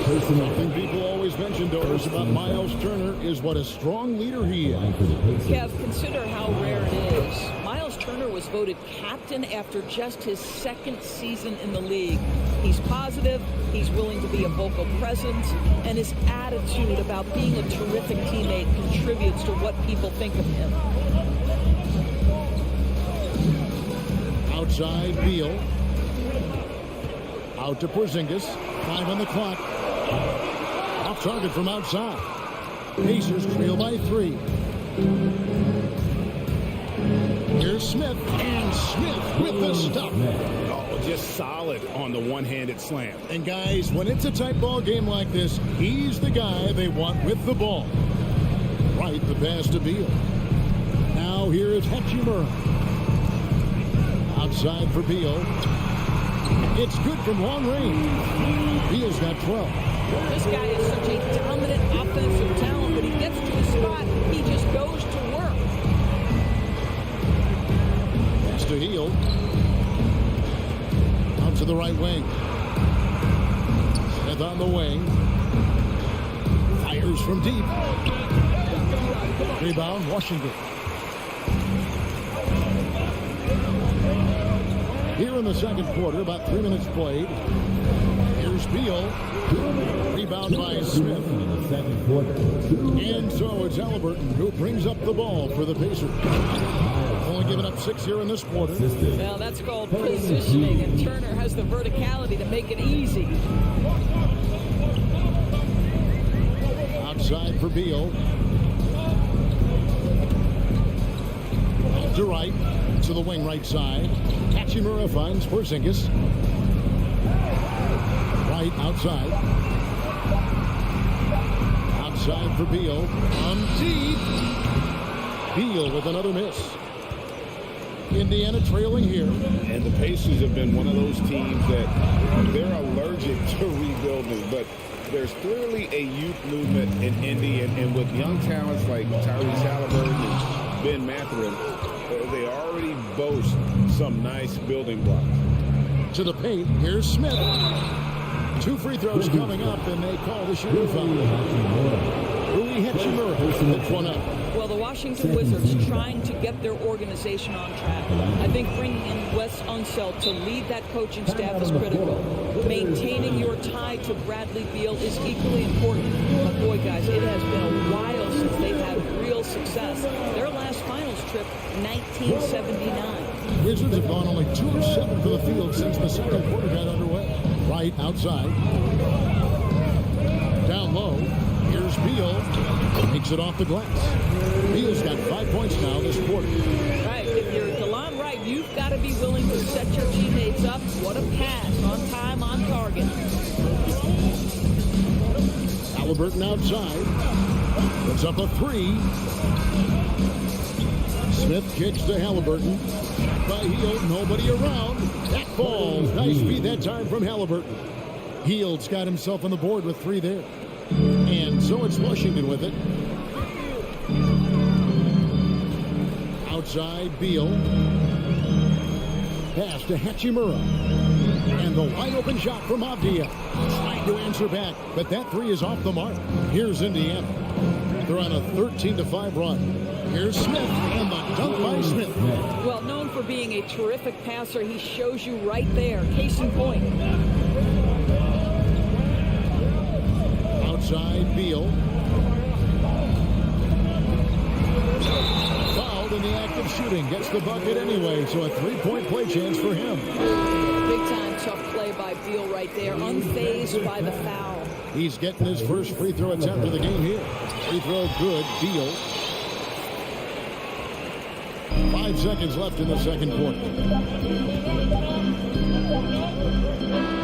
Something people always mention, Doris, about Miles Turner is what a strong leader he is. Kev, consider how rare it is. Miles Turner was voted captain after just his 2nd season in the league. He's positive, he's willing to be a vocal presence, and his attitude about being a terrific teammate contributes to what people think of him. Outside, Beal. Out to Porzingis. 5 on the clock. Off target from outside. Pacers trail by 3. Here's Smith. And Smith with the stuff. Oh, just solid on the one-handed slam. And guys, when it's a tight ball game like this, he's the guy they want with the ball. Right, the pass to Beal. Now here is Hachimura. Outside for Beal. It's good from long range. Beal's got 12. This guy is such a dominant offensive talent. When he gets to his spot, he just goes to work. Pass to Hield. Out to the right wing. Smith on the wing. Fires from deep. Rebound, Washington. Here in the second quarter, about 3 minutes played. Here's Beal. Rebound by Smith. And so it's Halliburton who brings up the ball for the Pacers. Only giving up 6 here in this quarter. Well, that's called positioning, and Turner has the verticality to make it easy. Outside for Beal. Out to right. To the wing right side. Hachimura finds Porzingis. Right outside. Outside for Beal. Deep. Beal with another miss. Indiana trailing here. And the Pacers have been one of those teams that they're allergic to rebuilding, but there's clearly a youth movement in Indy, and with young talents like Tyrese Halliburton and Ben Mathurin, they already boast some nice building blocks. To the paint, here's Smith. 2 free throws coming up, and they call the shooting foul. Rui Hachimura picks one up. Well, the Washington Wizards trying to get their organization on track. I think bringing in Wes Unseld to lead that coaching staff is critical. Maintaining your tie to Bradley Beal is equally important. But boy, guys, it has been a while since they've had real success. Their last finals trip, 1979. Wizards have gone only 2 of 7 for the field since the second quarter got underway. Right outside. Down low. Here's Beal. Takes it off the glass. Beal's got 5 points now this quarter. Right. If you're DeLon Wright, you've got to be willing to set your teammates up. What a pass. On time, on target. Halliburton outside. Puts up a 3. Smith kicks to Halliburton. By Hield, nobody around. That falls. Nice feed that time from Halliburton. Hield's got himself on the board with 3 there. And so it's Washington with it. Outside, Beal. Pass to Hachimura. And the wide open shot from Avdia. Trying to answer back, but that 3 is off the mark. Here's Indiana. They're on a 13-5 run. Here's Smith, and the dunk by Smith. Well, known for being a terrific passer, he shows you right there. Case in point. Outside, Beal. Fouled in the act of shooting. Gets the bucket anyway, so a 3-point play chance for him. Big-time tough play by Beal right there. Unfazed by the foul. He's getting his first free throw attempt of the game here. Free throw good. Beal. 5 seconds left in the second quarter.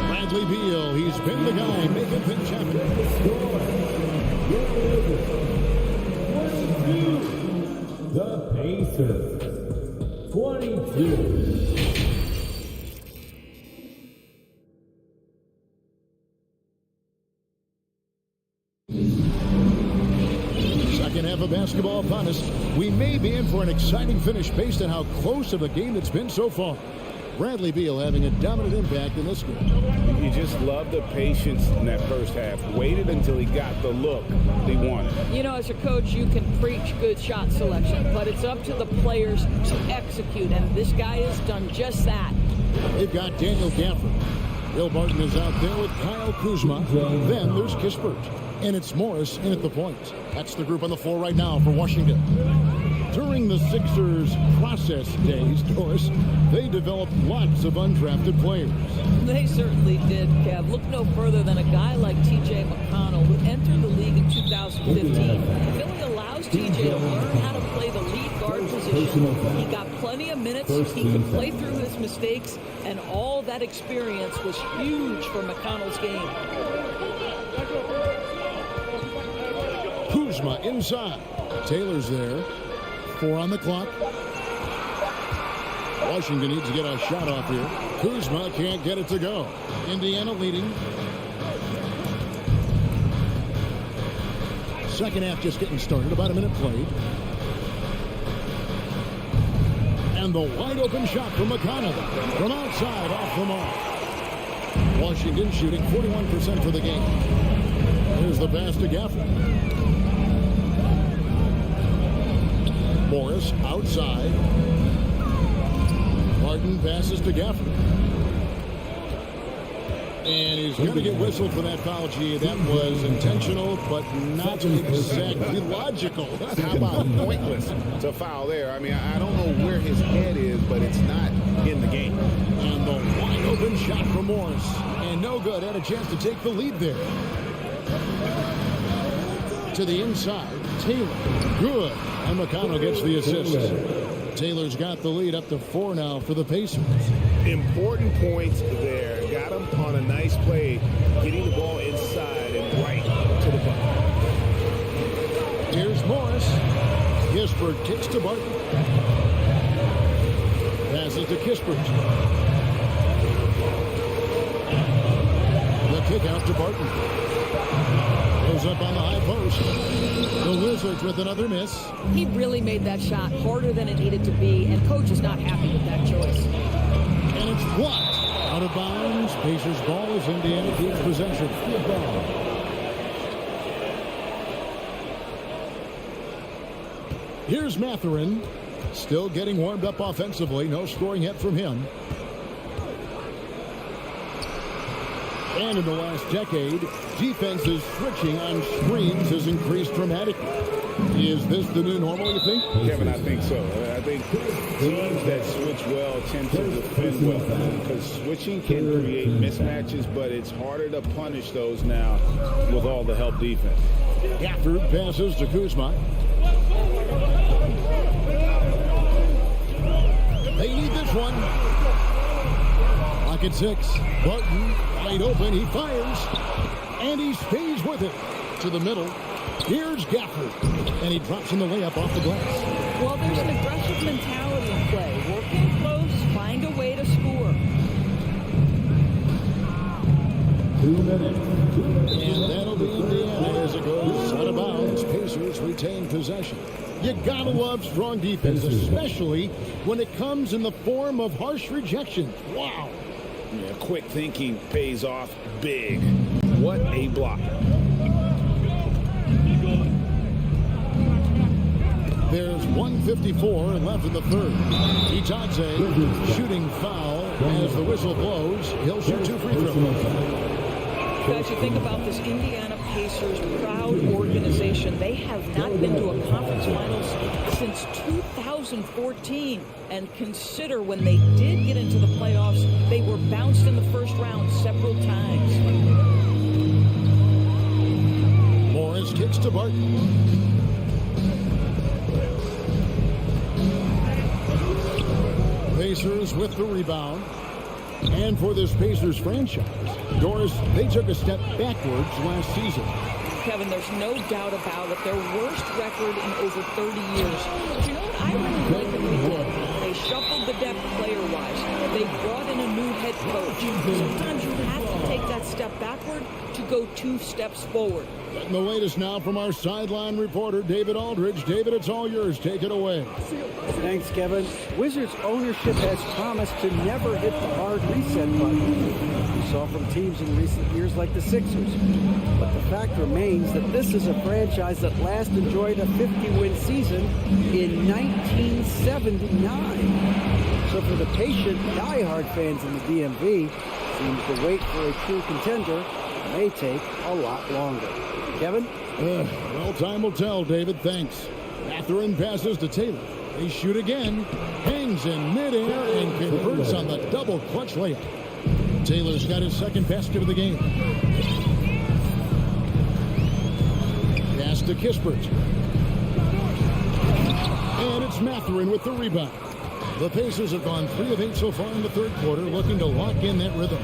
Bradley Beal, he's been the guy making things happen. The Pacers, 22. Second half of basketball upon us. We may be in for an exciting finish based on how close of a game it's been so far. Bradley Beal having a dominant impact in this game. You just love the patience in that first half. Waited until he got the look he wanted. You know, as a coach, you can preach good shot selection, but it's up to the players to execute, and this guy has done just that. They've got Daniel Gafford. Bill Barton is out there with Kyle Kuzma. Then there's Kispert. And it's Morris in at the point. That's the group on the floor right now for Washington. During the Sixers' process days, Doris, they developed lots of undrafted players. They certainly did, Kev. Look no further than a guy like T.J. McConnell, who entered the league in 2015. Philly allows T.J. to learn how to play the lead guard position. He got plenty of minutes. He could play through his mistakes, and all that experience was huge for McConnell's game. Kuzma inside. Taylor's there. 4 on the clock. Washington needs to get a shot off here. Kuzma can't get it to go. Indiana leading. Second half just getting started. About a minute played. And the wide open shot from McConnell. From outside off the mark. Washington shooting 41% for the game. Here's the pass to Gafford. Morris outside. Martin passes to Gafford. And he's going to get whistled for that foul. Gee, that was intentional, but not exactly logical. How about pointless to foul there? I mean, I don't know where his head is, but it's not in the game. And the wide open shot from Morris. And no good. Had a chance to take the lead there. To the inside. Taylor. Good. And McConnell gets the assist. Taylor's got the lead up to 4 now for the Pacers. Important points there. Got him on a nice play, getting the ball inside and right to the bucket. Here's Morris. Kispert kicks to Barton. Passes to Kispert. The kick out to Barton. Goes up on the high post. The Wizards with another miss. He really made that shot harder than it needed to be, and coach is not happy with that choice. And it's blocked. Out of bounds. Pacers ball as Indiana keeps possession. Here's Mathurin. Still getting warmed up offensively. No scoring yet from him. And in the last decade, defenses switching on screens has increased dramatically. Is this the new normal, you think? Kevin, I think so. I think teams that switch well tend to defend well because switching can create mismatches, but it's harder to punish those now with all the help defense. Gafford passes to Kuzma. They need this one. Lock at 6. Barton wide open. He fires. And he stays with it. To the middle. Here's Gafford. And he drops in the layup off the glass. Well, there's an aggressive mentality in play. Working close, find a way to score. 2 minutes. And that'll be Indiana as it goes out of bounds. Pacers retain possession. You gotta love strong defense, especially when it comes in the form of harsh rejection. Wow. Yeah, quick thinking pays off big. What a block. There's 1:54 left in the third. Skijesss shooting foul as the whistle blows. He'll shoot 2 free throws. As you think about this Indiana Pacers proud organization, they have not been to a conference finals since 2014. And consider when they did get into the playoffs, they were bounced in the first round several times. Morris kicks to Barton. Pacers with the rebound. And for this Pacers franchise, Doris, they took a step backwards last season. Kevin, there's no doubt about it. Their worst record in over 30 years. But you know what? I really like what they did. They shuffled the depth player-wise. They brought in a new head coach. Sometimes you have to take that step backward to go 2 steps forward. And the latest now from our sideline reporter, David Aldridge. David, it's all yours. Take it away. Thanks, Kevin. Wizards ownership has promised to never hit the hard reset button. We saw from teams in recent years like the Sixers. But the fact remains that this is a franchise that last enjoyed a 50-win season in 1979. So for the patient, diehard fans in the DMV, seems the wait for a true contender may take a lot longer. Kevin? Well, time will tell, David. Thanks. Mathurin passes to Taylor. They shoot again. Hangs in midair and converts on the double clutch layup. Taylor's got his second basket of the game. Pass to Kispert. And it's Mathurin with the rebound. The Pacers have gone 3 of 8 so far in the third quarter, looking to lock in that rhythm.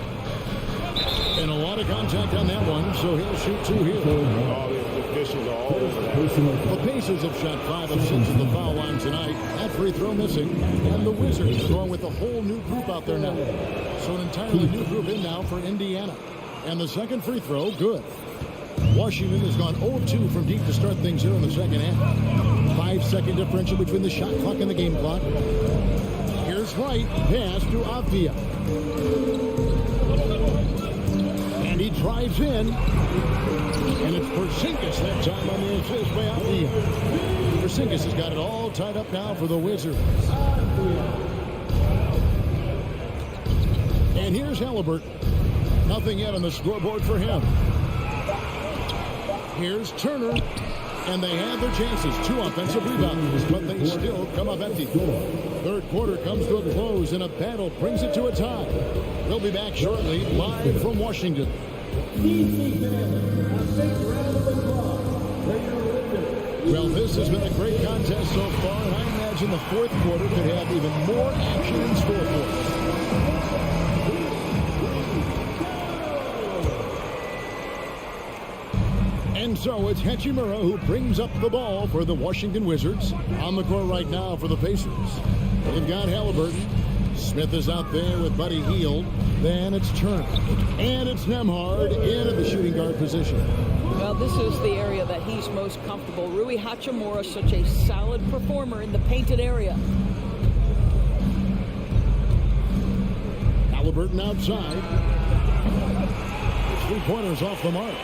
And a lot of contact on that one, so he'll shoot 2 here. Oh, the officials are all over that. The Pacers have shot 5 of 6 at the foul line tonight. That free throw missing. And the Wizards are going with a whole new group out there now. So an entirely new group in now for Indiana. And the second free throw, good. Washington has gone 0 of 2 from deep to start things here in the second half. 5-second differential between the shot clock and the game clock. Here's Wright. Pass to Avdia. And he drives in. And it's Porzingis that time on the assist by Avdia. Porzingis has got it all tied up now for the Wizards. And here's Halliburton. Nothing yet on the scoreboard for him. Here's Turner. And they have their chances. 2 offensive rebounds, but they still come up empty. Third quarter comes to a close, and a battle brings it to a tie. We'll be back shortly, live from Washington. Well, this has been a great contest so far, and I imagine the fourth quarter could have even more action in store for us. And so it's Hachimura who brings up the ball for the Washington Wizards. On the court right now for the Pacers. They've got Halliburton. Smith is out there with Buddy Hield. Then it's Turner. And it's Nembhard in at the shooting guard position. Well, this is the area that he's most comfortable. Rui Hachimura, such a solid performer in the painted area. Halliburton outside. 3-pointers off the mark.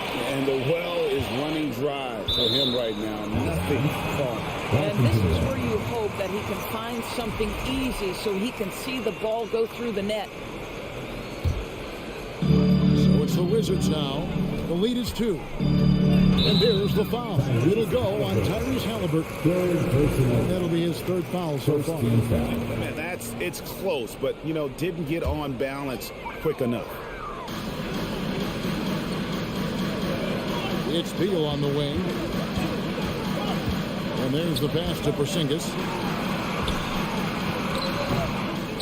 And the well is running dry for him right now. Nothing falling. And this is where you hope that he can find something easy so he can see the ball go through the net. So it's the Wizards now. The lead is 2. And there's the foul. It'll go on Tyrese Halliburton. And that'll be his 3rd foul so far. Man, it's close, but, didn't get on balance quick enough. It's Beal on the wing. And there's the pass to Porzingis.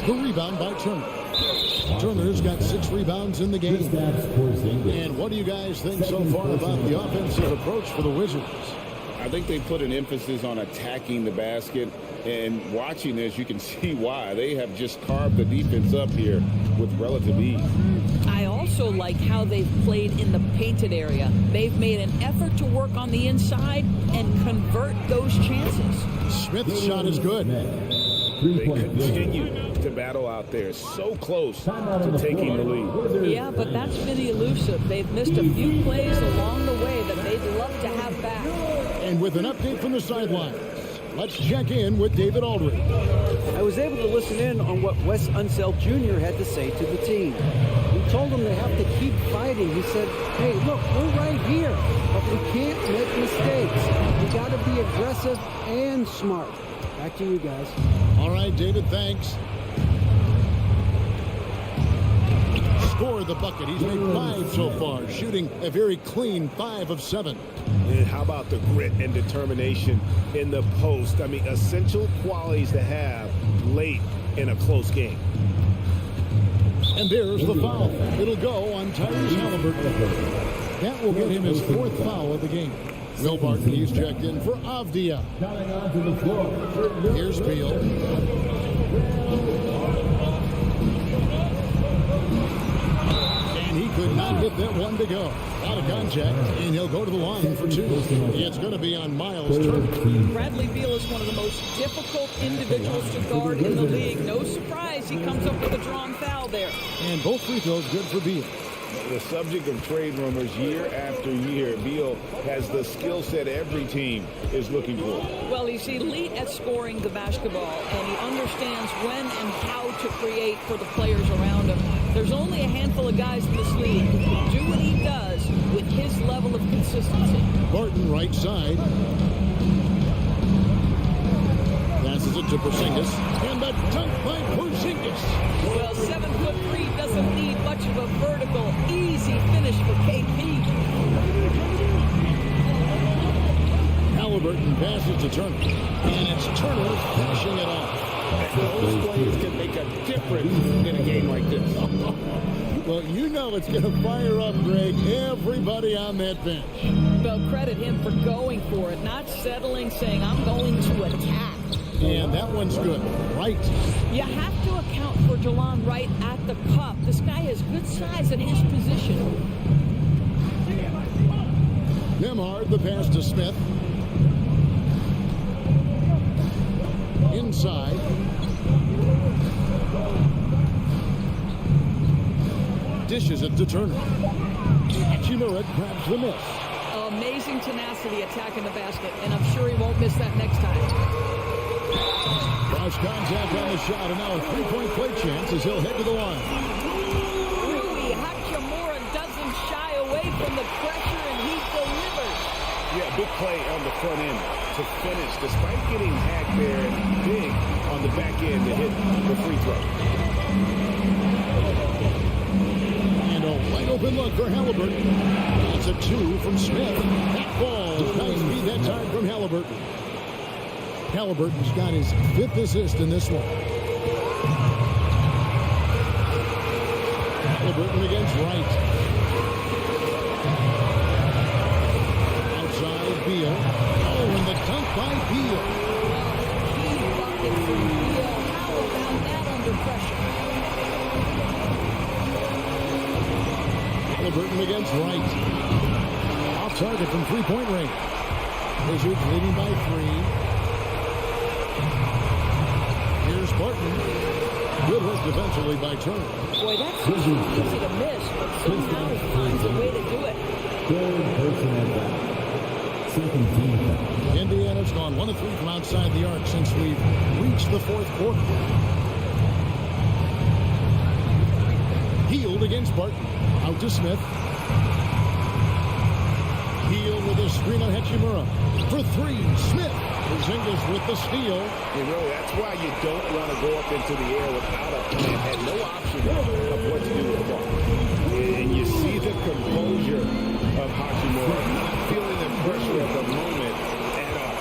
The rebound by Turner. Turner's got 6 rebounds in the game. And what do you guys think so far about the offensive approach for the Wizards? I think they put an emphasis on attacking the basket. And watching this, you can see why. They have just carved the defense up here with relative ease. I also like how they've played in the painted area. They've made an effort to work on the inside and convert those chances. Smith's shot is good. They continue to battle out there, so close to taking the lead. Yeah, but that's been elusive. They've missed a few plays along the way that they'd love to have back. And with an update from the sidelines, let's check in with David Aldridge. I was able to listen in on what Wes Unseld Jr. had to say to the team. He told them they have to keep fighting. He said, hey, look, we're right here, but we can't make mistakes. We got to be aggressive and smart. Back to you guys. All right, David, thanks. Scored the bucket. He's made 5 so far, shooting a very clean 5 of 7. And how about the grit and determination in the post? I mean, essential qualities to have late in a close game. And there's the foul. It'll go on Tyrese Halliburton. That will get him his 4th foul of the game. Will Barton, he's checked in for Avdia. Here's Beal. And he could not get that one to go. Out of contact, and he'll go to the line for 2. It's going to be on Miles Turner. Bradley Beal is one of the most difficult individuals to guard in the league. No surprise he comes up with a drawn foul there. And both free throws good for Beal. The subject of trade rumors year after year. Beal has the skill set every team is looking for. Well, he's elite at scoring the basketball, and he understands when and how to create for the players around him. There's only a handful of guys in this league who can do what he does with his level of consistency. Barton right side. Passes it to Porzingis. And the dunk by Porzingis. Well, 7'3" doesn't need much of a vertical, easy finish for KP. Halliburton passes to Turner. And it's Turner finishing it off. Those plays can make a difference in a game like this. Well, you know it's going to fire up, Greg, everybody on that bench. Well, credit him for going for it, not settling, saying, I'm going to attack. And that one's good. Right. You have to account for Delon Wright at the cup. This guy has good size at his position. Nembhard, the pass to Smith. Inside. Dishes it to Turner. Hachimura grabs the miss. Amazing tenacity attacking the basket, and I'm sure he won't miss that next time. Cross contact on the shot, and now a 3-point play chance as he'll head to the line. Rui Hachimura doesn't shy away from the pressure, and he delivers. Yeah, big play on the front end to finish, despite getting hacked there, and big on the back end to hit the free throw. And a wide open look for Halliburton. That's a 2 from Smith. That falls. Nice beat that time from Halliburton. Halliburton's got his 5th assist in this one. Halliburton against Wright. against Wright. Off target from three-point range. Wizards leading by 3. Here's Barton. Good work defensively by Turner. Boy, that's so easy to miss, but somehow he finds a way to do it. Third personal foul. Second team foul. Indiana's gone 1 of 3 from outside the arc since we've reached the fourth quarter. Healed against Barton. Out to Smith. Healed with a screen on Hachimura. For 3, Smith. Skijesss with the steal. That's why you don't want to go up into the air without a plan. Had no option of what to do with the ball. And you see the composure of Hachimura, not feeling the pressure of the moment at all.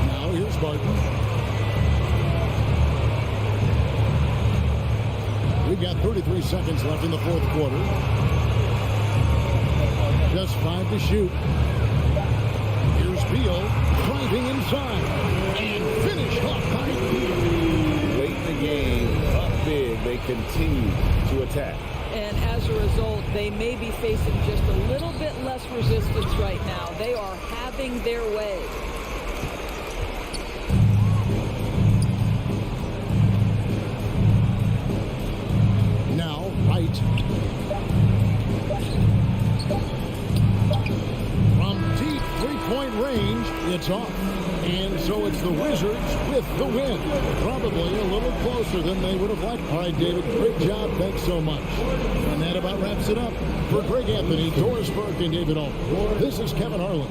Now here's Barton. We've got 33 seconds left in the fourth quarter. Just 5 to shoot. Here's Beal driving inside and finished off by Beal. Late in the game, up big, they continue to attack. And as a result, they may be facing just a little bit less resistance right now. They are having their way. Now, Wright. From deep three-point range, it's off. And so it's the Wizards with the win. Probably a little closer than they would have liked. All right, David, great job. Thanks so much. And that about wraps it up. For Greg Anthony, Doris Burke, and David Owen, this is Kevin Harlan.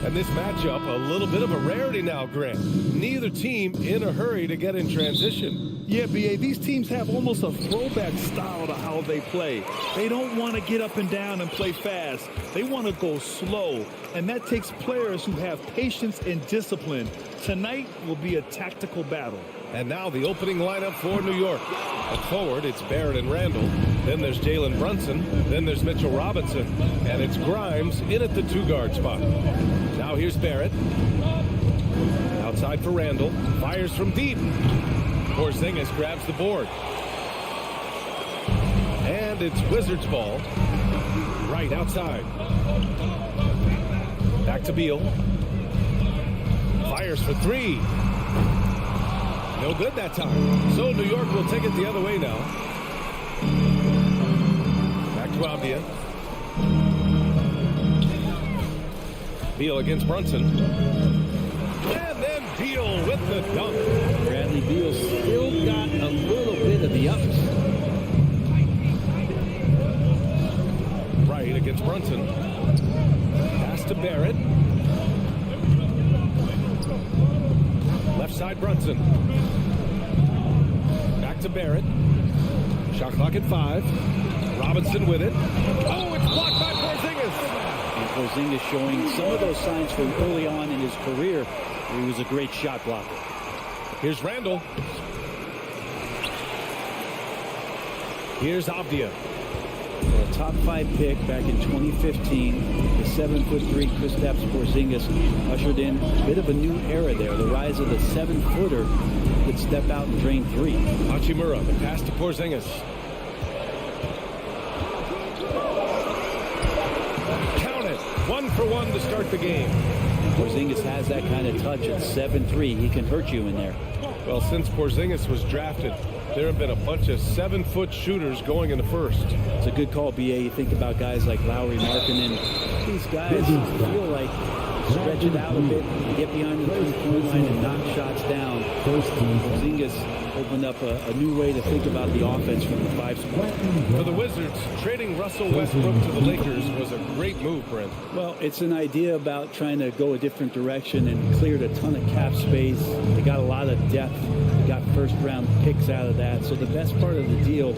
And this matchup, a little bit of a rarity now, Grant. Neither team in a hurry to get in transition. Yeah, B.A., these teams have almost a throwback style to how they play. They don't want to get up and down and play fast. They want to go slow, and that takes players who have patience and discipline. Tonight will be a tactical battle. And now the opening lineup for New York. At forward, it's Barrett and Randall. Then there's Jalen Brunson. Then there's Mitchell Robinson. And it's Grimes in at the two-guard spot. Now here's Barrett. Outside for Randall. Fires from deep. Porzingis grabs the board. And it's Wizards ball. Right outside. Back to Beal. Fires for three. No good that time. So New York will take it the other way now. Back to Avdia. Beal against Brunson. And then Beal with the dunk. Bradley Beal still got a little bit of the ups. Right against Brunson. Pass to Barrett. Left side Brunson. Back to Barrett. Shot clock at 5. Robinson with it. Oh, it's blocked by Porzingis. And Porzingis showing some of those signs from early on in his career where he was a great shot blocker. Here's Randall. Here's Avdia. A top 5 pick back in 2015. The 7'3" Kristaps Porzingis ushered in a bit of a new era there. The rise of the 7-footer could step out and drain 3. Hachimura, the pass to Porzingis. Count it. 1 for 1 to start the game. Porzingis has that kind of touch at 7'3". He can hurt you in there. Well, since Porzingis was drafted, there have been a bunch of 7-foot shooters going in the first. It's a good call, B.A. You think about guys like Lowry, Markkanen. These guys feel like stretch it out a bit, get behind the three-point line and knock shots down. Porzingis opened up a new way to think about the offense from the 5 spot. For the Wizards, trading Russell Westbrook to the Lakers was a great move, Brent. Well, it's an idea about trying to go a different direction and cleared a ton of cap space. They got a lot of depth. They got first-round picks out of that. So the best part of the deal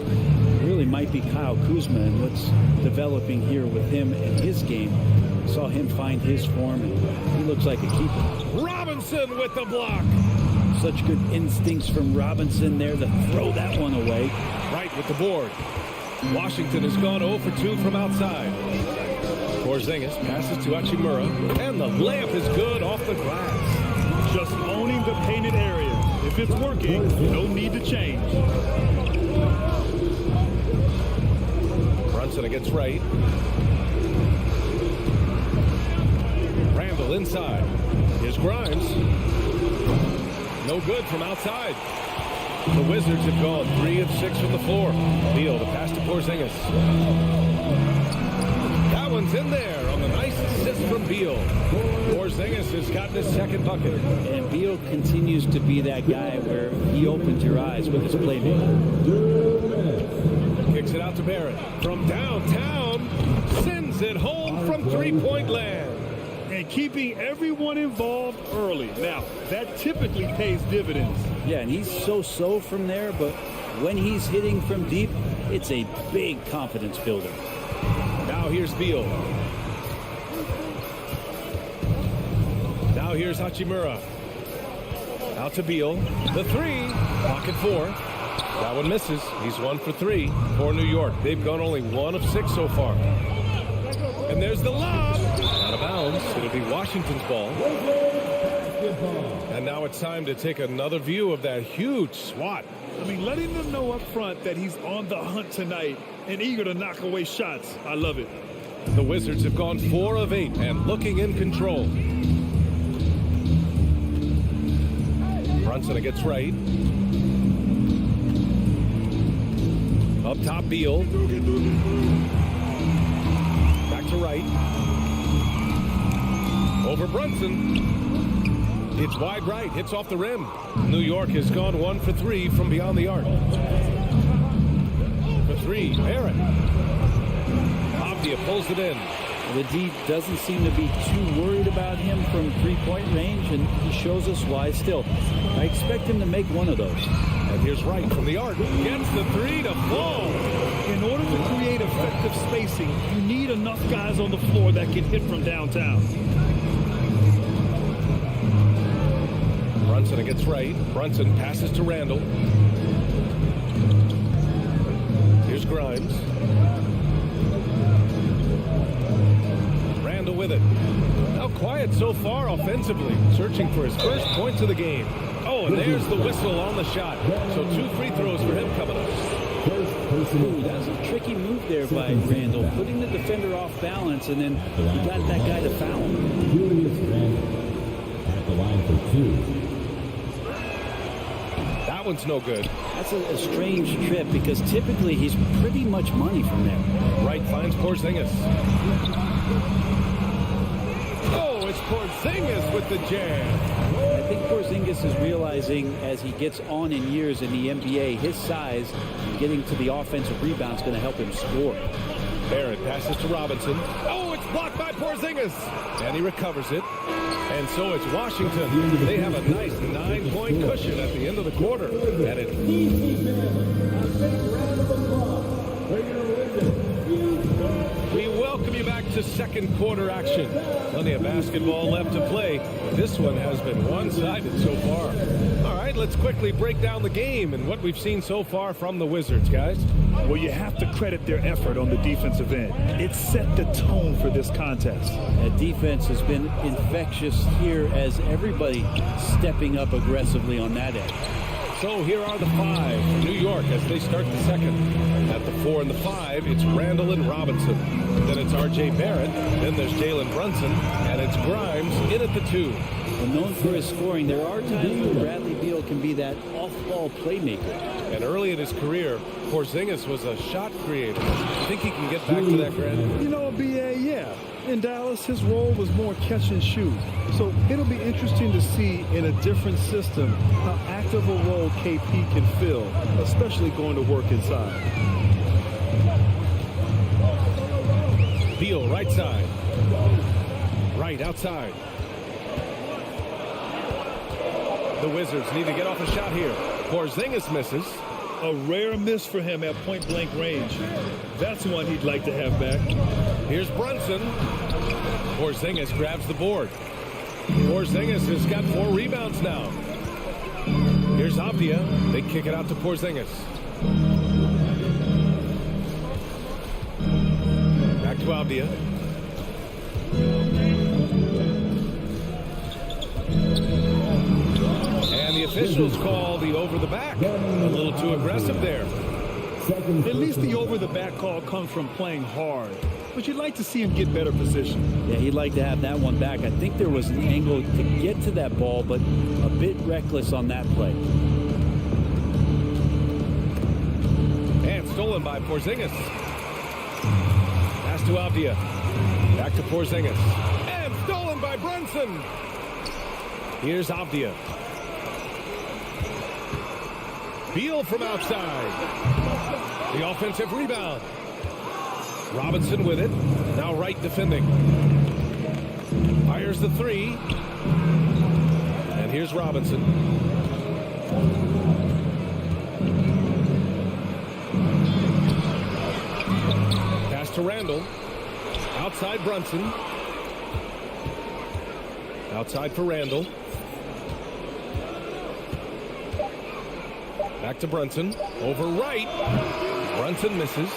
really might be Kyle Kuzma and what's developing here with him and his game. Saw him find his form, and he looks like a keeper. Robinson with the block. Such good instincts from Robinson there to throw that one away. Right with the board. Washington has gone 0 for 2 from outside. Porzingis passes to Hachimura, and the layup is good off the glass. Just owning the painted area. If it's working, no need to change. Brunson against right. Randall inside. Here's Grimes. No good from outside. The Wizards have gone 3 of 6 from the floor. Beal to pass to Porzingis. That one's in there on the nice assist from Beal. Porzingis has gotten his second bucket. And Beal continues to be that guy where he opens your eyes with his playmaking. Kicks it out to Barrett. From downtown, sends it home from three-point land. And keeping everyone involved early. Now, that typically pays dividends. Yeah, and he's so-so from there, but when he's hitting from deep, it's a big confidence builder. Now here's Beal. Now here's Hachimura. Out to Beal. The 3. Pocket 4. That one misses. He's 1 for 3 for New York. They've gone only 1 of 6 so far. And there's the lob. Out of bounds. It'll be Washington's ball. And now it's time to take another view of that huge swat. I mean, letting them know up front that he's on the hunt tonight and eager to knock away shots. I love it. The Wizards have gone 4 of 8 and looking in control. Brunson against right. Up top, Beal. Back to right. Over Brunson. It's wide right. Hits off the rim. New York has gone 1 for 3 from beyond the arc. For 3, Barrett. Avdia pulls it in. The D doesn't seem to be too worried about him from three-point range, and he shows us why still. I expect him to make one of those. And here's Wright from the arc. Gets the 3 to fall. In order to create effective spacing, you need enough guys on the floor that can hit from downtown. Brunson against Wright. Brunson passes to Randall. Here's Grimes. Randall with it. Now quiet so far offensively. Searching for his first points of the game. Oh, and there's the whistle on the shot. So 2 free throws for him coming up. Ooh, that was a tricky move there by Randall. Putting the defender off balance, and then he got that guy to foul him. At the line for 2. That one's no good. That's a strange trip because typically he's pretty much money from there. Wright finds Porzingis. Oh, it's Porzingis with the jam. I think Porzingis is realizing as he gets on in years in the NBA, his size and getting to the offensive rebound is going to help him score. Barrett passes to Robinson. Oh, it's blocked by Porzingis. And he recovers it. And so it's Washington. They have a nice 9-point cushion at the end of the quarter. And it... We welcome you back to second quarter action. Plenty of basketball left to play. This one has been one-sided so far. All right, let's quickly break down the game and what we've seen so far from the Wizards, guys. Well, you have to credit their effort on the defensive end. It set the tone for this contest. That defense has been infectious here as everybody stepping up aggressively on that end. So here are the 5 for New York as they start the second. At the 4 and the 5, it's Randall and Robinson. Then it's R.J. Barrett. Then there's Jalen Brunson. And it's Grimes in at the 2. Well, known for his scoring, there are times when Bradley Beal can be that off-ball playmaker. And early in his career, Porzingis was a shot creator. I think he can get back to that, Grant. You know, BA, yeah. In Dallas, his role was more catch and shoot. So it'll be interesting to see in a different system how active a role KP can fill, especially going to work inside. Beal, right side. Right outside. The Wizards need to get off a shot here. Porzingis misses. A rare miss for him at point-blank range. That's one he'd like to have back. Here's Brunson. Porzingis grabs the board. Porzingis has got 4 rebounds now. Here's Avdia. They kick it out to Porzingis. Back to Avdia. And the officials call the over the back. A little too aggressive there. At least the over-the-back call comes from playing hard. But you'd like to see him get better position. Yeah, he'd like to have that one back. I think there was an angle to get to that ball, but a bit reckless on that play. And stolen by Porzingis. Pass to Avdia. Back to Porzingis. And stolen by Brunson. Here's Avdia. Beal from outside. The offensive rebound. Robinson with it. Now Wright defending. Fires the 3. And here's Robinson. Pass to Randall. Outside Brunson. Outside for Randall. Back to Brunson. Over Wright. Brunson misses.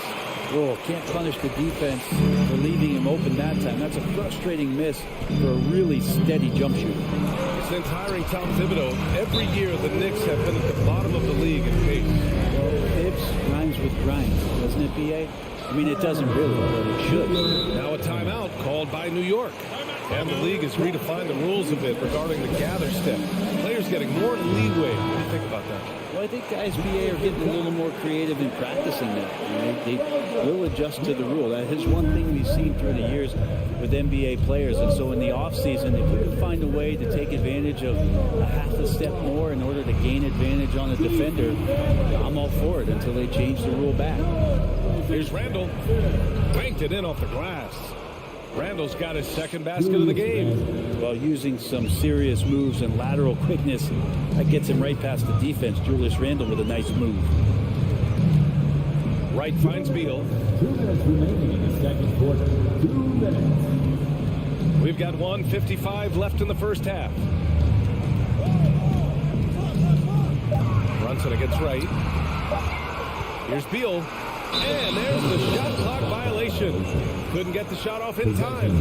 Oh, can't punish the defense for leaving him open that time. That's a frustrating miss for a really steady jump shooter. Since hiring Tom Thibodeau, every year the Knicks have been at the bottom of the league in pace. Well, Thibs rhymes with grind, doesn't it, B.A.? I mean, it doesn't really, but it should. Now a timeout called by New York. And the league has redefined the rules a bit regarding the gather step. Players getting more leeway. What do you think about that? Well, I think guys, BA, are getting a little more creative in practicing that. They will adjust to the rule. That is one thing we've seen through the years with NBA players. And so in the offseason, if you can find a way to take advantage of a half a step more in order to gain advantage on a defender, I'm all for it until they change the rule back. Here's Randall. Banked it in off the glass. Randall's got his second basket of the game. Well, using some serious moves and lateral quickness, that gets him right past the defense. Julius Randall with a nice move. Wright finds Beal. 2 minutes remaining in the second quarter. 2 minutes. We've got 1:55 left in the first half. Brunson against Wright. Here's Beal. And there's the shot clock violation. Couldn't get the shot off in time.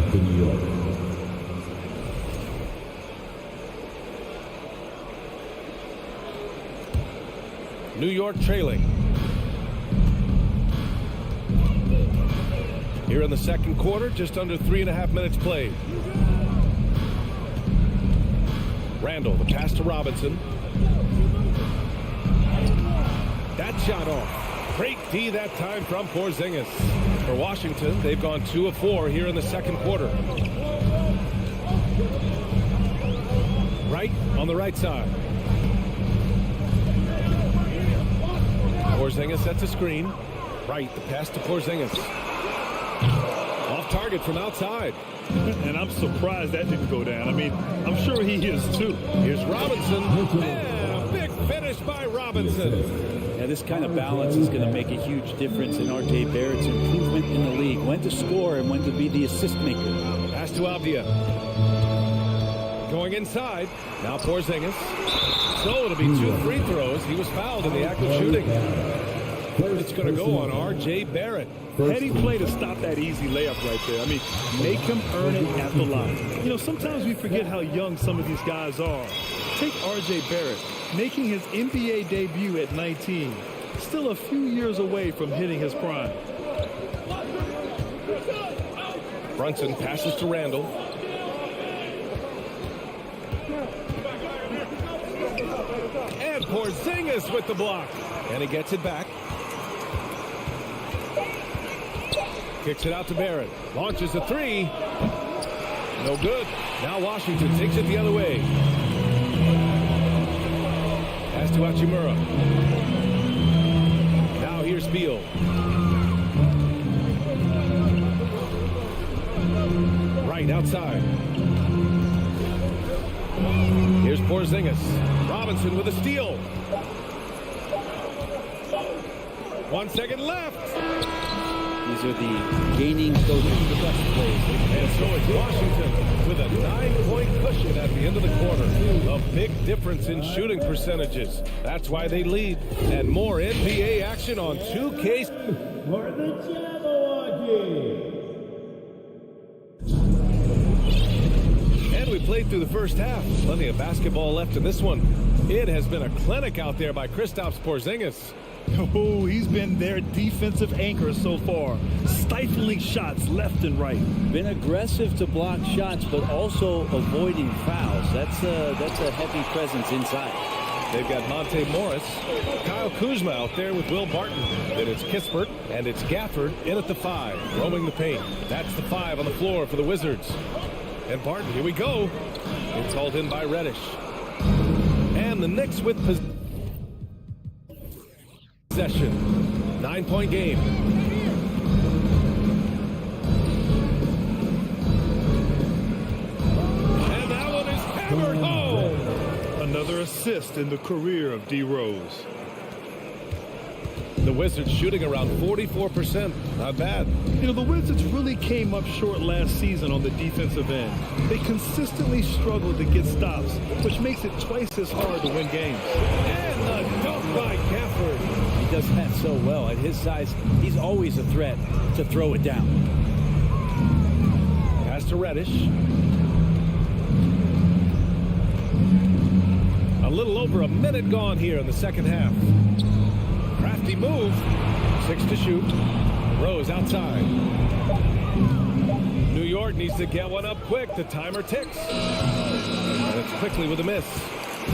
New York trailing. Here in the second quarter, just under 3.5 minutes played. Randall, the pass to Robinson. That shot off. Great D that time from Porzingis. For Washington, they've gone 2 of 4 here in the second quarter. Wright on the right side. Porzingis sets a screen. Wright, the pass to Porzingis. Off target from outside. And I'm surprised that didn't go down. I mean, I'm sure he is too. Here's Robinson. And a big finish by Robinson. Yeah, this kind of balance is going to make a huge difference in R.J. Barrett's improvement in the league. When to score and when to be the assist maker. Pass to Avdia. Going inside. Now Porzingis. So it'll be 2 free throws. He was fouled in the act of shooting. It's going to go on R.J. Barrett. Heady play to stop that easy layup right there. I mean, make him earn it at the line. You know, sometimes we forget how young some of these guys are. Take R.J. Barrett, making his NBA debut at 19. Still a few years away from hitting his prime. Brunson passes to Randall. And Porzingis with the block. And he gets it back. Kicks it out to Barrett. Launches a three. No good. Now Washington takes it the other way. Pass to Hachimura. Now here's Beal. Right outside. Here's Porzingis. Robinson with a steal. 1 second left. These are the gaining those best plays. And so it's Washington with a 9-point cushion at the end of the quarter. A big difference in shooting percentages. That's why they lead. And more NBA action on 2K. For the Jabberwocky. And we played through the first half. Plenty of basketball left in this one. It has been a clinic out there by Kristaps Porzingis. Oh, he's been their defensive anchor so far, stifling shots left and right. Been aggressive to block shots, but also avoiding fouls. That's a heavy presence inside. They've got Monte Morris, Kyle Kuzma out there with Will Barton. Then it's Kispert, and it's Gafford in at the 5, roaming the paint. That's the 5 on the floor for the Wizards. And Barton, here we go. It's hauled in by Reddish. And the Knicks with possession. 9-point game. And that one is hammered home. Another assist in the career of D. Rose. The Wizards shooting around 44%. Not bad. You know, the Wizards really came up short last season on the defensive end. They consistently struggled to get stops, which makes it twice as hard to win games. And the dunk by Gafford. He does that so well. At his size, he's always a threat to throw it down. Pass to Reddish. A little over a minute gone here in the second half. Crafty move. 6 to shoot. Rose outside. New York needs to get one up quick. The timer ticks. And it's quickly with a miss.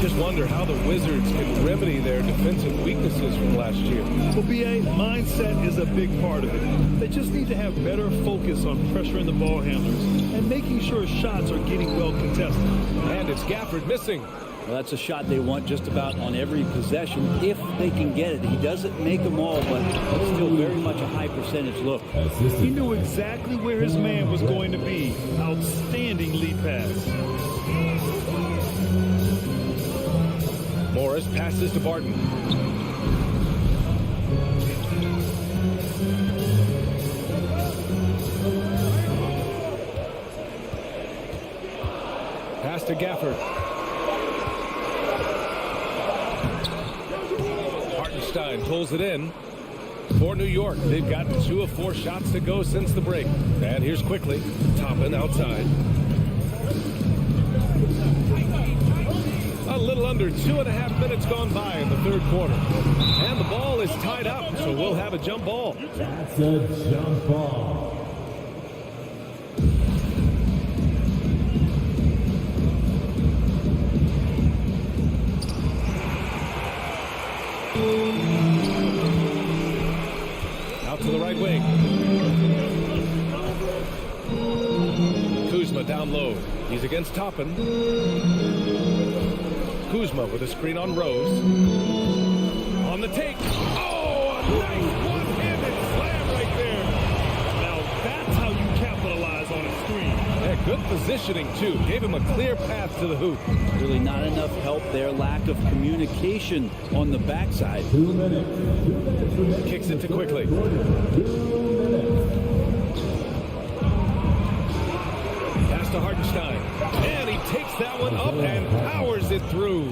Just wonder how the Wizards can remedy their defensive weaknesses from last year. Well, BA, mindset is a big part of it. They just need to have better focus on pressuring the ball handlers and making sure shots are getting well contested. And it's Gafford missing. Well, that's a shot they want just about on every possession if they can get it. He doesn't make them all, but it's still very much a high percentage look. He knew exactly where his man was going to be. Outstanding lead pass. Morris passes to Barton. Pass to Gafford. Hartenstein pulls it in for New York. They've got 2 of 4 shots to go since the break. And here's quickly Toppin outside. A little under 2.5 minutes gone by in the third quarter. And the ball is tied up, so we'll have a jump ball. That's a jump ball. Out to the right wing. Kuzma down low. He's against Toppin. Kuzma with a screen on Rose. On the take. Oh, a nice one-handed slam right there. Now that's how you capitalize on a screen. Yeah, good positioning, too. Gave him a clear path to the hoop. Really not enough help there. Lack of communication on the backside. 2 minutes. Kicks it to Quickly. 2 minutes. Pass to Hartenstein. And he takes that one up and powers it through.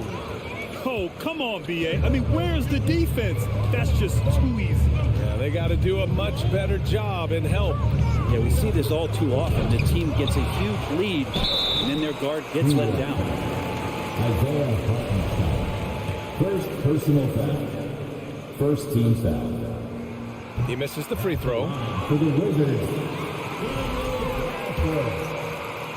Oh, come on, BA. I mean, where's the defense? That's just too easy. Yeah, they got to do a much better job in help. Yeah, we see this all too often. The team gets a huge lead, and then their guard gets let down. Isaiah Hartenstein. First personal foul. First team foul. He misses the free throw. For the Wizards.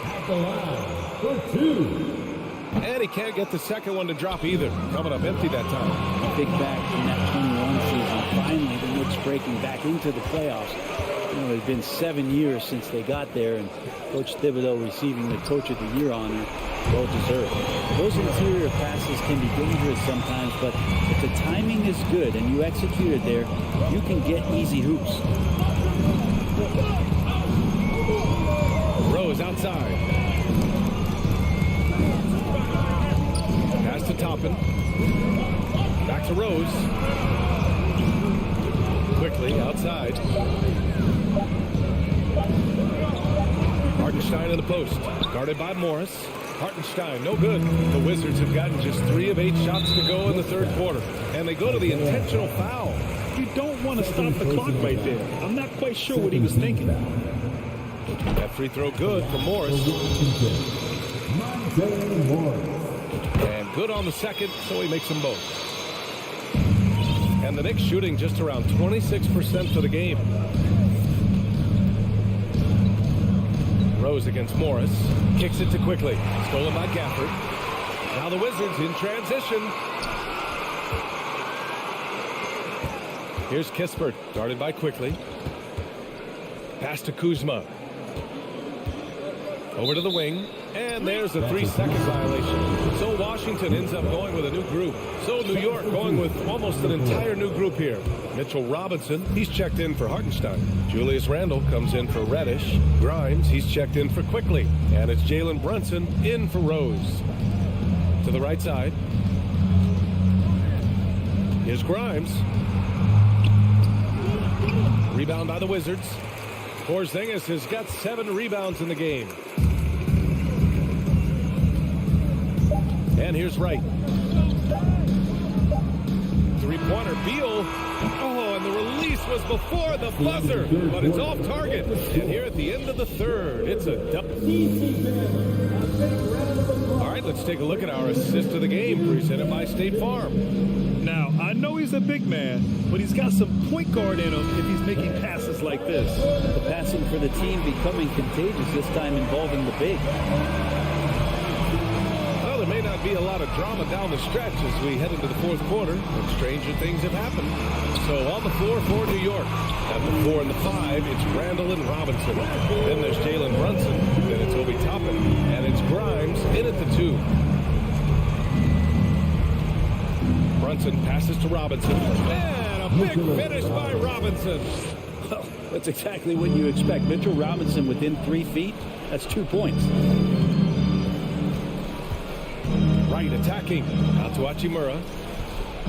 At the line for 2. And he can't get the second one to drop either. Coming up empty that time. Big back in that 21 season. Finally, the Knicks breaking back into the playoffs. You know, it's been 7 years since they got there, and Coach Thibodeau receiving the Coach of the Year honor, well deserved. Those interior passes can be dangerous sometimes, but if the timing is good and you execute it there, you can get easy hoops. Rose outside. Pass to Toppin. Back to Rose. Quickly outside. Hartenstein in the post. Guarded by Morris. Hartenstein, no good. The Wizards have gotten just 3 of 8 shots to go in the third quarter. And they go to the intentional foul. You don't want to stop the clock right there. I'm not quite sure what he was thinking. That free throw good for Morris. And good on the second, so he makes them both. And the Knicks shooting just around 26% for the game. Rose against Morris. Kicks it to Quickly. Stolen by Gafford. Now the Wizards in transition. Here's Kispert. Guarded by Quickly. Pass to Kuzma. Over to the wing. And there's a 3-second violation. So Washington ends up going with a new group. So New York going with almost an entire new group here. Mitchell Robinson, he's checked in for Hartenstein. Julius Randle comes in for Reddish. Grimes, he's checked in for Quickly. And it's Jalen Brunson in for Rose. To the right side. Here's Grimes. Rebound by the Wizards. Porzingis has got 7 rebounds in the game. And here's Wright. Three-pointer, Beal. Oh, and the release was before the buzzer, but it's off target. And here at the end of the third, it's a double. All right, let's take a look at our assist of the game, presented by State Farm. Now, I know he's a big man, but he's got some point guard in him if he's making passes like this. The passing for the team becoming contagious, this time involving the big. Well, there may not be a lot of drama down the stretch as we head into the fourth quarter, but stranger things have happened. So on the floor for New York. At the 4 and the 5, it's Randle and Robinson. Then there's Jalen Brunson. Then it's Obi Toppin. And it's Grimes in at the 2. Brunson passes to Robinson. And a big finish by Robinson. Well, that's exactly what you expect. Mitchell Robinson within 3 feet. That's 2 points. Wright attacking. Out to Hachimura.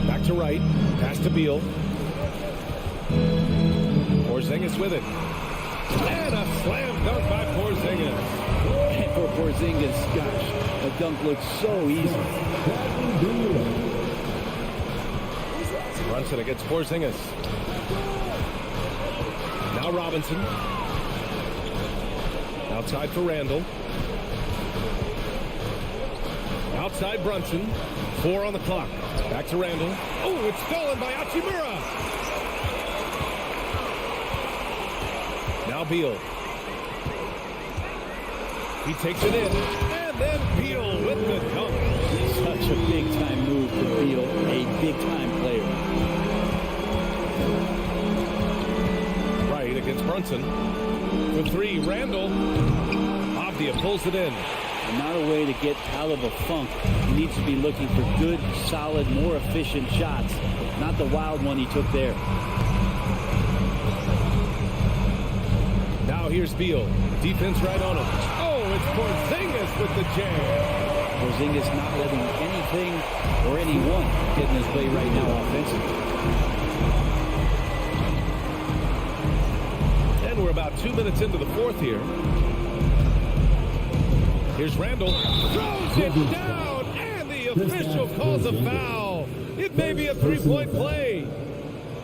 Back to Wright. Pass to Beal. Porzingis with it. And a slam dunk by Porzingis. And for Porzingis, gosh, the dunk looks so easy. Brunson against Porzingis. Now Robinson. Outside for Randle. Outside Brunson. 4 on the clock. Back to Randle. Oh, it's stolen by Hachimura. Now Beal. He takes it in. And then Beal with the dunk. Such a big-time move for Beal, a big-time player. Right against Brunson. For 3, Randle. Avdia pulls it in. And not a way to get out of a funk. He needs to be looking for good, solid, more efficient shots. Not the wild one he took there. Now here's Beal. Defense right on him. Oh, it's Porzingis with the jam. Porzingis not letting anything or anyone get in his way right now offensively. And we're about 2 minutes into the fourth here. Here's Randle. Throws it down, and the official calls a foul. It may be a 3-point play.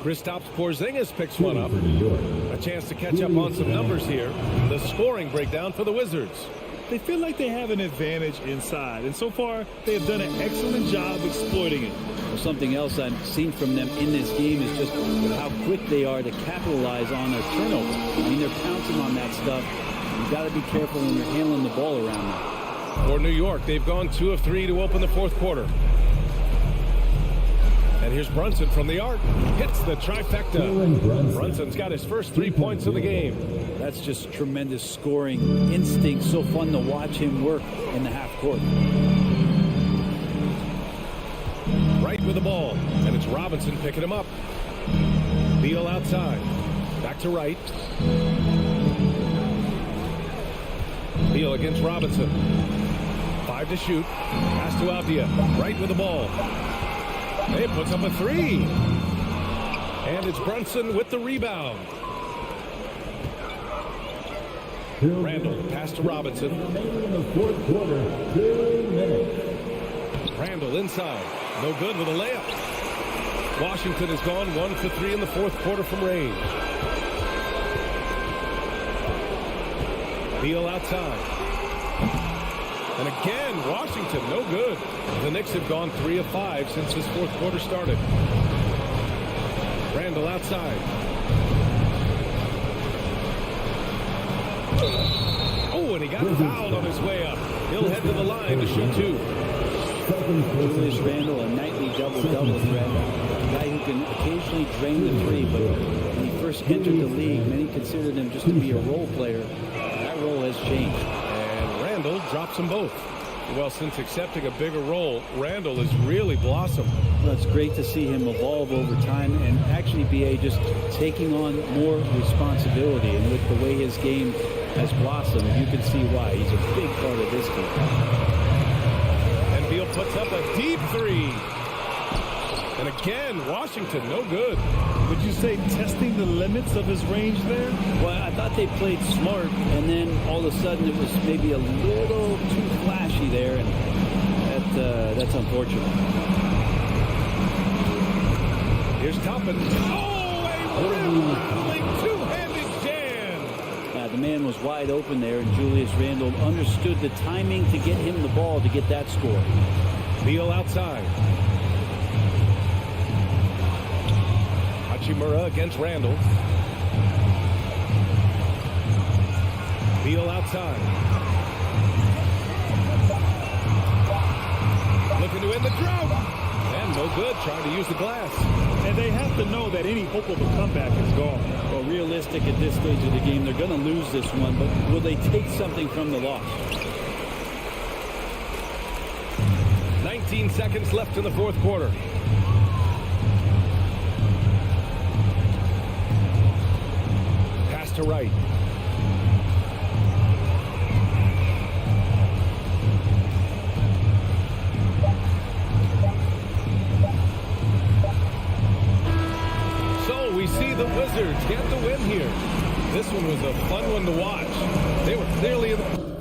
Kristaps Porzingis picks one up. A chance to catch up on some numbers here. The scoring breakdown for the Wizards. They feel like they have an advantage inside, and so far they have done an excellent job exploiting it. Well, something else I've seen from them in this game is just how quick they are to capitalize on a turnover. I mean, they're pouncing on that stuff. You've got to be careful when you're handling the ball around them. For New York, they've gone 2 of 3 to open the fourth quarter. And here's Brunson from the arc. Hits the trifecta. Brunson's got his first 3 points of the game. That's just tremendous scoring instinct. So fun to watch him work in the half court. Right with the ball. And it's Robinson picking him up. Beal outside. Back to Wright. Beal against Robinson. 5 to shoot. Pass to Avdia. Wright with the ball. It puts up a 3. And it's Brunson with the rebound. Randall pass to Robinson. Randall inside. No good with a layup. Washington has gone 1 for 3 in the fourth quarter from range. Beal outside. And again, Washington, no good. The Knicks have gone 3 of 5 since this fourth quarter started. Randall outside. Oh, and he got fouled on his way up. He'll head to the line to shoot 2. Julius Randle, a nightly double-double threat. A guy who can occasionally drain the 3, but when he first entered the league, many considered him just to be a role player. That role has changed. And Randall drops them both. Well, since accepting a bigger role, Randall has really blossomed. Well, it's great to see him evolve over time and actually be just taking on more responsibility. And with the way his game has blossomed, you can see why. He's a big part of this team. And Beal puts up a deep 3. And again, Washington, no good. Would you say testing the limits of his range there? Well, I thought they played smart, and then all of a sudden it was maybe a little too flashy there, and that's unfortunate. Here's Toppin. Oh, a rim-rattling two-handed jam. The man was wide open there, and Julius Randle understood the timing to get him the ball to get that score. Beal outside. Hachimura against Randall. Beal outside. Looking to end the drought. And no good, trying to use the glass. And they have to know that any hope of a comeback is gone. Well, realistic at this stage of the game, they're going to lose this one, but will they take something from the loss? 19 seconds left in the fourth quarter. Pass to Wright. So we see the Wizards get the win here. This one was a fun one to watch. They were clearly in the...